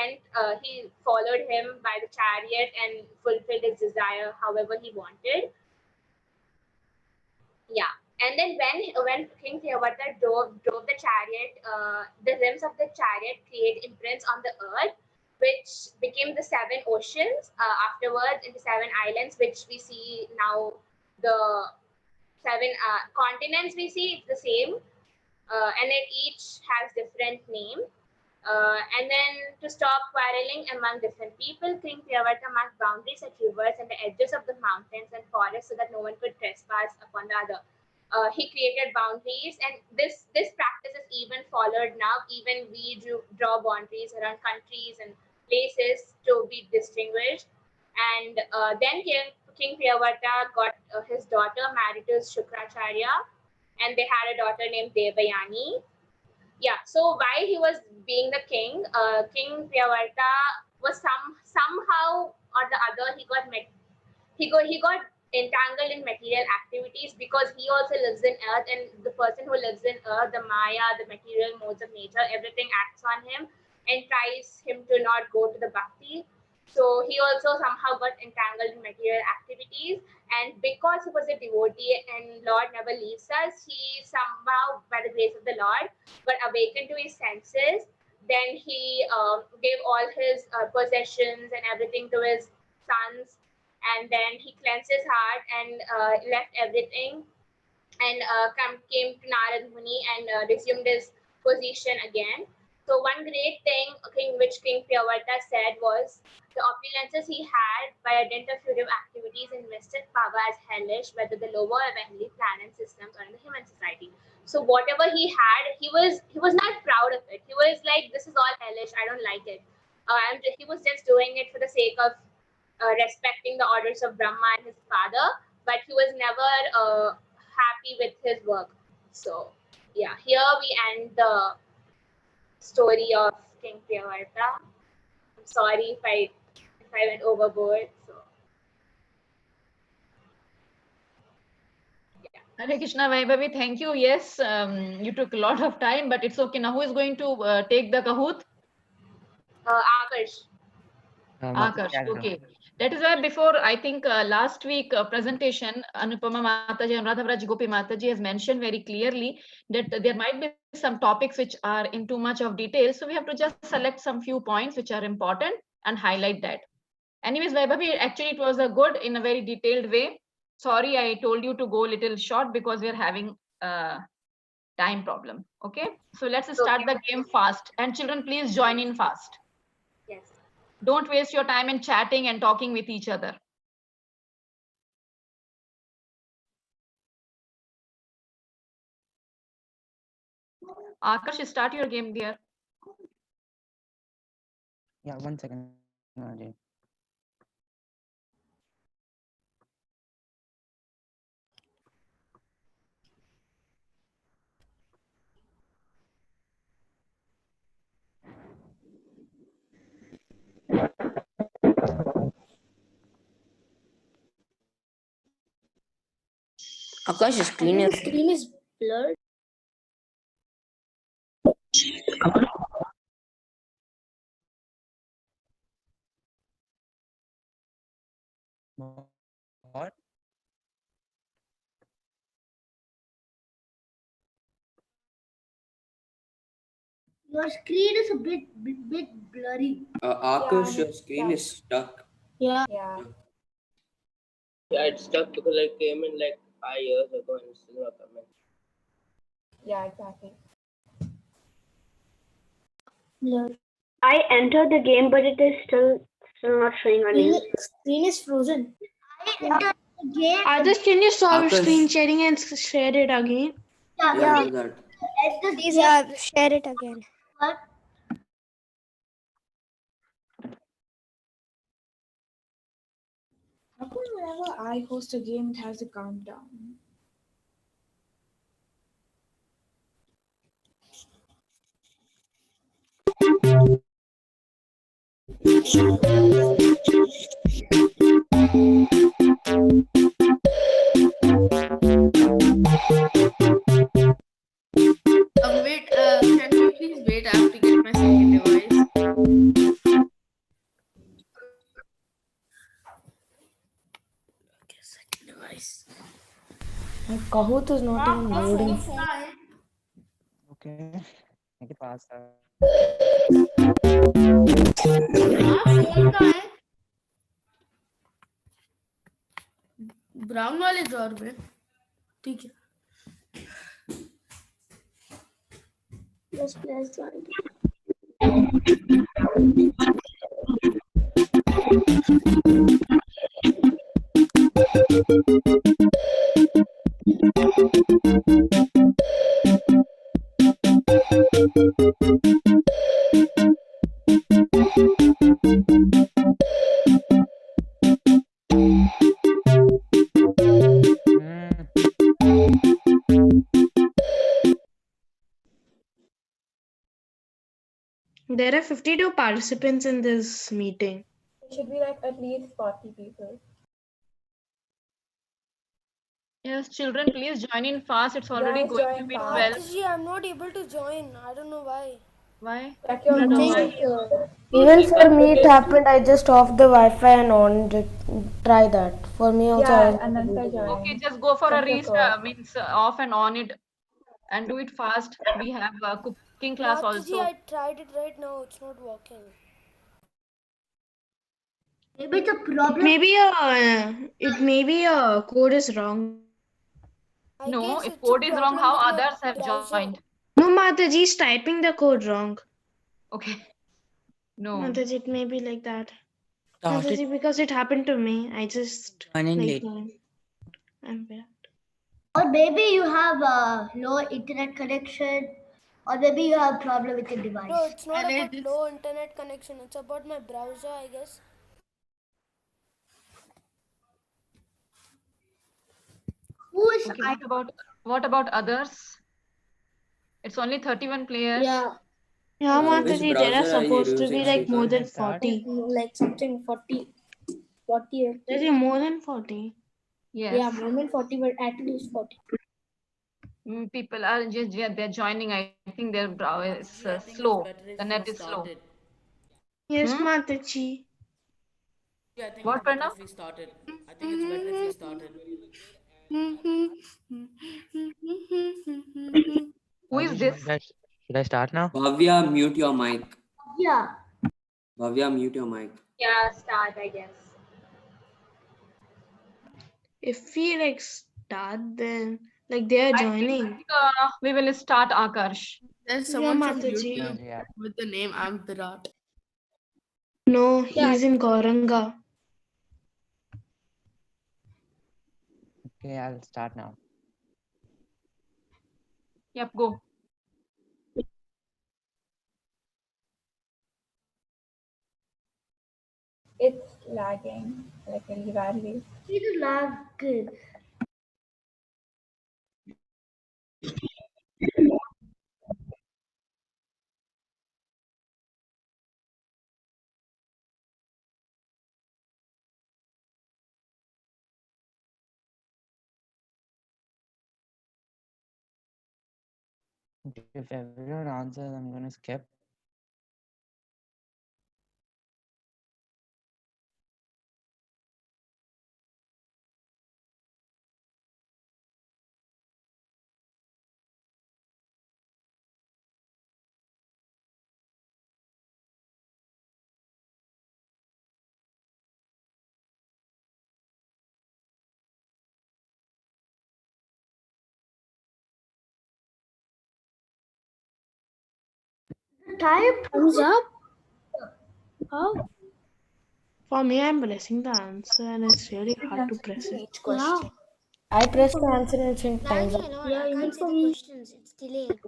Speaker 13: followed him by the chariot and fulfilled his desire however he wanted. Yeah. And then when King Priyavarta drove the chariot, the rims of the chariot create imprints on the earth, which became the 7 oceans. Afterwards, into 7 islands, which we see now. The 7 continents we see, it's the same, and then each has different name. And then to stop quarreling among different people, King Priyavarta marked boundaries at rivers and the edges of the mountains and forests so that no one could trespass upon the other. He created boundaries, and this practice is even followed now. Even we draw boundaries around countries and places to be distinguished. And then King Priyavarta got his daughter married to Shukracharya, and they had a daughter named Devayani. Yeah, so while he was being the king, King Priyavarta was somehow or the other, he got entangled in material activities because he also lives in earth, and the person who lives in earth, the Maya, the material modes of nature, everything acts on him and tries him to not go to the bhakti. So he also somehow got entangled in material activities, and because he was a devotee and Lord never leaves us, he somehow, by the grace of the Lord, got awakened to his senses. then he gave all his possessions and everything to his sons, and then he cleansed his heart and left everything and came to Narad Muni and resumed his position again. So one great thing which King Priyavrata said was the opulences he had by a dint of fruitive activities invested power as hellish, whether the lower or heavenly planet systems or in the human society. So whatever he had, he was not proud of it. He was like, this is all hellish, I don't like it. And he was just doing it for the sake of respecting the orders of Brahma and his father, but he was never happy with his work. So yeah, here we end the story of King Priyavrata. I'm sorry if I went overboard. So
Speaker 9: Hare Krishna Vaibhavi, thank you. Yes, you took a lot of time, but it's okay. Now, who is going to take the Kahoot?
Speaker 13: Akash.
Speaker 9: Akash, okay. That is why before, I think last week presentation, Anupama Mataji and Radhavraj Gopi Mataji has mentioned very clearly that there might be some topics which are in too much of detail. So we have to just select some few points which are important and highlight that. Anyways, Vaibhavi, actually it was a good in a very detailed way. Sorry, I told you to go a little short because we're having a time problem. Okay, so let's start the game fast. And children, please join in fast.
Speaker 13: Yes.
Speaker 9: Don't waste your time in chatting and talking with each other. Akash, start your game, dear.
Speaker 12: Yeah, 1 second. Ajay.
Speaker 10: Akash, screen is
Speaker 6: blurred.
Speaker 12: What?
Speaker 6: Your screen is a bit blurry.
Speaker 7: Akash, your screen is stuck.
Speaker 6: Yeah.
Speaker 7: Yeah, it's stuck because I came in like 5 years ago and it's still not coming.
Speaker 8: Yeah, exactly.
Speaker 6: Blurred.
Speaker 4: I entered the game, but it is still not showing on you.
Speaker 6: Screen is frozen. I entered the game.
Speaker 8: Others, can you stop
Speaker 7: Akash.
Speaker 8: screen sharing and share it again?
Speaker 7: Yeah, do that.
Speaker 6: Please
Speaker 10: share it again.
Speaker 11: How come whenever I host a game, it has a countdown?
Speaker 2: Wait, can you please wait? I have to get my second device.
Speaker 10: Okay, second device.
Speaker 8: My Kahoot is not even loading.
Speaker 12: Okay. Make it faster.
Speaker 2: Phone कहाँ है? Brown वाले drawer में ठीक है
Speaker 6: Just press join.
Speaker 8: There are 52 participants in this meeting.
Speaker 15: It should be like at least 40 people.
Speaker 9: Yes, children, please join in fast. It's already
Speaker 15: Guys,
Speaker 9: going to
Speaker 15: join
Speaker 9: be
Speaker 15: fast.
Speaker 9: 12.
Speaker 10: I'm not able to join. I don't know why.
Speaker 9: Why?
Speaker 15: Check your
Speaker 9: Pranav,
Speaker 15: notes.
Speaker 9: why?
Speaker 10: Even for me, it happened. I just off the Wi-Fi and on it. Try that. For me also.
Speaker 15: Yeah, and then start joining.
Speaker 9: Okay, just go for a
Speaker 15: Check your
Speaker 9: restart.
Speaker 15: code.
Speaker 9: Means off and on it, and do it fast. We have King class
Speaker 10: Mataji,
Speaker 9: also.
Speaker 10: I tried it right now. It's not working.
Speaker 6: Maybe the
Speaker 14: It
Speaker 6: problem.
Speaker 14: may be a code is wrong.
Speaker 10: I
Speaker 9: No,
Speaker 10: guess
Speaker 9: if
Speaker 10: it's a
Speaker 9: code is wrong,
Speaker 10: problem
Speaker 9: how
Speaker 10: with my
Speaker 9: others have
Speaker 10: browser.
Speaker 9: joined?
Speaker 14: No, Mataji is typing the code wrong.
Speaker 9: Okay. No.
Speaker 14: Mataji, it may be like that.
Speaker 5: Started
Speaker 14: Mataji, because it happened to me. I just
Speaker 5: joining
Speaker 14: like
Speaker 5: late.
Speaker 14: I'm bad.
Speaker 6: Or maybe you have a low internet connection, or maybe you have a problem with your device.
Speaker 10: No, it's not
Speaker 2: And
Speaker 10: about
Speaker 2: it is-
Speaker 10: low internet connection. It's about my browser, I guess.
Speaker 6: Who is
Speaker 9: Okay, what about others? It's only 31 players.
Speaker 15: Yeah,
Speaker 14: Yeah,
Speaker 7: Which
Speaker 14: Mataji, there are
Speaker 7: browser are you
Speaker 14: supposed to be
Speaker 7: using,
Speaker 14: like more
Speaker 7: Shrikant?
Speaker 14: than 40.
Speaker 15: like something 40, 40.
Speaker 14: There's more than 40.
Speaker 9: Yes.
Speaker 15: Yeah, more than 40, but at least 40.
Speaker 9: People are just they're joining. I think their browser is
Speaker 3: Mataji, I think it's
Speaker 9: slow.
Speaker 3: better if
Speaker 9: The
Speaker 3: you
Speaker 9: net is slow.
Speaker 3: started.
Speaker 14: Yes,
Speaker 9: Hmm?
Speaker 14: Mataji.
Speaker 3: I think
Speaker 9: What,
Speaker 3: it's better
Speaker 9: Pranav?
Speaker 3: if we started. I think it's better if we started.
Speaker 9: Who is this?
Speaker 12: Should I start now?
Speaker 7: Bhavya, mute your mic.
Speaker 6: Yeah.
Speaker 7: Bhavya, mute your mic.
Speaker 13: Yeah, start, I guess.
Speaker 14: If we like start, then like they are
Speaker 9: I
Speaker 14: joining.
Speaker 9: think we will start Akarsh.
Speaker 2: There's
Speaker 14: Yeah,
Speaker 2: someone from
Speaker 14: Mataji.
Speaker 2: YouTube with the name Virat.
Speaker 14: No,
Speaker 15: Yeah.
Speaker 14: he's in Goranga.
Speaker 12: Okay, I'll start now.
Speaker 9: Yep, go.
Speaker 15: It's lagging like really badly.
Speaker 6: It is lagging.
Speaker 12: If everyone answers, I'm gonna skip.
Speaker 6: Type.
Speaker 15: Thumbs up? How?
Speaker 14: For me, I'm pressing the answer and it's really hard to press it.
Speaker 15: Each question.
Speaker 10: I pressed the answer and saying time's
Speaker 6: Lagging
Speaker 10: up.
Speaker 6: a lot.
Speaker 15: Yeah,
Speaker 6: I
Speaker 15: even
Speaker 6: can't see
Speaker 15: for
Speaker 6: the
Speaker 15: me.
Speaker 6: questions. It's delayed.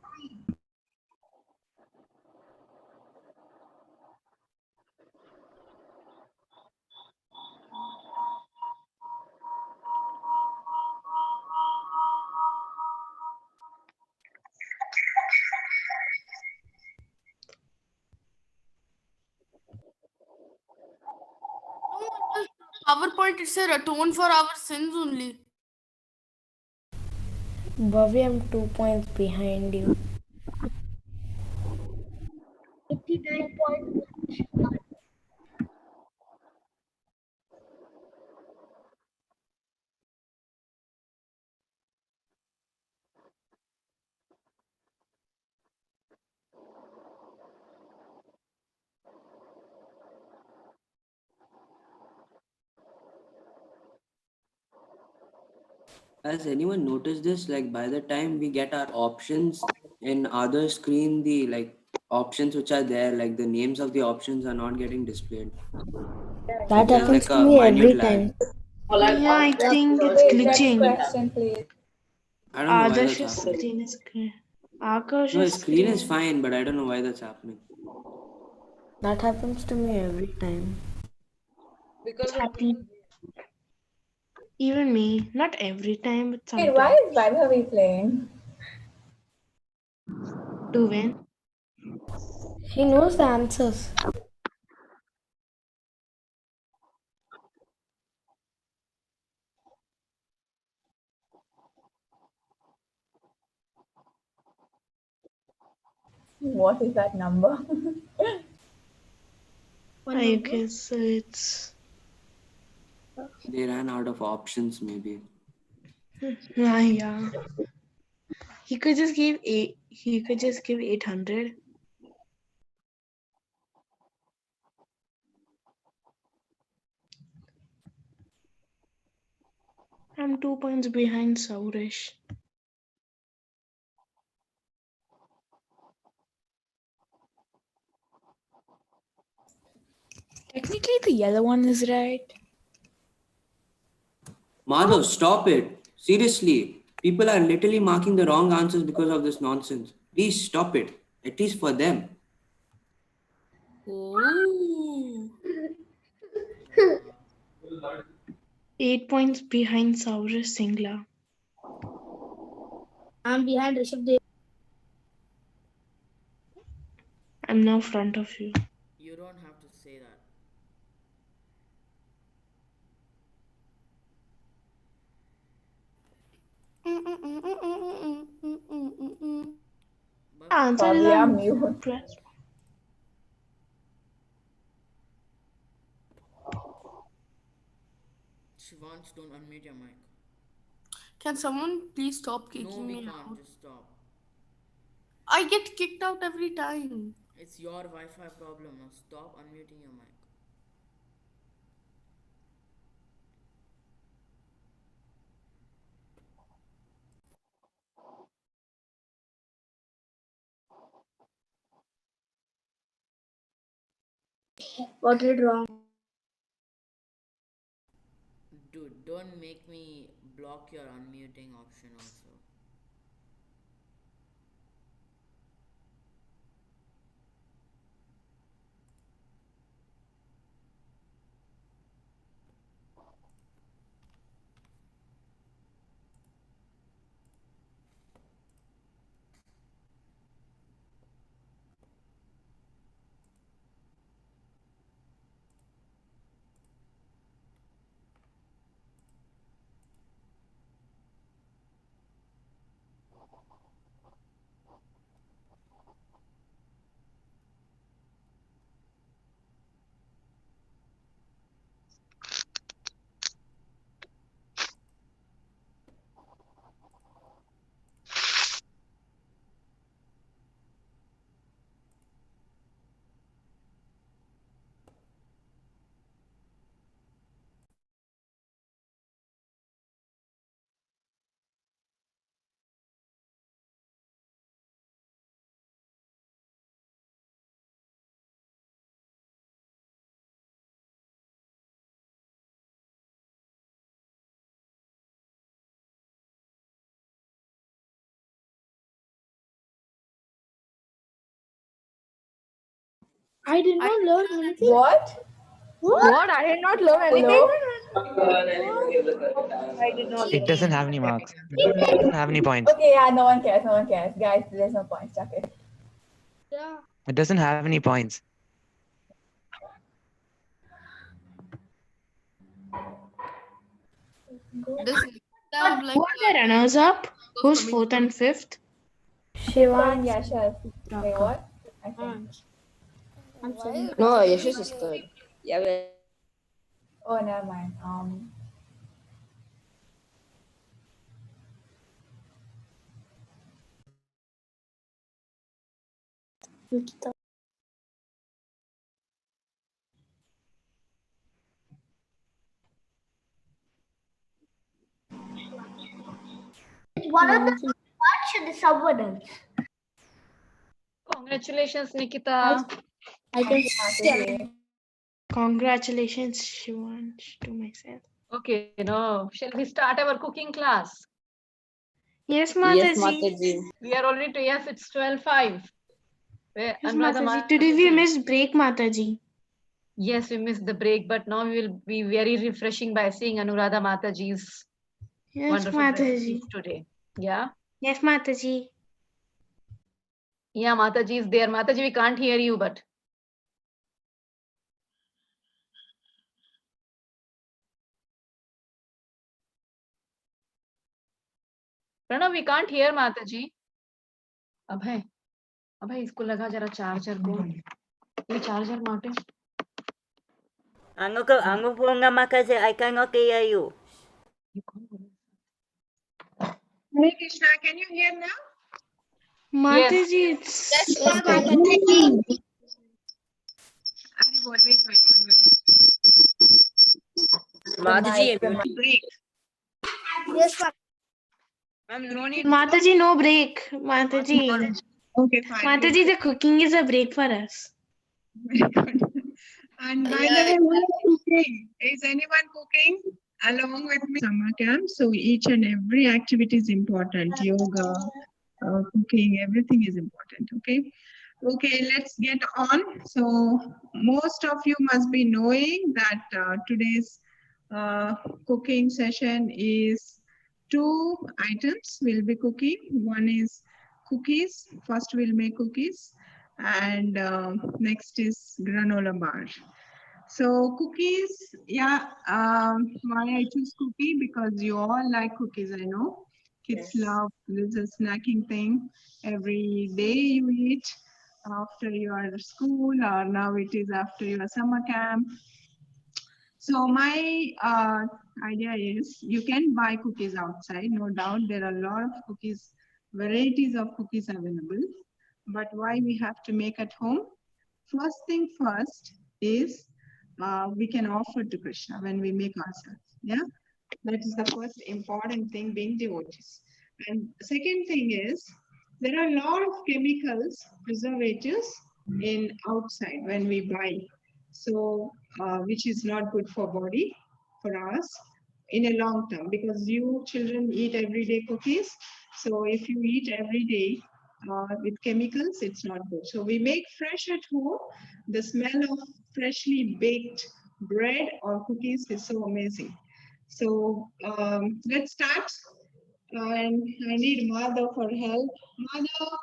Speaker 2: PowerPoint is a atone for our sins only.
Speaker 10: Bobby, I'm 2 points behind you.
Speaker 6: 89 point.
Speaker 7: Has anyone noticed this? Like by the time we get our options in other screen, the like options which are there, like the names of the options are not getting displayed.
Speaker 10: That
Speaker 7: There's
Speaker 10: happens
Speaker 7: like
Speaker 10: to
Speaker 7: a
Speaker 10: me
Speaker 7: minute
Speaker 10: every
Speaker 7: lag.
Speaker 10: time.
Speaker 14: Yeah, I think it's
Speaker 15: Wait, next
Speaker 14: glitching.
Speaker 15: question, please.
Speaker 7: I don't know why that's
Speaker 14: Adarsh's
Speaker 7: happening.
Speaker 14: screen is clear.
Speaker 7: No,
Speaker 14: Akash's
Speaker 7: his screen is fine, but I don't know why that's happening.
Speaker 10: That happens to me every time.
Speaker 14: It's happening. Even me. Not every time, but
Speaker 15: Wait,
Speaker 14: sometimes.
Speaker 15: why is Vaibhavi playing?
Speaker 14: To win.
Speaker 10: He knows the answers.
Speaker 15: What is that number?
Speaker 14: I guess it's.
Speaker 7: They ran out of options, maybe.
Speaker 14: Yeah. He could just give 800. I'm 2 points behind Sourish.
Speaker 11: Technically, the yellow one is right.
Speaker 7: Madhav, stop it. Seriously. People are literally marking the wrong answers because of this nonsense. Please stop it. At least for them.
Speaker 2: Oh.
Speaker 14: 8 points behind Sourish Singla.
Speaker 6: I'm behind Rishabh Dev.
Speaker 14: I'm now front of you.
Speaker 3: You don't have to say that.
Speaker 14: Answer is
Speaker 15: Bhavya,
Speaker 14: on
Speaker 15: mute.
Speaker 14: press.
Speaker 3: Shivansh, don't unmute your mic.
Speaker 2: Can someone please stop kicking
Speaker 3: No, we
Speaker 2: me
Speaker 3: can't.
Speaker 2: out?
Speaker 3: Just stop.
Speaker 2: I get kicked out every time.
Speaker 3: It's your Wi-Fi problem. Now stop unmuting your mic.
Speaker 6: What did wrong?
Speaker 3: Dude, don't make me block your unmuting option also.
Speaker 6: I did not learn anything.
Speaker 15: What? What? I did not learn anything.
Speaker 12: I did not. It doesn't have any marks. It doesn't have any points.
Speaker 15: Okay, yeah, no one cares. No one cares. Guys, there's no point. Chuck it.
Speaker 6: Yeah.
Speaker 12: It doesn't have any points.
Speaker 2: This have like
Speaker 14: Who are the runners up? Who's 4th and 5th?
Speaker 15: Shivan, Yashas. Wait, what? I think.
Speaker 6: I'm saying.
Speaker 16: No, Yasha's is third. Yeah, but
Speaker 15: Oh, never mind.
Speaker 6: One of the watch the someone else.
Speaker 9: Congratulations, Nikita.
Speaker 6: I can
Speaker 15: Okay.
Speaker 14: Congratulations, Shivansh, to myself.
Speaker 9: Okay, now shall we start our cooking class?
Speaker 14: Yes,
Speaker 16: yes,
Speaker 14: Mataji.
Speaker 16: Mataji.
Speaker 9: We are already to, yes, it's 12:05.
Speaker 14: Yes, Mataji. Today we missed break, Mataji.
Speaker 9: Yes, we missed the break, but now we will be very refreshing by seeing Anuradha Mataji's
Speaker 14: Yes,
Speaker 9: wonderful
Speaker 14: Mataji.
Speaker 9: recipes today. Yeah?
Speaker 14: Yes, Mataji.
Speaker 9: Yeah, Mataji is there. Mataji, we can't hear you, but. Pranav, we can't hear Mataji. Abhay, इसको लगा जरा charger को. ये charger माटे.
Speaker 16: Ano po nga makasi? I cannot hear you.
Speaker 17: Hare Krishna, can you hear now?
Speaker 14: Mataji, it's
Speaker 8: Yes, Mataji.
Speaker 16: Mataji,
Speaker 10: break. Yes,
Speaker 16: ma'am, no need.
Speaker 14: Mataji, no break. Mataji.
Speaker 17: Okay, fine.
Speaker 14: Mataji, the cooking is a break for us.
Speaker 17: And by the way, who is cooking? Is anyone cooking along with me? Summer camp. So each and every activity is important. Yoga, cooking, everything is important. Okay. Okay, let's get on. So most of you must be knowing that today's cooking session is 2 items we'll be cooking. One is cookies. First we'll make cookies, and next is granola bar. So cookies, yeah, why I choose cookie? Because you all like cookies, I know. Kids love this is a snacking thing. Every day you eat after your school, or now it is after your summer camp. So my idea is you can buy cookies outside, no doubt. There are a lot of cookies, varieties of cookies available. But why we have to make at home? First thing first is we can offer to Krishna when we make ourselves. Yeah, that is the first important thing, being devotees. And second thing is there are a lot of chemicals, preservatives in outside when we buy. So which is not good for body for us in a long term, because you children eat everyday cookies. So if you eat every day with chemicals, it's not good. So we make fresh at home. The smell of freshly baked bread or cookies is so amazing. So let's start. And I need Madhav for help. Madhav.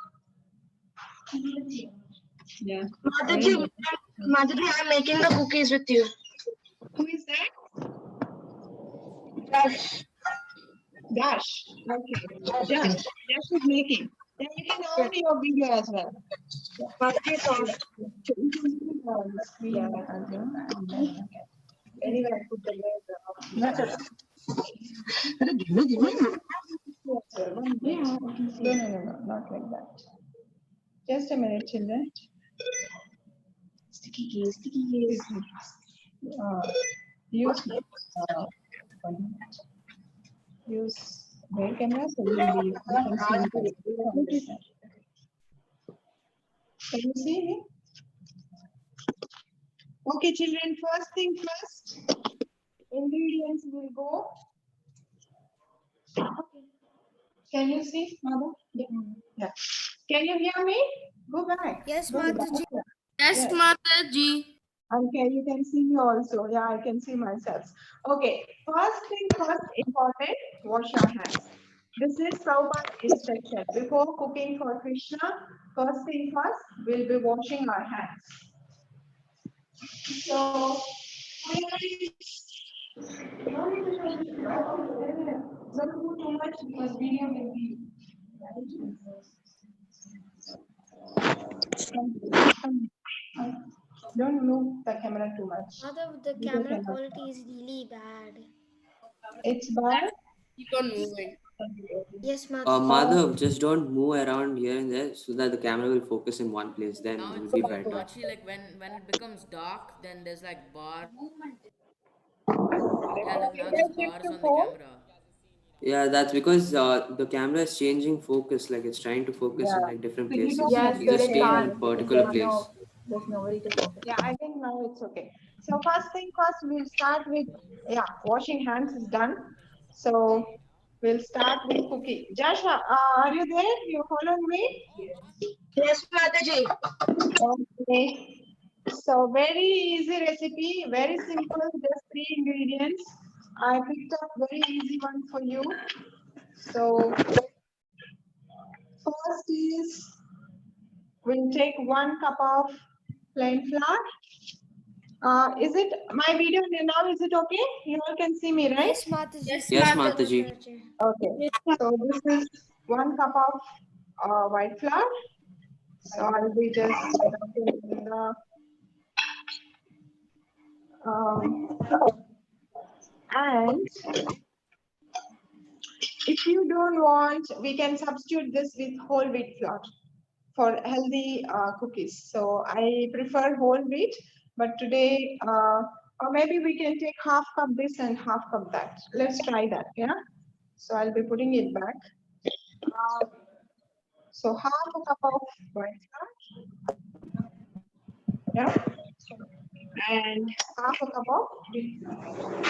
Speaker 17: Yeah.
Speaker 10: Mataji, I'm making the cookies with you.
Speaker 17: Who is that?
Speaker 10: Dash.
Speaker 17: Dash. Okay. Dash is making. Then you can own your video as well.
Speaker 10: Mataji,
Speaker 17: Anyway, I put the lid. Yeah, no, not like that. Just a minute, children. Sticky keys. Use real camera so you'll be Can you see me? Okay, children, first thing first, ingredients will go. Can you see, Mother? Yeah. Can you hear me? Go back.
Speaker 8: Yes,
Speaker 17: Go back.
Speaker 8: Mataji.
Speaker 2: Yes, Mataji.
Speaker 17: Okay, you can see me also. Yeah, I can see myself. Okay, first thing first, important, wash your hands. This is Prabhupada's instruction. Before cooking for Krishna, first thing first, we'll be washing our hands. So, don't do too much because video will be. Don't move the camera too much.
Speaker 8: Mother, the camera quality is really bad.
Speaker 17: It's bad.
Speaker 2: Keep on moving.
Speaker 8: Yes, Mataji.
Speaker 7: Madhav, just don't move around here and there so that the camera will focus in one place. Then
Speaker 3: Now
Speaker 7: it will
Speaker 3: it's
Speaker 7: be
Speaker 3: good.
Speaker 7: better.
Speaker 3: Now actually, like when it becomes dark, then there's like bar. Yeah, look, now there's bars on the camera.
Speaker 7: Yeah, that's because the camera is changing focus. Like it's trying to focus in like different places.
Speaker 17: Yes,
Speaker 7: You just stay in a particular place.
Speaker 17: There's nobody to focus. Yeah, I think now it's okay. So first thing first, we'll start with, washing hands is done. So we'll start with cooking. Joshua, are you there? You following me?
Speaker 10: Yes, Mataji.
Speaker 17: Okay. So very easy recipe, very simple, just 3 ingredients. I picked up very easy one for you. So first is, we'll take 1 cup of plain flour. Is it my video now? Is it okay? You all can see me, right?
Speaker 8: Yes, Mataji.
Speaker 7: Yes, Mataji.
Speaker 17: Okay. So this is 1 cup of white flour. So I'll be just putting the and If you don't want, we can substitute this with whole wheat flour for healthy cookies. So I prefer whole wheat, but today, or maybe we can take half cup this and half cup that. Let's try that, yeah? So I'll be putting it back. So half a cup of white flour, yeah? And half a cup of wheat flour.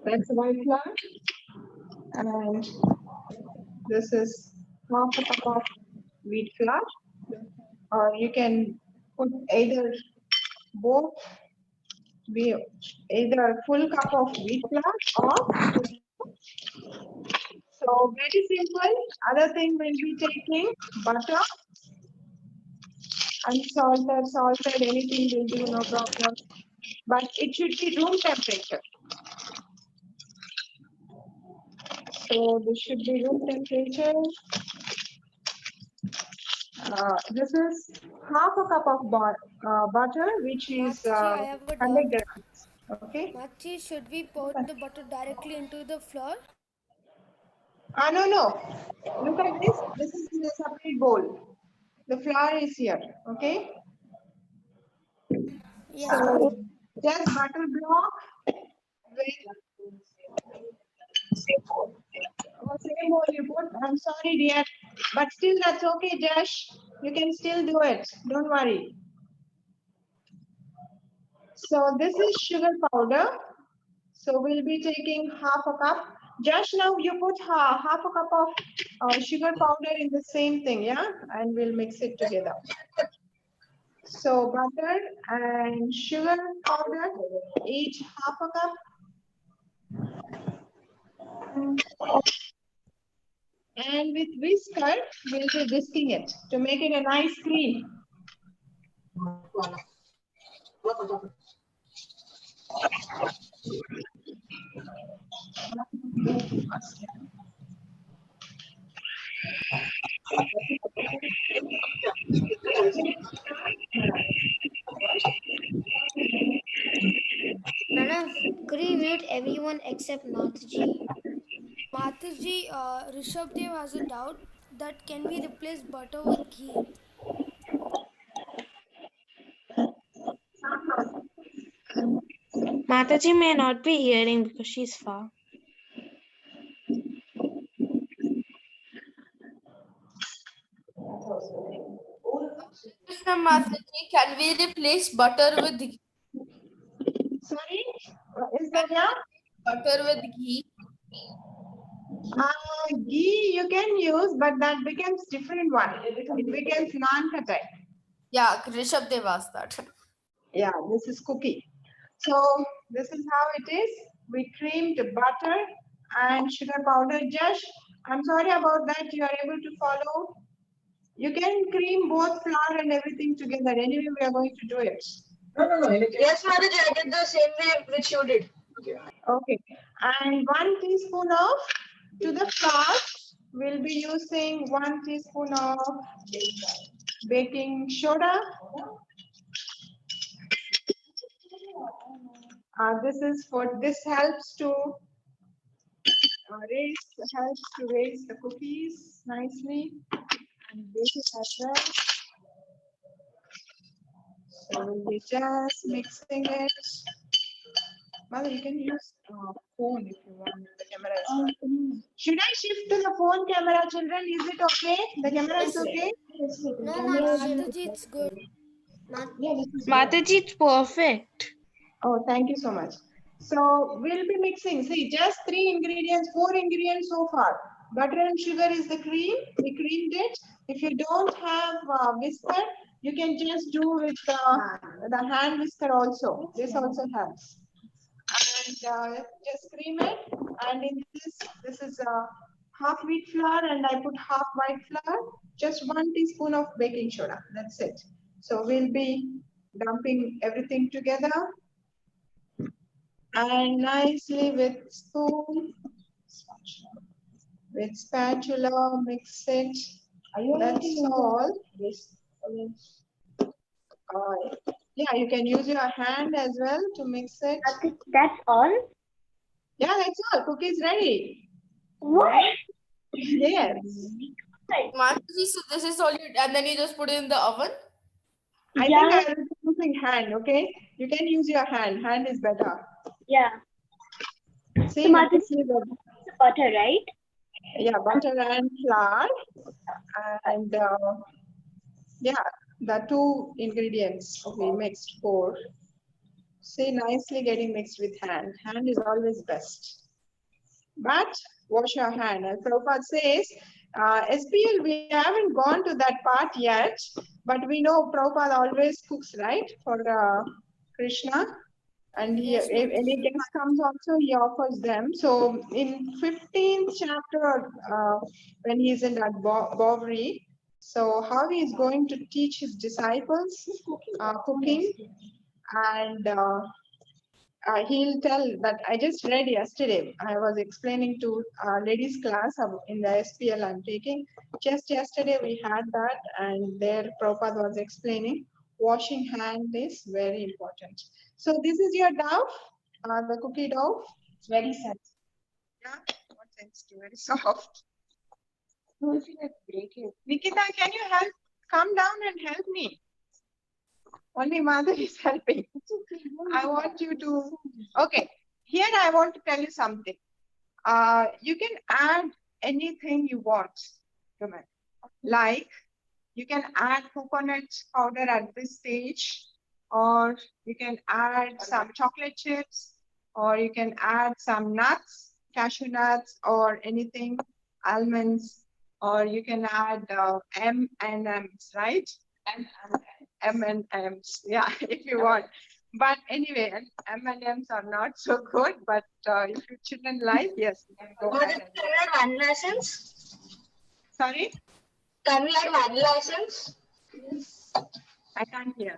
Speaker 17: That's white flour. And this is half a cup of wheat flour. Or you can put either both, either full cup of wheat flour or. So very simple. Other thing will be taking butter, unsalted, salted, anything will do, no problem. But it should be room temperature. So this should be room temperature. This is half a cup of butter, which is
Speaker 18: I have a
Speaker 17: 100
Speaker 18: doubt.
Speaker 17: grams. Okay.
Speaker 18: Machi, should we pour the butter directly into the flour?
Speaker 17: No, no. Look at this. This is in a separate bowl. The flour is here. Okay.
Speaker 18: Yes.
Speaker 17: So just butter block with same bowl you put. I'm sorry, dear, but still that's okay, Josh. You can still do it. Don't worry. So this is sugar powder. So we'll be taking half a cup. Josh, now you put half a cup of sugar powder in the same thing, yeah? And we'll mix it together. So butter and sugar powder, each half a cup. And with whisker, we'll be whisking it to make it a nice cream.
Speaker 6: Pranav, could you mute everyone except Mataji?
Speaker 18: Mataji, Rishabh Dev has a doubt that can we replace butter with ghee?
Speaker 14: Mataji may not be hearing because she's far.
Speaker 2: Krishna Mataji, can we replace butter with ghee?
Speaker 17: Sorry, is that yeah?
Speaker 2: Butter with ghee.
Speaker 17: Ghee you can use, but that becomes different one. It becomes non-katai.
Speaker 2: Yeah, Rishabh Dev asked that.
Speaker 17: Yeah, this is cookie. So this is how it is. We creamed butter and sugar powder. Josh, I'm sorry about that. You are able to follow. You can cream both flour and everything together. Anyway, we are going to do it.
Speaker 16: No. Yes, Mataji, I did the same way which you did.
Speaker 17: Okay. And 1 teaspoon of, to the flour, we'll be using 1 teaspoon of baking soda. This helps to raise the cookies nicely and bake it as well. So we'll be just mixing it. Mother, you can use phone if you want. The camera is on. Should I shift to the phone camera, children? Is it okay? The camera is okay?
Speaker 18: No, Mataji, it's good.
Speaker 14: Mataji, it's perfect.
Speaker 17: Oh, thank you so much. So we'll be mixing. See, just 4 ingredients so far. Butter and sugar is the cream. We creamed it. If you don't have whisker, you can just do with the hand whisker also. This also helps. And just cream it. And in this is half wheat flour and I put half white flour. Just 1 teaspoon of baking soda. That's it. So we'll be dumping everything together. And nicely with spatula, mix it. That's all. Yeah, you can use your hand as well to mix it.
Speaker 6: That's all?
Speaker 17: Yeah, that's all. Cookie is ready.
Speaker 13: What?
Speaker 17: Yes.
Speaker 2: Mataji, so this is all you, and then you just put it in the oven?
Speaker 17: I think I will be using hand, okay? You can use your hand. Hand is better.
Speaker 13: Yeah.
Speaker 17: See,
Speaker 13: So
Speaker 17: nicely
Speaker 13: butter, right?
Speaker 17: Yeah, butter and flour. And yeah, the two ingredients we mixed for. See, nicely getting mixed with hand. Hand is always best. But wash your hand. As Prabhupada says, SPL, we haven't gone to that part yet, but we know Prabhupada always cooks, right, for Krishna. And he, if any guest comes also, he offers them. So in 15th chapter, when he's in that Bovary, so how he is going to teach his disciples cooking, and he'll tell that I just read yesterday. I was explaining to ladies class in the SPL I'm taking. Just yesterday we had that, and there Prabhupada was explaining washing hand is very important. So this is your dough, the cookie dough. It's very sensitive. Yeah, not sensitive, very soft. No, if you like break it. Nikita, can you help? Come down and help me. Only mother is helping. I want you to. Okay, here I want to tell you something. You can add anything you want. Like you can add coconut powder at this stage, or you can add some chocolate chips, or you can add some nuts, cashew nuts, or anything, almonds, or you can add M&Ms, right? M&Ms, yeah, if you want. But anyway, M&Ms are not so good, but if your children like, yes, you can go ahead.
Speaker 16: Can we add vanilla essence?
Speaker 17: Sorry?
Speaker 16: Can we add vanilla essence?
Speaker 17: I can't hear.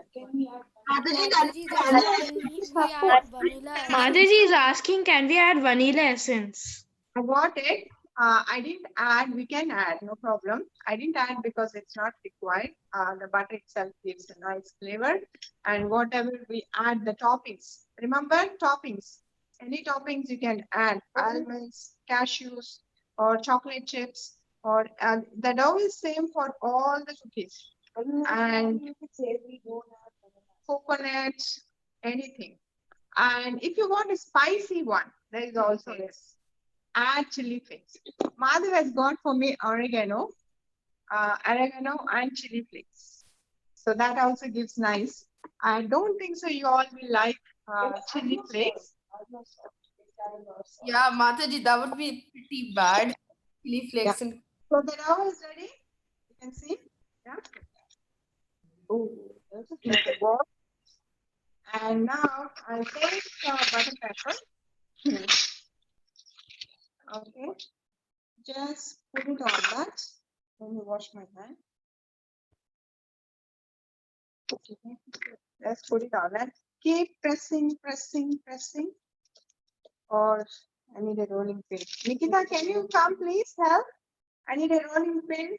Speaker 14: Mataji is asking, can we add vanilla essence?
Speaker 17: I got it. I didn't add. We can add, no problem. I didn't add because it's not required. The butter itself gives a nice flavor. And whatever we add, the toppings. Remember, toppings. Any toppings you can add. Almonds, cashews, or chocolate chips. Or the dough is same for all the cookies. And coconut, anything. And if you want a spicy one, there is also this. Add chili flakes. Madhu has got for me oregano and chili flakes. So that also gives nice. I don't think so you all will like chili flakes.
Speaker 2: Yeah, Mataji, that would be pretty bad. Chili flakes.
Speaker 17: Yeah. So the dough is ready. You can see. Yeah. Oh, there's a little ball. And now I'll take butter pepper. Okay. Just put it on that. Let me wash my hand. Okay. Let's put it on that. Keep pressing. Or I need a rolling pin. Nikita, can you come please help? I need a rolling pin.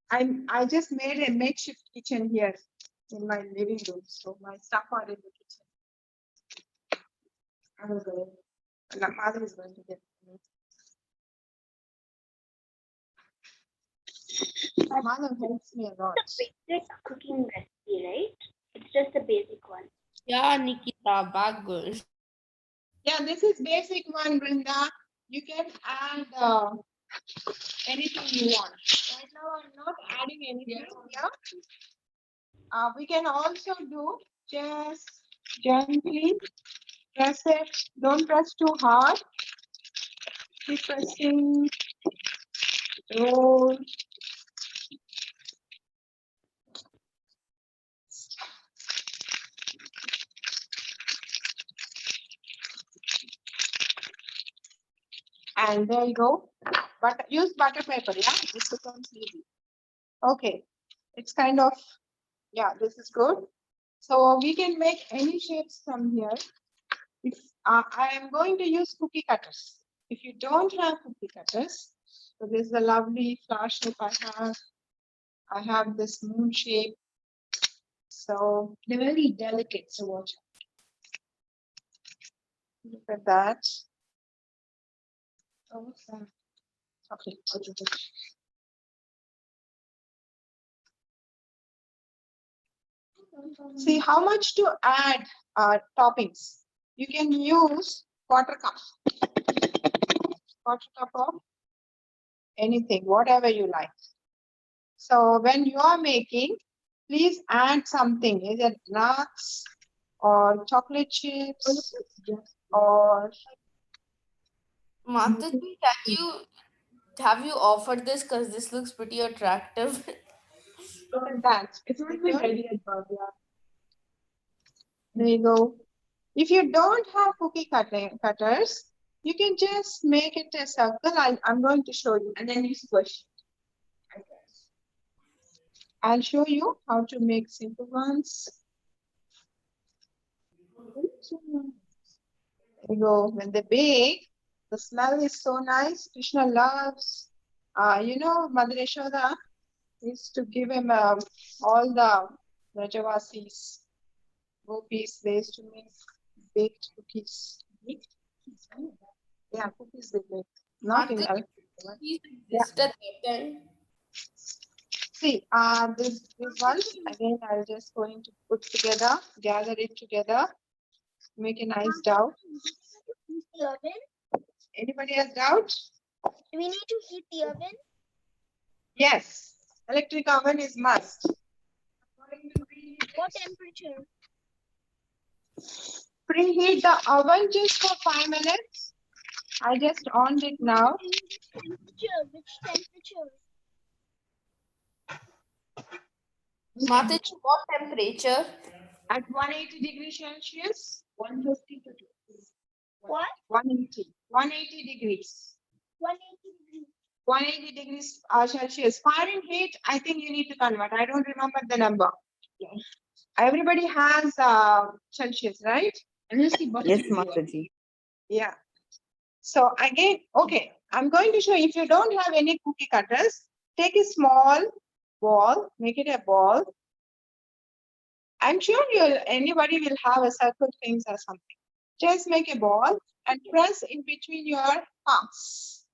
Speaker 17: I just made a makeshift kitchen here in my living room. So my stuff are in the kitchen. I will go. My mother is going to get me. My mother helps me a lot.
Speaker 13: It's a basic cooking recipe, right? It's just a basic one.
Speaker 2: Yeah, Nikita, back good.
Speaker 17: Yeah, this is basic one, Brinda. You can add anything you want. Right now, I'm not adding anything here. We can also do just gently press it. Don't press too hard. Keep pressing. Roll. And there you go. But use butter paper, yeah? It becomes easy. Okay. It's kind of, yeah, this is good. So we can make any shapes from here. If I am going to use cookie cutters. If you don't have cookie cutters, so this is a lovely flower shape I have. I have this moon shape. So they're very delicate. So watch. Look at that. Okay. See how much to add toppings. You can use quarter cup of anything, whatever you like. So when you are making, please add something, either nuts or chocolate chips or
Speaker 2: Mataji, have you offered this? Because this looks pretty attractive.
Speaker 17: that. It's not even ready at BHAVYA. There you go. If you don't have cookie cutters, you can just make it a circle. I'm going to show you. And then you squish. I'll show you how to make simple ones. There you go. When they bake, the smell is so nice. Krishna loves, Mother Yashoda used to give him all the Rajavasis, gopis, they used to make baked cookies. Yeah, cookies they make. Not in See, this one, again, I'll just going to put together, gather it together, make a nice dough. Anybody has doubt?
Speaker 6: Do we need to heat the oven?
Speaker 17: Yes, electric oven is must.
Speaker 6: What temperature?
Speaker 17: Preheat the oven just for 5 minutes. I just on it now.
Speaker 6: Which temperature?
Speaker 2: Mataji, what temperature?
Speaker 17: At 180 degrees Celsius. 150 to 2.
Speaker 6: What?
Speaker 17: 180. 180 degrees.
Speaker 6: 180 degrees.
Speaker 17: 180 degrees Celsius. Fahrenheit, I think you need to convert. I don't remember the number. Yes. Everybody has Celsius, right?
Speaker 5: Yes, Mataji.
Speaker 17: Yeah. So again, okay, I'm going to show you, if you don't have any cookie cutters, take a small ball, make it a ball. I'm sure anybody will have a circle things or something. Just make a ball and press in between your palms.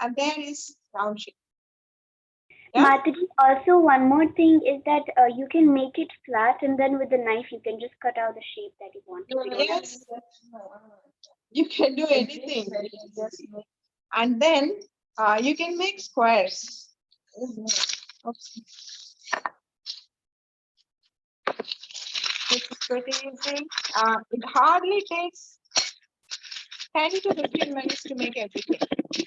Speaker 17: And there is round shape.
Speaker 4: Yeah? Mataji, also one more thing is that you can make it flat and then with the knife you can just cut out the shape that you want.
Speaker 17: Yes. You can do anything. And then you can make squares. Oops. It's pretty easy. It hardly takes 10 to 15 minutes to make everything.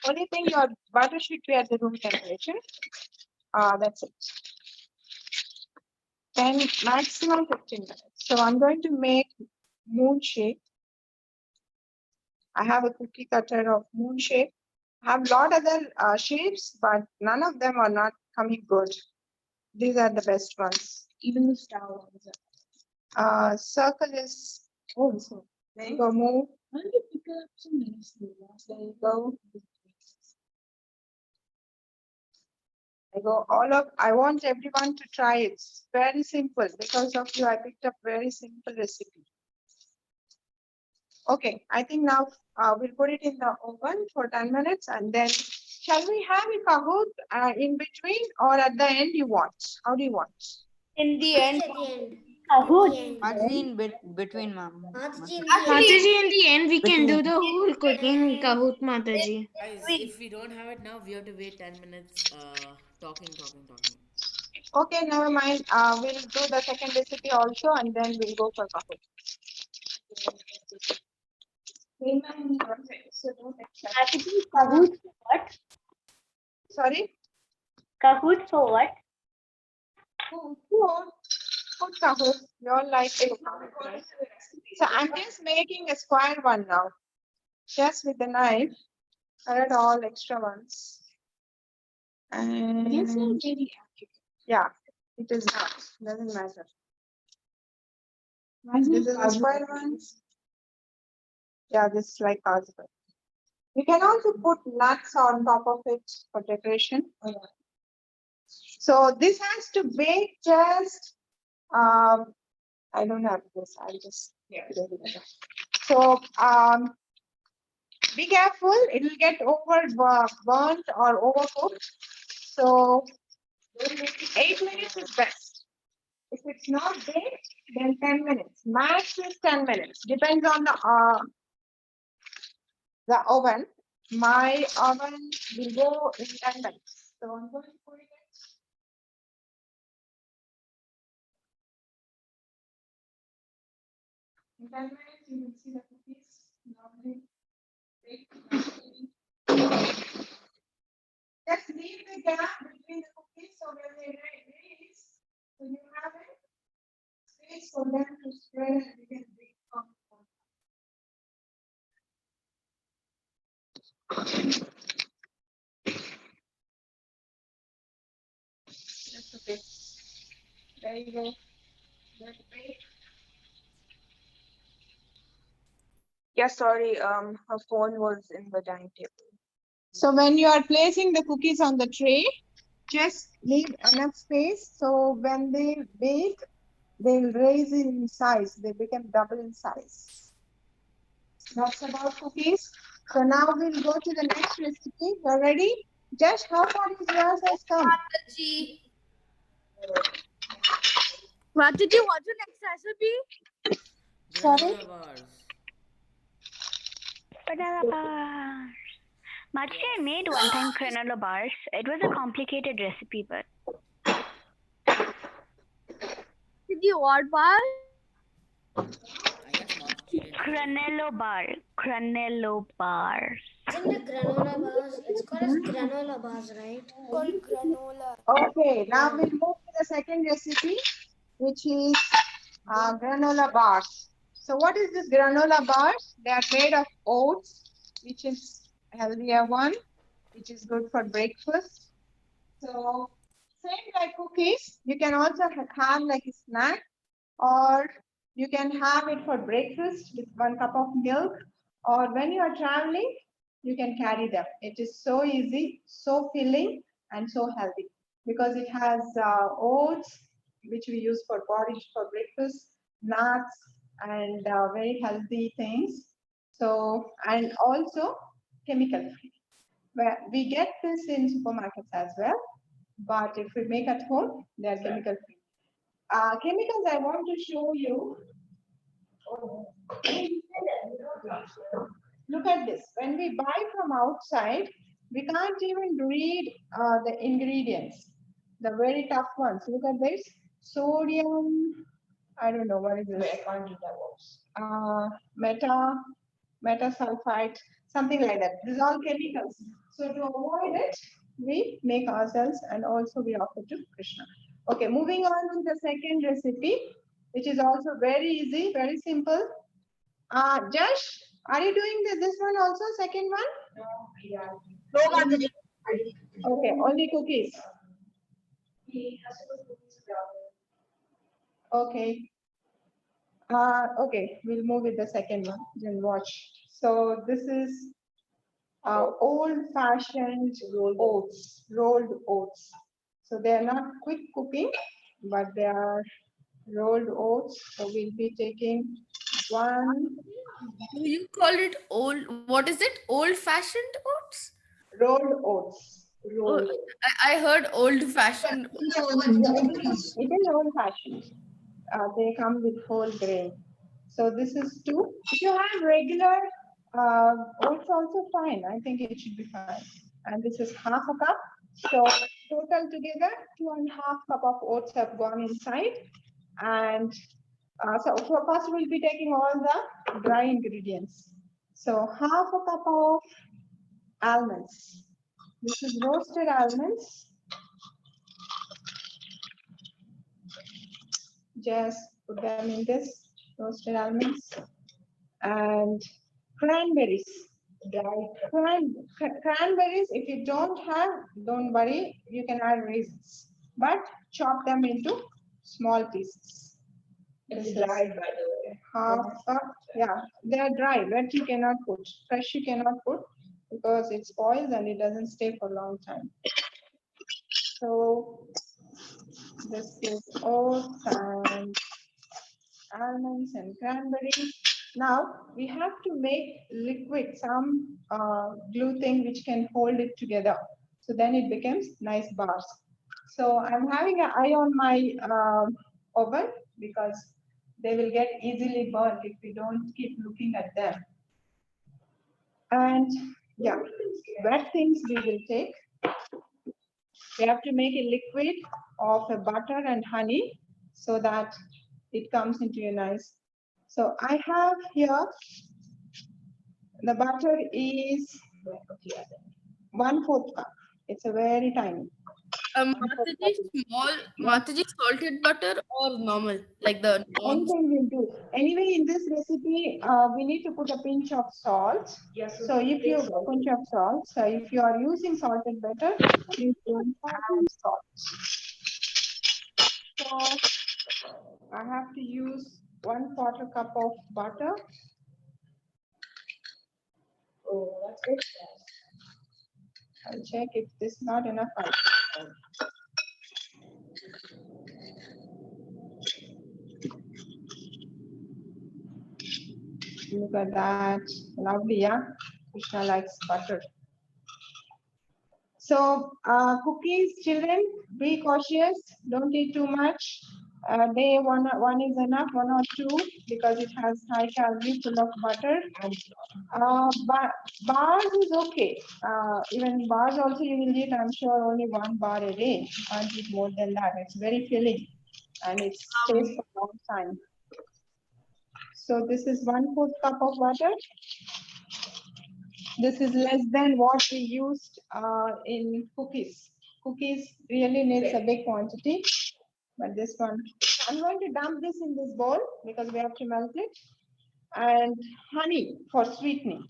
Speaker 17: Only thing, your butter should be at the room temperature. That's it. 10, maximum 15 minutes. So I'm going to make moon shape. I have a cookie cutter of moon shape. I have a lot of other shapes, but none of them are not coming good. These are the best ones. Even the star ones. Circle is also. There you go, move. There you go. I want everyone to try it. It's very simple. Because of you, I picked up very simple recipe. Okay, I think now we'll put it in the oven for 10 minutes and then shall we have a Kahoot in between or at the end you want? How do you want?
Speaker 2: In the end.
Speaker 4: Kahoot.
Speaker 5: Between, ma'am.
Speaker 14: Mataji, in the end, we can do the whole cooking Kahoot, Mataji.
Speaker 3: Guys, if we don't have it now, we have to wait 10 minutes talking.
Speaker 17: Okay, never mind. We'll do the second recipe also and then we'll go for Kahoot.
Speaker 4: Kahoot for what?
Speaker 17: Sorry?
Speaker 4: Kahoot for what?
Speaker 17: Good Kahoot. You all like it. Right? So I'm just making a square one now. Just with the knife. Cut all extra ones. And yeah, it is not. Doesn't matter. This is the square ones. Yeah, this is like possible. You can also put nuts on top of it for decoration. So this has to bake just, I don't have this, I'll just, so Be careful, it will get burnt or overcooked. So 8 minutes is best. If it's not baked, then 10 minutes. Max is 10 minutes. Depends on the oven. My oven will go in 10 minutes. So I'm going to put it in 10 minutes. You will see the cookies normally baked. Just leave the gap between the cookies so when they raise, so you have a space for them to spread and you can bake on. That's okay. There you go. That's bake. Yeah, sorry, her phone was in the dining table. So when you are placing the cookies on the tray, just leave enough space so when they bake, they'll raise in size. They become double in size. That's about cookies. So now we'll go to the next recipe. You're ready? Josh, how far is yours has come?
Speaker 18: What did you want the next recipe?
Speaker 17: Sorry?
Speaker 3: Granola bars.
Speaker 4: Granola bars. Machki, I made one time granola bars. It was a complicated recipe, but.
Speaker 18: Did you what bar?
Speaker 3: I guess Marty didn't.
Speaker 4: Granello bar. Granello bars.
Speaker 6: Isn't it granola bars? It's called as granola bars, right?
Speaker 18: Called granola.
Speaker 17: Okay, now we'll move to the second recipe, which is granola bars. So what is this granola bars? They are made of oats, which is a healthier one, which is good for breakfast. So same like cookies, you can also have like a snack, or you can have it for breakfast with 1 cup of milk, or when you are traveling, you can carry them. It is so easy, so filling, and so healthy because it has oats, which we use for porridge for breakfast, nuts, and very healthy things. So, and also chemical free. Where we get this in supermarkets as well, but if we make at home, they are chemical free. Chemicals I want to show you. Look at this. When we buy from outside, we can't even read the ingredients, the very tough ones. Look at this. Sodium, I don't know what is this. I can't read that words. Metasulfite, something like that. These are all chemicals. So to avoid it, we make ourselves and also we offer to Krishna. Okay, moving on to the second recipe, which is also very easy, very simple. Josh, are you doing this one also, second one? No, Mataji. Okay, only cookies. Okay. Okay, we'll move with the second one, then watch. So this is old-fashioned rolled oats. So they are not quick cooking, but they are rolled oats. So we'll be taking one.
Speaker 2: Do you call it old? What is it? Old-fashioned oats?
Speaker 17: Rolled oats. Rolled.
Speaker 2: I heard old-fashioned.
Speaker 17: It is old-fashioned. They come with whole grain. So this is 2. If you have regular oats, also fine. I think it should be fine. And this is half a cup. So total together, 2.5 cup of oats have gone inside. And so first we'll be taking all the dry ingredients. So half a cup of almonds. This is roasted almonds. Just put them in this roasted almonds. And cranberries. Cranberries, if you don't have, don't worry, you can add raisins. But chop them into small pieces. It's dried, by the way. Half cup, yeah, they are dry. Wet you cannot put. Fresh you cannot put because it spoils and it doesn't stay for a long time. So this is oats and almonds and cranberries. Now we have to make liquid, some glue thing which can hold it together. So then it becomes nice bars. So I'm having an eye on my oven because they will get easily burnt if we don't keep looking at them. And yeah, wet things we will take. We have to make a liquid of a butter and honey so that it comes into a nice. So I have here, the butter is 1/4 cup. It's a very tiny.
Speaker 2: Mataji, salted butter or normal, like the
Speaker 17: Anything we do. Anyway, in this recipe, we need to put a pinch of salt. Yes. So if you pinch of salt, so if you are using salted butter, please don't add salt. So I have to use 1/4 cup of butter. Oh, that's good. I'll check if this is not enough. Look at that. Lovely, yeah? Krishna likes butter. So, cookies, children, be cautious. Don't eat too much. Day one is enough, 1 or 2, because it has high calorie, full of butter. Bars is okay. Even bars also you will eat, I'm sure, only 1 bar a day. You can't eat more than that. It's very filling and it stays for a long time. So this is 1/4 cup of butter. This is less than what we used in cookies. Cookies really needs a big quantity, but this one, I'm going to dump this in this bowl because we have to melt it. And honey for sweetening.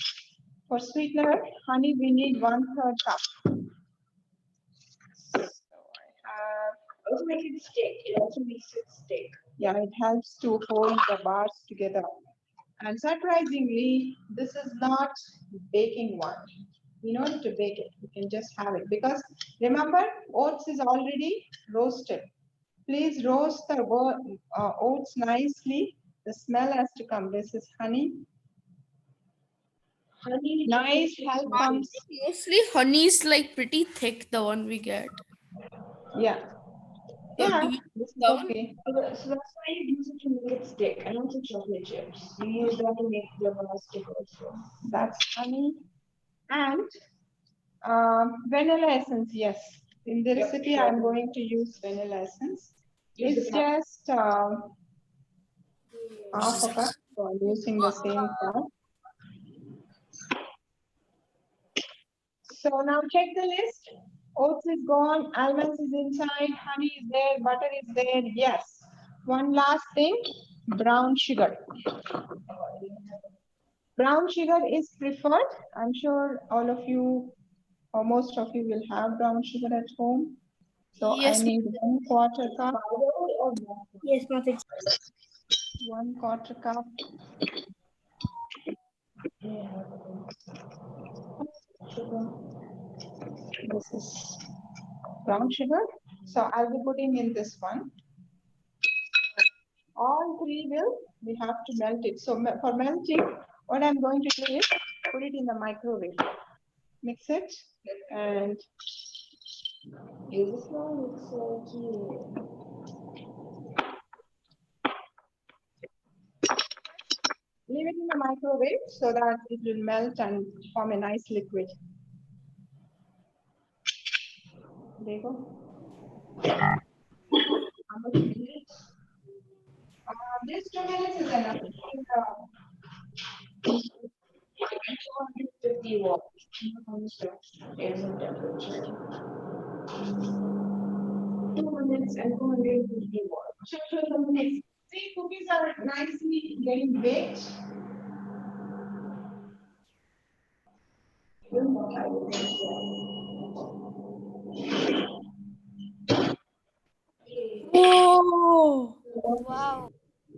Speaker 17: For sweetener, honey we need 1/3 cup. So I have. Also make it stick. It also makes it stick. Yeah, it helps to hold the bars together. And surprisingly, this is not baking one. We don't need to bake it. We can just have it because remember, oats is already roasted. Please roast the oats nicely. The smell has to come. This is honey. Honey, nice help comes.
Speaker 2: Mostly honey is like pretty thick, the one we get.
Speaker 17: Yeah.
Speaker 2: So
Speaker 17: Yeah,
Speaker 2: do we
Speaker 17: this is
Speaker 2: down?
Speaker 17: okay. So that's why you use it to make it stick and also chocolate chips. You use that to make the stick also. That's honey. And vanilla essence, yes. In the recipe, I'm going to use vanilla essence. It's just half a cup, so I'm using the same cup. So now check the list. Oats is gone, almonds is inside, honey is there, butter is there, yes. One last thing, brown sugar. Brown sugar is preferred. I'm sure all of you or most of you will have brown sugar at home. So yes, I need 1/4 cup. Yes, Mataji. 1/4 cup. Sugar. This is brown sugar. So I'll be putting in this one. All three we have to melt it. So for melting, what I'm going to do is put it in the microwave. Mix it and use a small mixer here. Leave it in the microwave so that it will melt and form a nice liquid. There you go. How much minutes? This 2 minutes is enough. 250 watts. Is in temperature. 2 minutes and 250 watts. See, cookies are nicely getting baked.
Speaker 18: Oh, wow.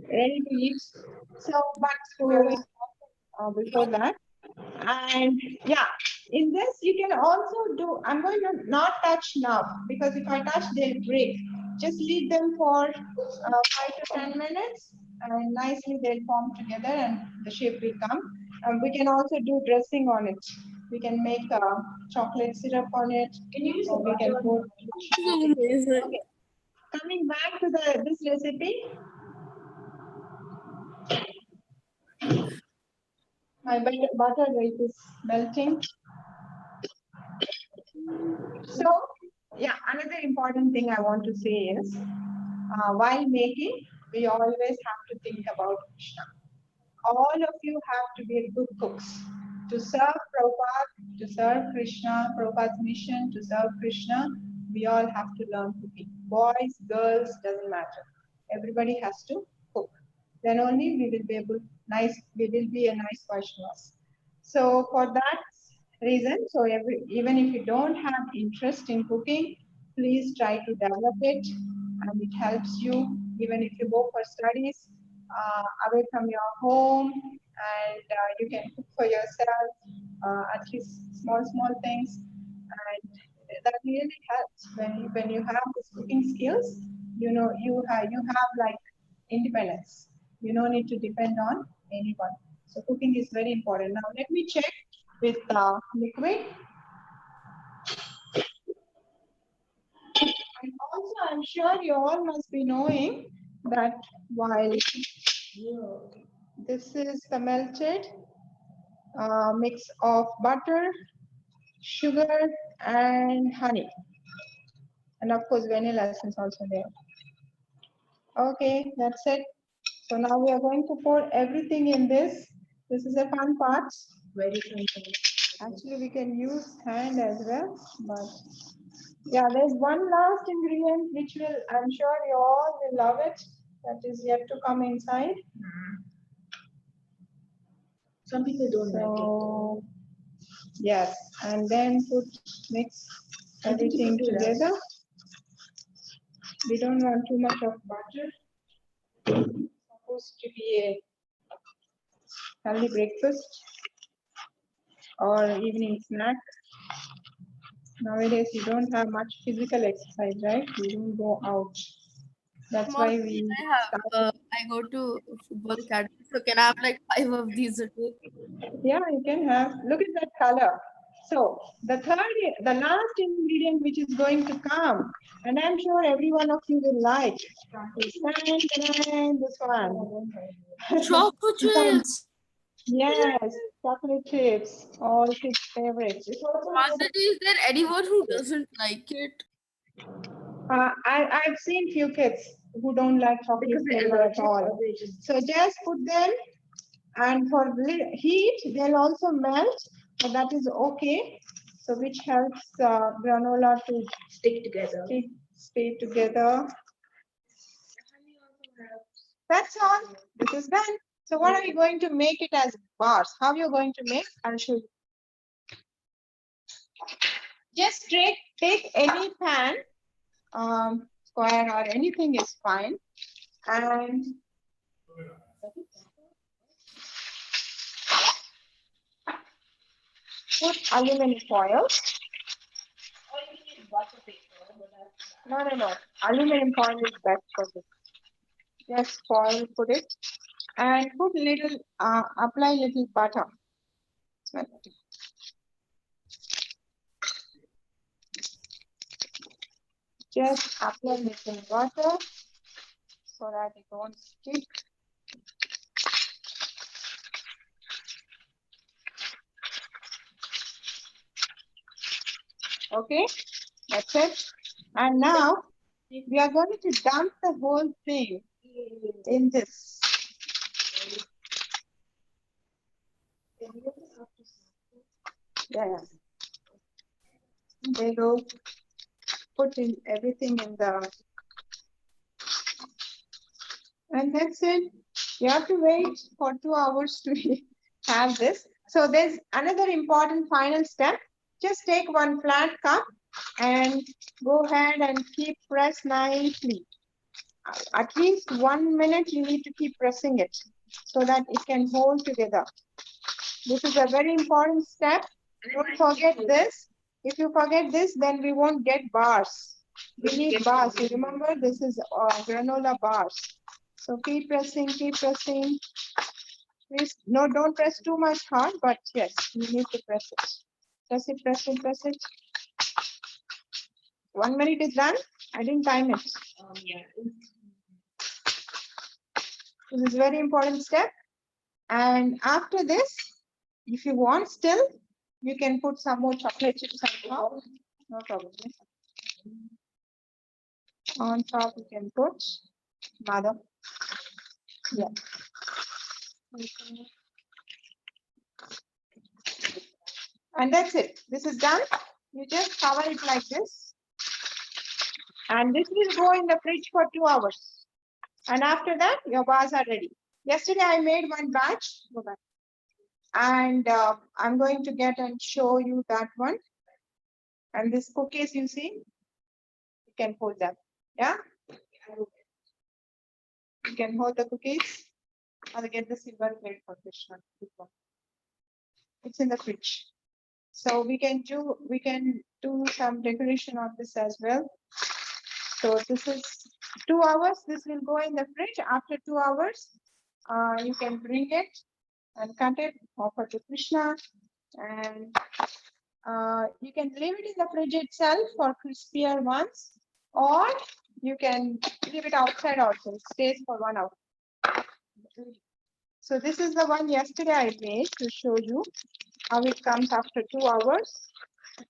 Speaker 17: Ready to eat. So, but before that, and yeah, in this you can also do. I'm going to not touch now because if I touch, they'll break. Just leave them for 5 to 10 minutes. and nicely they'll form together and the shape will come. We can also do dressing on it. We can make chocolate syrup on it. Or we can put. Okay. Coming back to this recipe. My butter is melting. So, yeah, another important thing I want to say is, while making, we always have to think about Krishna. All of you have to be good cooks. To serve Prabhupada, to serve Krishna, Prabhupada's mission, to serve Krishna, we all have to learn cooking. Boys, girls, doesn't matter. Everybody has to cook. Then only we will be a nice Vaishnavas. So for that reason, even if you don't have interest in cooking, please try to develop it, and it helps you even if you go for studies away from your home, and you can cook for yourself, at least small things, and that really helps when you have these cooking skills. You have like independence. You don't need to depend on anyone. So cooking is very important. Now let me check with liquid. And also, I'm sure you all must be knowing that while this is the melted mix of butter, sugar, and honey, and of course vanilla essence also there. Okay, that's it. So now we are going to pour everything in this. This is a fun part. Very fun. Actually, we can use hand as well, but yeah, there's one last ingredient which I'm sure you all will love it. That is yet to come inside. Some people don't like it. Yes, and then mix everything together. We don't want too much of butter. It's supposed to be a healthy breakfast or evening snack. Nowadays, you don't have much physical exercise, right? You don't go out. That's why we
Speaker 2: I go to football academy, so can I have like 5 of these a day?
Speaker 17: Yeah, you can have. Look at that color. So the last ingredient which is going to come, and I'm sure every one of you will like, is this one.
Speaker 2: Chocolate chips.
Speaker 17: Yes, chocolate chips, all kids' favorites.
Speaker 2: Mataji, is there anyone who doesn't like it?
Speaker 17: I've seen few kids who don't like chocolate flavor at all. So just put them, and for heat, they'll also melt, but that is okay. So which helps granola to stick together. Stay together. That's all. This is done. So what are you going to make it as bars? How you're going to make? I'll show you. Just take any pan, square or anything is fine, and put aluminum foil. No. Aluminum foil is best for this. Just foil, put it, and put little, apply little butter. Just apply little butter so that it won't stick. Okay, that's it. And now we are going to dump the whole thing in this. Yeah. There you go. Put in everything in the, and that's it. You have to wait for 2 hours to have this. So there's another important final step. Just take one flat cup and go ahead and keep press nicely. At least 1 minute you need to keep pressing it so that it can hold together. This is a very important step. Don't forget this. If you forget this, then we won't get bars. We need bars. You remember, this is granola bars. So keep pressing, keep pressing. Please, no, don't press too much hard, but yes, you need to press it. Press it, press it, press it. 1 minute is done. I didn't time it. This is a very important step. And after this, if you want still, you can put some more chocolate chips on top. No problem. On top, you can put Madha. Yeah. And that's it. This is done. You just cover it like this. And this will go in the fridge for 2 hours. And after that, your bars are ready. Yesterday, I made one batch. Go back. And I'm going to get and show you that one. And this cookies, you see, you can hold them. Yeah? You can hold the cookies. I'll get the silver plate for Krishna. It's in the fridge. So we can do some decoration on this as well. So this is 2 hours. This will go in the fridge. After 2 hours, you can bring it and cut it, offer to Krishna, and you can leave it in the fridge itself for crispier ones, or you can leave it outside also. It stays for 1 hour. So this is the one yesterday I made to show you how it comes after 2 hours.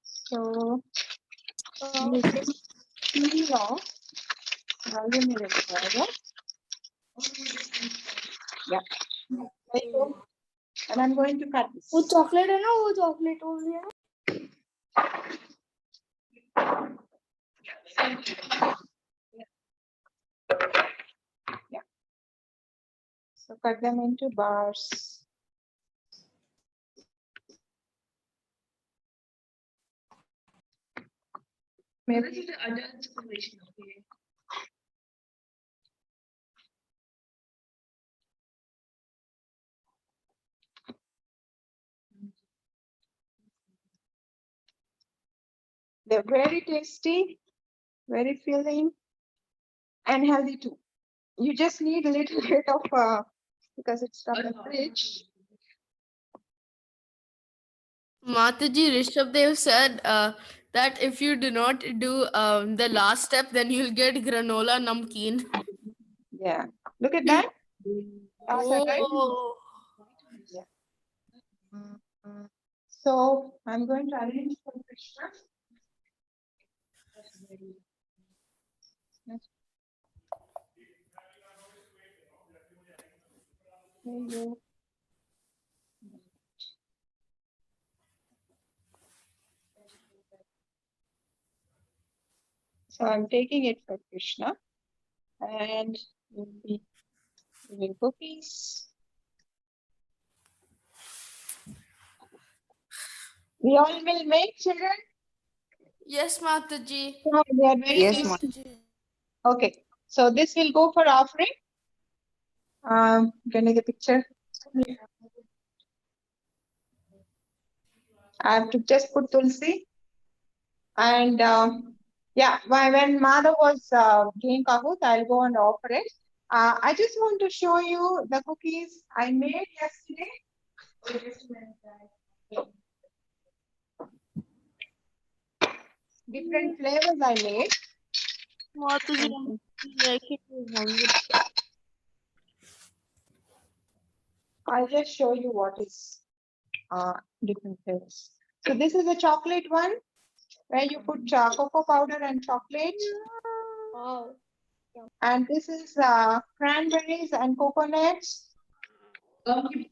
Speaker 17: So you just peel off aluminum foil. Yeah. There you go. And I'm going to cut this.
Speaker 10: वो chocolate है ना, वो chocolate हो गया.
Speaker 17: Yeah. So cut them into bars. Maybe the adult formation. Okay. They're very tasty, very filling, and healthy too. You just need a little bit of because it's from the fridge.
Speaker 2: Mataji Rishabdev said that if you do not do the last step, then you'll get granola namkeen.
Speaker 17: Yeah, look at that.
Speaker 2: Oh.
Speaker 17: Yeah. So I'm going to arrange for Krishna. There you go. So I'm taking it for Krishna, and we'll be giving cookies. We all will make, children?
Speaker 2: Yes, Mataji.
Speaker 17: No, they are very tasty. Okay, so this will go for offering. Can I get a picture? I have to just put Tulsi. And yeah, when Madha was doing Kahoot, I'll go and offer it. I just want to show you the cookies I made yesterday. Different flavors I made. I'll just show you what is different flavors. So this is a chocolate one where you put cocoa powder and chocolate.
Speaker 10: Wow.
Speaker 17: And this is cranberries and coconuts.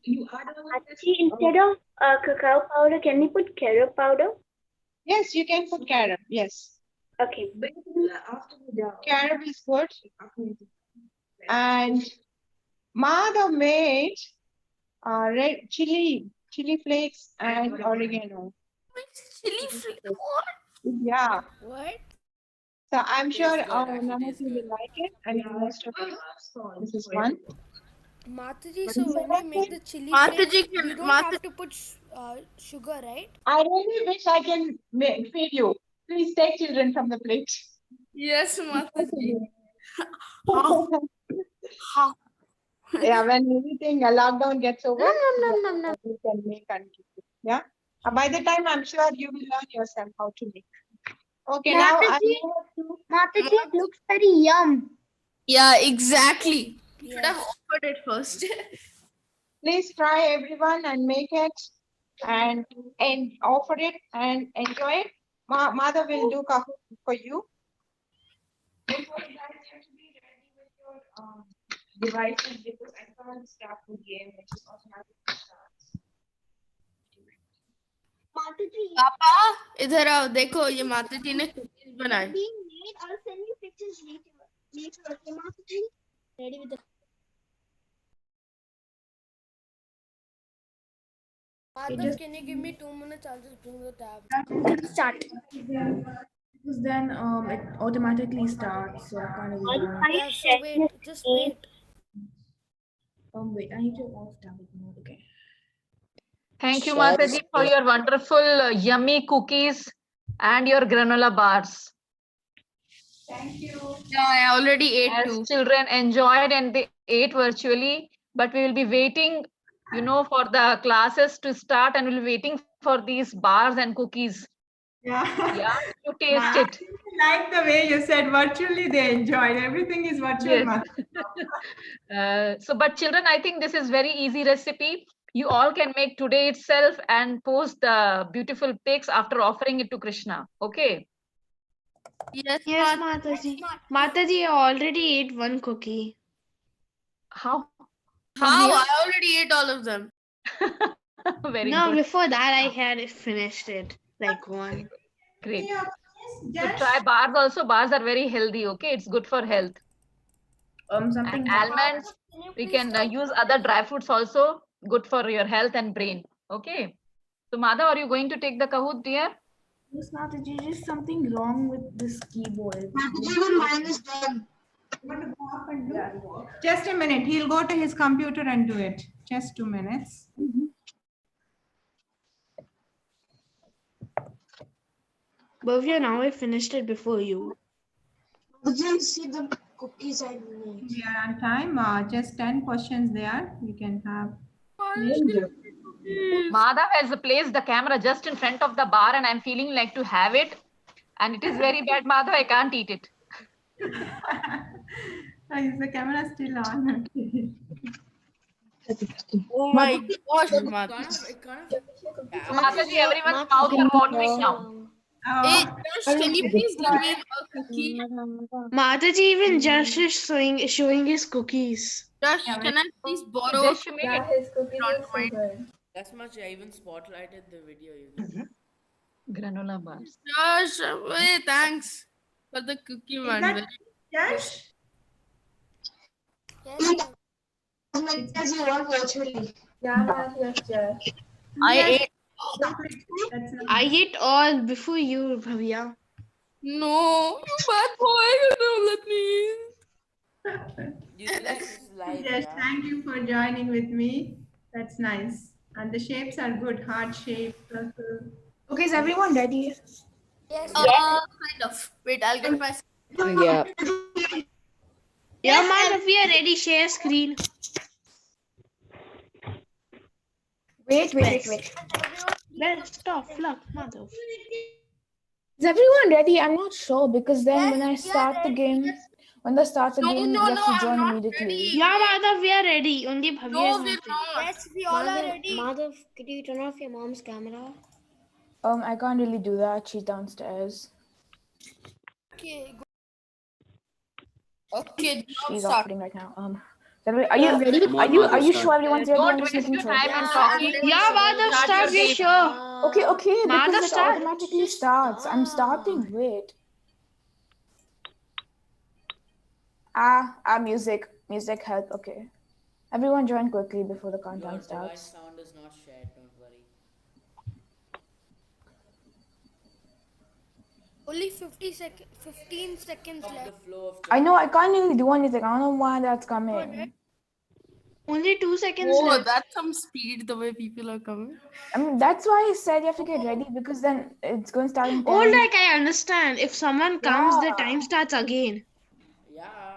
Speaker 17: You add
Speaker 4: Actually, instead of cacao powder, can you put carob powder?
Speaker 17: Yes, you can put carob. Yes.
Speaker 4: Okay.
Speaker 17: Carob is good. And Madha made red chili flakes and oregano.
Speaker 2: Chili flakes? What?
Speaker 17: Yeah.
Speaker 18: What?
Speaker 17: So I'm sure
Speaker 3: good,
Speaker 17: none
Speaker 3: actually,
Speaker 17: of
Speaker 3: tastes
Speaker 17: you
Speaker 3: good.
Speaker 17: will like it, and most of you. This is one.
Speaker 18: Mataji, so when we make the chili
Speaker 2: Mataji
Speaker 18: flakes,
Speaker 2: can-
Speaker 18: we don't have to put sugar, right?
Speaker 17: I really wish I can feed you. Please take children from the plate.
Speaker 2: Yes, Mataji. How?
Speaker 17: Yeah, when everything lockdown gets over, you can make and keep it. Yeah. By the time I'm sure you will learn yourself how to make. Okay, now I
Speaker 6: Mataji, it looks very yum.
Speaker 2: Yeah, exactly. You should have offered it first.
Speaker 17: please try everyone and make it and offer it and enjoy it. Mother will do kahoot for you. Before that, you have to be ready with your devices because I can't start the game, which is automatically starts.
Speaker 2: पापा इधर आओ देखो ये माता जी ने cookies बनाए
Speaker 6: I'll send you pictures later. Okay, Mataji? Ready with the
Speaker 18: Madhav, can you give me 2 minutes? I'll just bring the tab.
Speaker 11: Start. Because then it automatically starts, so I can't really do it.
Speaker 18: Yeah, so wait, just wait.
Speaker 11: Wait, I need to off tablet mode. Okay.
Speaker 9: Thank you, Mataji, for your wonderful, yummy cookies and your granola bars.
Speaker 17: Thank you.
Speaker 2: Yeah, I already ate
Speaker 9: As
Speaker 2: too.
Speaker 9: children enjoyed and they ate virtually, but we will be waiting, for the classes to start and we'll be waiting for these bars and cookies.
Speaker 17: Yeah.
Speaker 9: To taste it.
Speaker 17: Like the way you said virtually, they enjoyed. Everything is virtual.
Speaker 9: Yes. But children, I think this is very easy recipe. You all can make today itself and post the beautiful pics after offering it to Krishna. Okay.
Speaker 2: Yes,
Speaker 14: Mataji. Mataji, I already ate one cookie.
Speaker 9: How?
Speaker 2: I already ate all of them.
Speaker 9: Very
Speaker 14: no,
Speaker 9: good.
Speaker 14: Before that I had finished it. Like one.
Speaker 9: Great. So try bars also. Bars are very healthy. Okay. It's good for health.
Speaker 11: Something
Speaker 9: and almonds. We can use other dry fruits also. Good for your health and brain. Okay. So Madha, are you going to take the Kahoot, dear?
Speaker 11: Yes, Mataji, just something wrong with this keyboard.
Speaker 16: Even mine is done.
Speaker 17: You want to go up and do? Just a minute. He'll go to his computer and do it. Just 2 minutes.
Speaker 14: Bhavya, now I finished it before you.
Speaker 16: Did see the cookies I made?
Speaker 17: We are on time. Just 10 questions there. You can have.
Speaker 9: Madhav has placed the camera just in front of the bar and I'm feeling like to have it. And it is very bad, Madhav. I can't eat it.
Speaker 17: Is the camera still on?
Speaker 2: Oh my gosh, Mataji.
Speaker 9: Mataji, everyone's mouth are watering now.
Speaker 2: Hey, Josh, can you please give me a cookie?
Speaker 14: Mataji, even Josh is showing his cookies.
Speaker 2: Josh, can I please borrow?
Speaker 15: Yeah, his cookies are so good.
Speaker 3: That's much. I even spotlighted the video you gave.
Speaker 9: Granola bars.
Speaker 2: Josh, wait, thanks for the cookie, man.
Speaker 17: Yes.
Speaker 16: As you want virtually.
Speaker 15: Yeah, yes, Josh.
Speaker 14: I ate all before you, Bhavya.
Speaker 2: No, you bad boy, you don't let me in.
Speaker 17: Yes, thank you for joining with me. That's nice. And the shapes are good. Heart shape, circle.
Speaker 11: Okay, is everyone ready?
Speaker 18: Yes.
Speaker 2: Kind of. Wait, I'll get my.
Speaker 5: Yeah.
Speaker 14: Yeah, Madhav, we are ready. Share screen.
Speaker 11: Wait.
Speaker 14: Best of luck, Madhav.
Speaker 11: Is everyone ready? I'm not sure because then when I start the game, when they start the game, you have to join immediately.
Speaker 14: Yeah, Madhav, we are ready. Only Bhavya is not ready.
Speaker 18: Yes, we all are ready.
Speaker 6: Madhav, could you turn off your mom's camera?
Speaker 11: I can't really do that. She's downstairs.
Speaker 18: Okay.
Speaker 2: Okay,
Speaker 11: she's operating right now. Are you ready? Are you sure everyone's ready? I'm just making sure.
Speaker 14: Yeah, Madhav, start. We're sure.
Speaker 11: Okay.
Speaker 14: Madhav,
Speaker 11: Because it
Speaker 14: start.
Speaker 11: automatically starts. I'm starting. Wait. Music help. Okay. Everyone join quickly before the countdown starts.
Speaker 3: Your sound is not shared. Don't worry.
Speaker 18: Only 15 seconds left.
Speaker 11: I know. I can't really do anything. I don't know why that's coming.
Speaker 14: Only 2 seconds
Speaker 2: Oh,
Speaker 14: left.
Speaker 2: that's some speed the way people are coming.
Speaker 11: I mean, that's why I said you have to get ready because then it's going to start in 10.
Speaker 14: Oh, like I understand. If someone comes, the time starts again.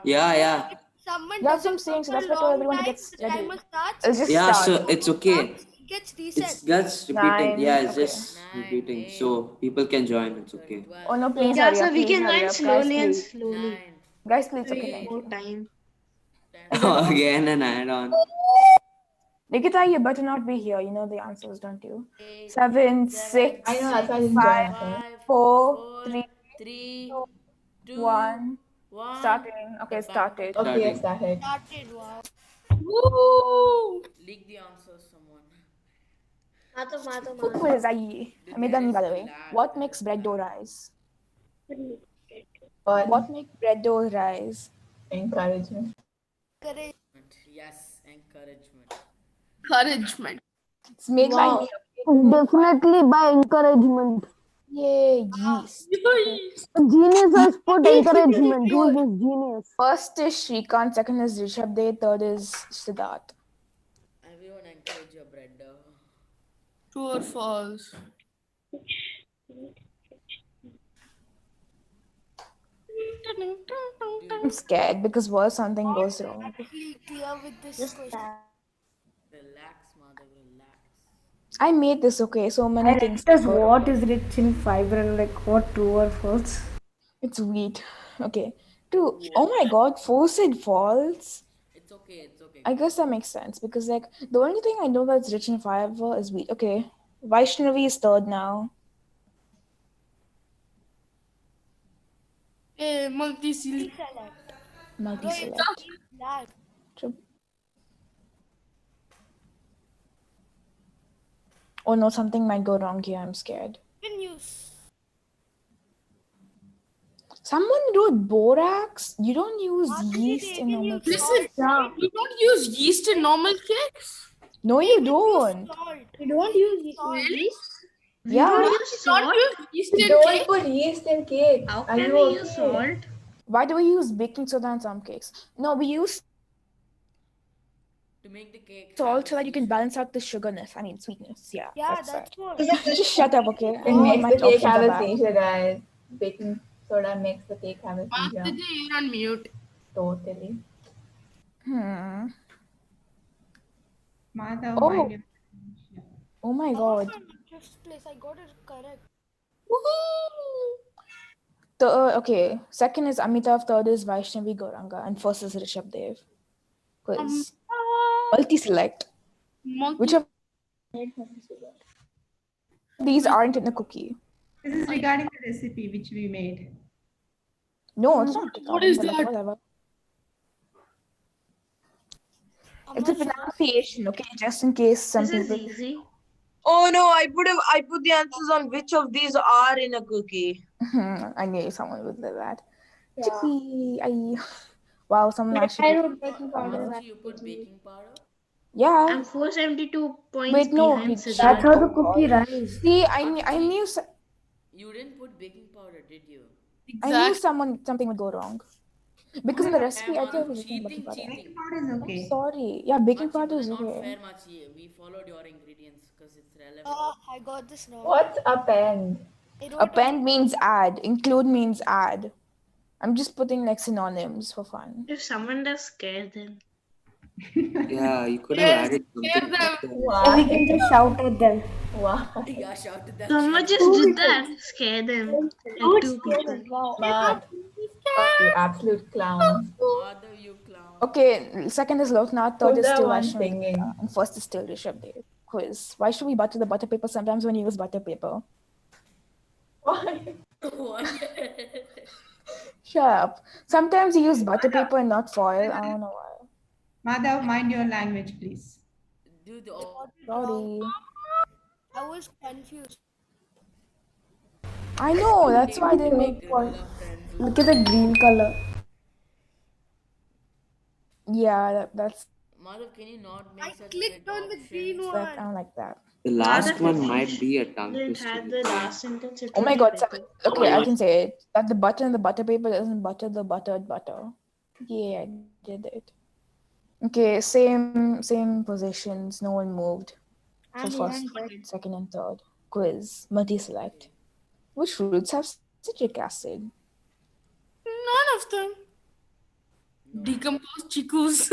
Speaker 7: Yeah.
Speaker 18: someone
Speaker 11: That's what I'm
Speaker 18: doesn't
Speaker 11: saying.
Speaker 18: come
Speaker 11: So
Speaker 18: for
Speaker 11: that's
Speaker 18: a
Speaker 11: why I told
Speaker 18: long
Speaker 11: everyone to
Speaker 18: time,
Speaker 11: get
Speaker 18: the
Speaker 11: ready.
Speaker 18: timer starts.
Speaker 11: It'll just
Speaker 7: Yeah,
Speaker 11: start.
Speaker 7: so it's okay.
Speaker 18: It gets
Speaker 7: It's
Speaker 18: reset.
Speaker 7: just repeating.
Speaker 11: 9.
Speaker 7: Yeah, it's
Speaker 11: Okay.
Speaker 7: just repeating. So people can join. It's okay.
Speaker 11: Oh no, please
Speaker 14: Yeah,
Speaker 11: hurry
Speaker 14: so
Speaker 11: up.
Speaker 14: we
Speaker 11: Please
Speaker 14: can
Speaker 11: hurry
Speaker 14: join
Speaker 11: up. Guys,
Speaker 14: slowly and
Speaker 11: please.
Speaker 14: slowly.
Speaker 11: Guys, please.
Speaker 14: So we
Speaker 11: Okay,
Speaker 14: get
Speaker 11: thank
Speaker 14: more
Speaker 11: you.
Speaker 14: time.
Speaker 11: Is that all?
Speaker 7: Again an add-on.
Speaker 11: Nikita, you better not be here. You know the answers, don't you? 7, 6,
Speaker 15: I know, that's why I didn't join,
Speaker 11: 5,
Speaker 15: okay?
Speaker 11: 4, 3,
Speaker 3: 3,
Speaker 11: 2, 1.
Speaker 3: 1.
Speaker 11: Starting. Okay, started.
Speaker 15: Okay, I
Speaker 7: Starting.
Speaker 15: started.
Speaker 18: Started, wow.
Speaker 2: Woo!
Speaker 3: Leak the answers, someone.
Speaker 11: Food quiz, I made that by the way. What makes bread dough rise? What makes bread dough rise?
Speaker 15: Encouragement.
Speaker 3: Yes, encouragement.
Speaker 2: Encouragement.
Speaker 11: It's made by
Speaker 10: Wow.
Speaker 11: me. Okay?
Speaker 10: Definitely by encouragement.
Speaker 11: Yay, yeast.
Speaker 10: Geniuses put encouragement. Who's this genius?
Speaker 11: First is Shrikant, second is Rishabh Dev, third is Siddharth.
Speaker 3: Everyone encourage your bread dough.
Speaker 2: True or false?
Speaker 11: I'm scared because what if something goes wrong?
Speaker 18: I feel clear with this question.
Speaker 3: Relax, mother, relax.
Speaker 11: I made this, okay, so many things.
Speaker 19: Just what is rich in fiber and like what true or false?
Speaker 11: It's wheat. Okay. Two. Oh my god, 4 said false.
Speaker 3: It's okay, it's okay.
Speaker 11: I guess that makes sense because like the only thing I know that's rich in fiber is wheat. Okay. Vaishnavi is third now.
Speaker 2: Multi-select.
Speaker 11: Multi-select. Oh no, something might go wrong here. I'm scared. Someone wrote borax. You don't use yeast in normal cakes.
Speaker 2: Listen, you don't use yeast in normal cakes?
Speaker 11: No, you don't.
Speaker 18: You don't use yeast?
Speaker 11: Yeah.
Speaker 18: don't
Speaker 2: use salt? Yeast in
Speaker 15: Don't
Speaker 2: cake?
Speaker 15: put yeast in cake.
Speaker 14: How
Speaker 15: Are
Speaker 14: can
Speaker 15: you
Speaker 14: we
Speaker 15: okay?
Speaker 14: use salt?
Speaker 11: Why do we use baking soda in some cakes? No, we use
Speaker 3: To make the cake
Speaker 11: salt so that you can balance out the sugarness. I mean, sweetness. Yeah, that's
Speaker 18: that's
Speaker 11: it.
Speaker 18: what.
Speaker 11: Just shut up, okay? I
Speaker 15: It
Speaker 11: know
Speaker 15: makes
Speaker 11: my
Speaker 15: the cake
Speaker 11: options
Speaker 15: have
Speaker 11: are
Speaker 15: a
Speaker 11: bad.
Speaker 15: seizure, guys. Baking soda makes the cake have a seizure.
Speaker 2: Master J, you're on mute.
Speaker 15: Totally.
Speaker 17: Madhav,
Speaker 11: Oh.
Speaker 17: mind your
Speaker 11: Oh my god.
Speaker 18: Just place, I got it correct.
Speaker 11: Okay, second is Amitav, third is Vaishnavi Gauranga, and first is Rishabh Dev. Quiz. Multi-select. Which of these aren't in the cookie?
Speaker 17: This is regarding the recipe which we made.
Speaker 11: No, it's not.
Speaker 2: What is that?
Speaker 11: Whatever. It's a pronunciation, okay? Just in case some
Speaker 14: This is
Speaker 11: people.
Speaker 14: easy.
Speaker 20: Oh no, I put the answers on which of these are in a cookie.
Speaker 11: I knew someone would do that.
Speaker 20: Yeah.
Speaker 11: Chicky, wow, someone
Speaker 18: I
Speaker 11: actually.
Speaker 18: wrote baking powder.
Speaker 3: Master, you put baking powder?
Speaker 11: Yeah.
Speaker 14: I'm 472 points
Speaker 11: Wait, no.
Speaker 14: behind
Speaker 19: That's
Speaker 14: Siddharth.
Speaker 19: how the cookie rise.
Speaker 11: See, I knew.
Speaker 3: You didn't put baking powder, did you?
Speaker 11: I knew something would go wrong. Because in the recipe, I thought it was baking powder.
Speaker 17: Baking powder is okay.
Speaker 11: I'm sorry. Yeah, baking powder is
Speaker 3: Not
Speaker 11: okay.
Speaker 3: fair, Machi. We followed your ingredients because it's relevant.
Speaker 18: I got this wrong.
Speaker 15: What's append?
Speaker 11: Append means add. Include means add. I'm just putting like synonyms for fun.
Speaker 14: If someone does scare them.
Speaker 7: Yeah, you could have added something better.
Speaker 19: Or we can just shout at them.
Speaker 15: Wow.
Speaker 3: Yeah, shout to them.
Speaker 14: Someone just did that. Scare them. Like 2 people.
Speaker 15: Smart. You absolute clown.
Speaker 3: Mother, you clown.
Speaker 11: Okay, second is Loknath, third
Speaker 15: Who's
Speaker 11: is
Speaker 15: that
Speaker 11: still
Speaker 15: one
Speaker 11: Vaishnavi,
Speaker 15: singing?
Speaker 11: and first is still Rishabh Dev. Quiz. Why should we butter the butter paper sometimes when you use butter paper?
Speaker 15: Why?
Speaker 11: Shut up. Sometimes you use butter paper and not foil. I don't know why.
Speaker 17: Madhav, mind your language, please.
Speaker 3: Do the
Speaker 11: Sorry.
Speaker 18: I was confused.
Speaker 11: I know, that's why they make
Speaker 19: Look at the green color.
Speaker 11: Yeah, that's
Speaker 3: Madhav, can you not make such
Speaker 18: clicked on the green one.
Speaker 11: that. I don't like that.
Speaker 7: The last
Speaker 14: Madhav,
Speaker 7: one
Speaker 14: if
Speaker 7: might
Speaker 14: you
Speaker 7: be a tongue
Speaker 14: didn't have
Speaker 7: twister.
Speaker 14: the last sentence, it
Speaker 11: Oh
Speaker 14: would
Speaker 11: my
Speaker 14: be
Speaker 11: god,
Speaker 14: better.
Speaker 11: okay, I can say it. That the butter in the butter paper doesn't butter the buttered butter. Yeah, I did it. Okay, same positions. No one moved. So
Speaker 14: I'm
Speaker 11: first,
Speaker 14: one dead.
Speaker 11: second, and third. Quiz. Multi-select. Which fruits have citric acid?
Speaker 2: None of them. Decomposed chicos.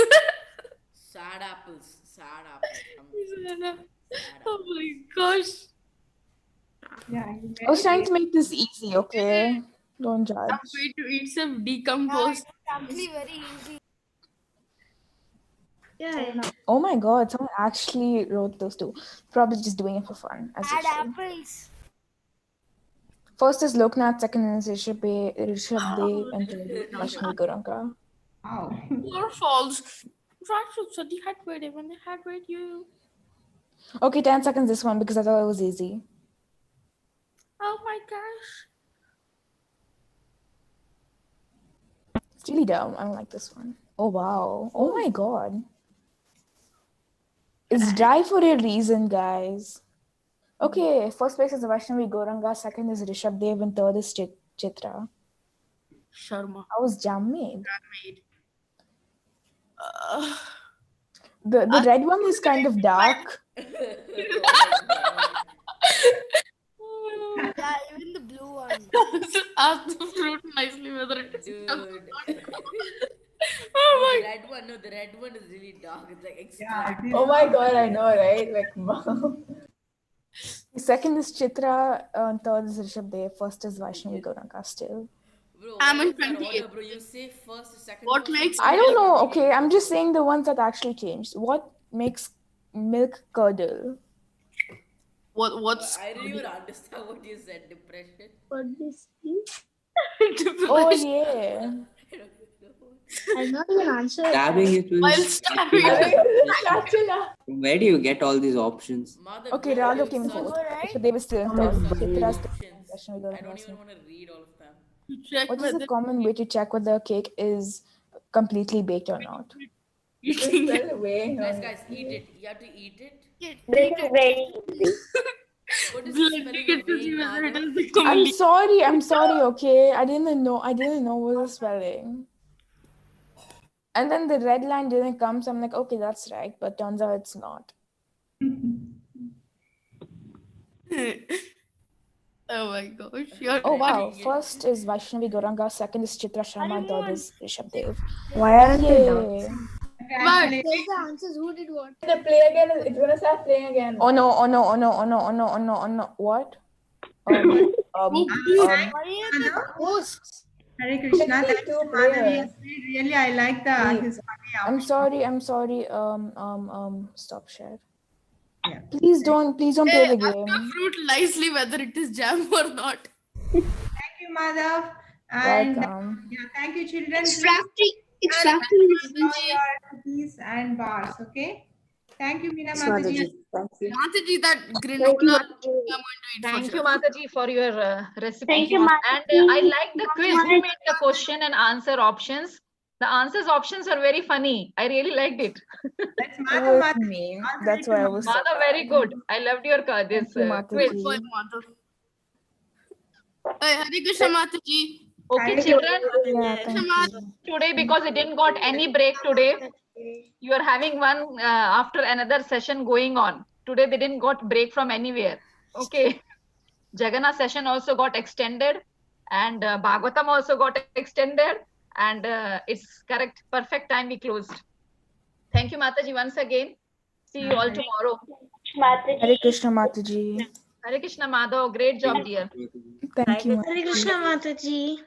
Speaker 3: Sad apples. Sad apples.
Speaker 2: Oh my gosh.
Speaker 15: Yeah.
Speaker 11: I was trying to make this easy, okay? Don't judge.
Speaker 2: I'm going to eat some decomposed.
Speaker 18: Actually, very easy.
Speaker 15: Yeah.
Speaker 11: Oh my god, someone actually wrote those two. Probably just doing it for fun, as
Speaker 18: Add
Speaker 11: usual.
Speaker 18: apples.
Speaker 11: First is Loknath, second is Rishabh Dev, and third is Vaishnavi Goranka.
Speaker 15: Wow.
Speaker 2: Your false. So they had read when they had read you.
Speaker 11: Okay, 10 seconds this one because I thought it was easy.
Speaker 2: Oh my gosh.
Speaker 11: It's really dumb. I don't like this one. Oh wow. Oh my god. It's dry for a reason, guys. Okay, first place is Vaishnavi Goranga, second is Rishabh Dev, and third is Chitra.
Speaker 2: Sharma.
Speaker 11: I was jam made. The red one is kind of dark.
Speaker 18: Yeah, even the blue one.
Speaker 2: Ask the fruit nicely whether it is.
Speaker 3: Dude.
Speaker 2: Oh
Speaker 3: the red one, no, the red one is really dark. It's like extra.
Speaker 15: Yeah, oh my god, I know, right? Like, wow.
Speaker 11: Second is Chitra, and third is Rishabh Dev, first is Vaishnavi Goranga still.
Speaker 3: Bro,
Speaker 2: I'm
Speaker 3: what
Speaker 2: in
Speaker 3: is that
Speaker 2: 28.
Speaker 3: order, bro? You say first, second.
Speaker 2: What makes
Speaker 11: I don't know. Okay, I'm just saying the ones that actually changed. What makes milk curdle?
Speaker 2: What's
Speaker 3: I didn't even understand what you said. Depression.
Speaker 6: What this is?
Speaker 11: Oh yeah.
Speaker 6: I'm not even answering.
Speaker 7: Stabbing it
Speaker 2: While
Speaker 7: will.
Speaker 2: stabbing.
Speaker 7: Where do you get all these options?
Speaker 11: Okay, Raghav came in fourth. So they were still in third. Chitra still in Vaishnavi
Speaker 3: I
Speaker 11: Goranga
Speaker 3: don't
Speaker 11: was
Speaker 3: even want to read all of them.
Speaker 11: What is the common way to check whether a cake is completely baked or not?
Speaker 3: Guys, eat it. You have to eat it.
Speaker 6: This is very easy.
Speaker 3: What is the spelling of vein,
Speaker 11: I'm sorry, okay? I didn't know what was the spelling. And then the red line didn't come, so I'm like, okay, that's right, but turns out it's not.
Speaker 2: Oh my gosh.
Speaker 11: Oh wow. First is Vaishnavi Goranga, second is Chitra Sharma, and third is Rishabh Dev.
Speaker 19: Why aren't they
Speaker 11: Yay.
Speaker 19: done?
Speaker 18: Tell the answers. Who did what?
Speaker 15: The play again. It's gonna start playing again.
Speaker 11: Oh no. What?
Speaker 18: Hosts.
Speaker 15: Hare Krishna. Thank you, Madhavi. Really, I like his funny
Speaker 11: I'm sorry. Stop share. Yeah. Please don't play the game.
Speaker 2: Ask the fruit nicely whether it is jam or not.
Speaker 15: Thank you, Madhav. And
Speaker 11: welcome.
Speaker 15: Yeah, thank you, children.
Speaker 6: Extracting
Speaker 15: your cookies and bars, okay? Thank you, Meena Mataji.
Speaker 2: Mataji, that granola.
Speaker 9: Thank you, Mataji, for your recipe.
Speaker 6: Thank you,
Speaker 9: And I like the quiz. Who made the question and answer options? The answers options are very funny. I really liked it.
Speaker 15: That's
Speaker 11: me. That's why I was.
Speaker 9: Madha, very good. I loved your this quiz.
Speaker 2: Hare Krishna, Mataji.
Speaker 9: Okay, children. Today, because it didn't got any break today, you are having one after another session going on. Today, they didn't got break from anywhere. Okay. Jagana session also got extended, and Bhagavatam also got extended, and it's correct, perfect time we closed. Thank you, Mataji, once again. See you all tomorrow.
Speaker 11: Hare Krishna, Mataji.
Speaker 9: Hare Krishna, Madhav. Great job, dear.
Speaker 11: Thank you.
Speaker 6: Hare Krishna, Mataji.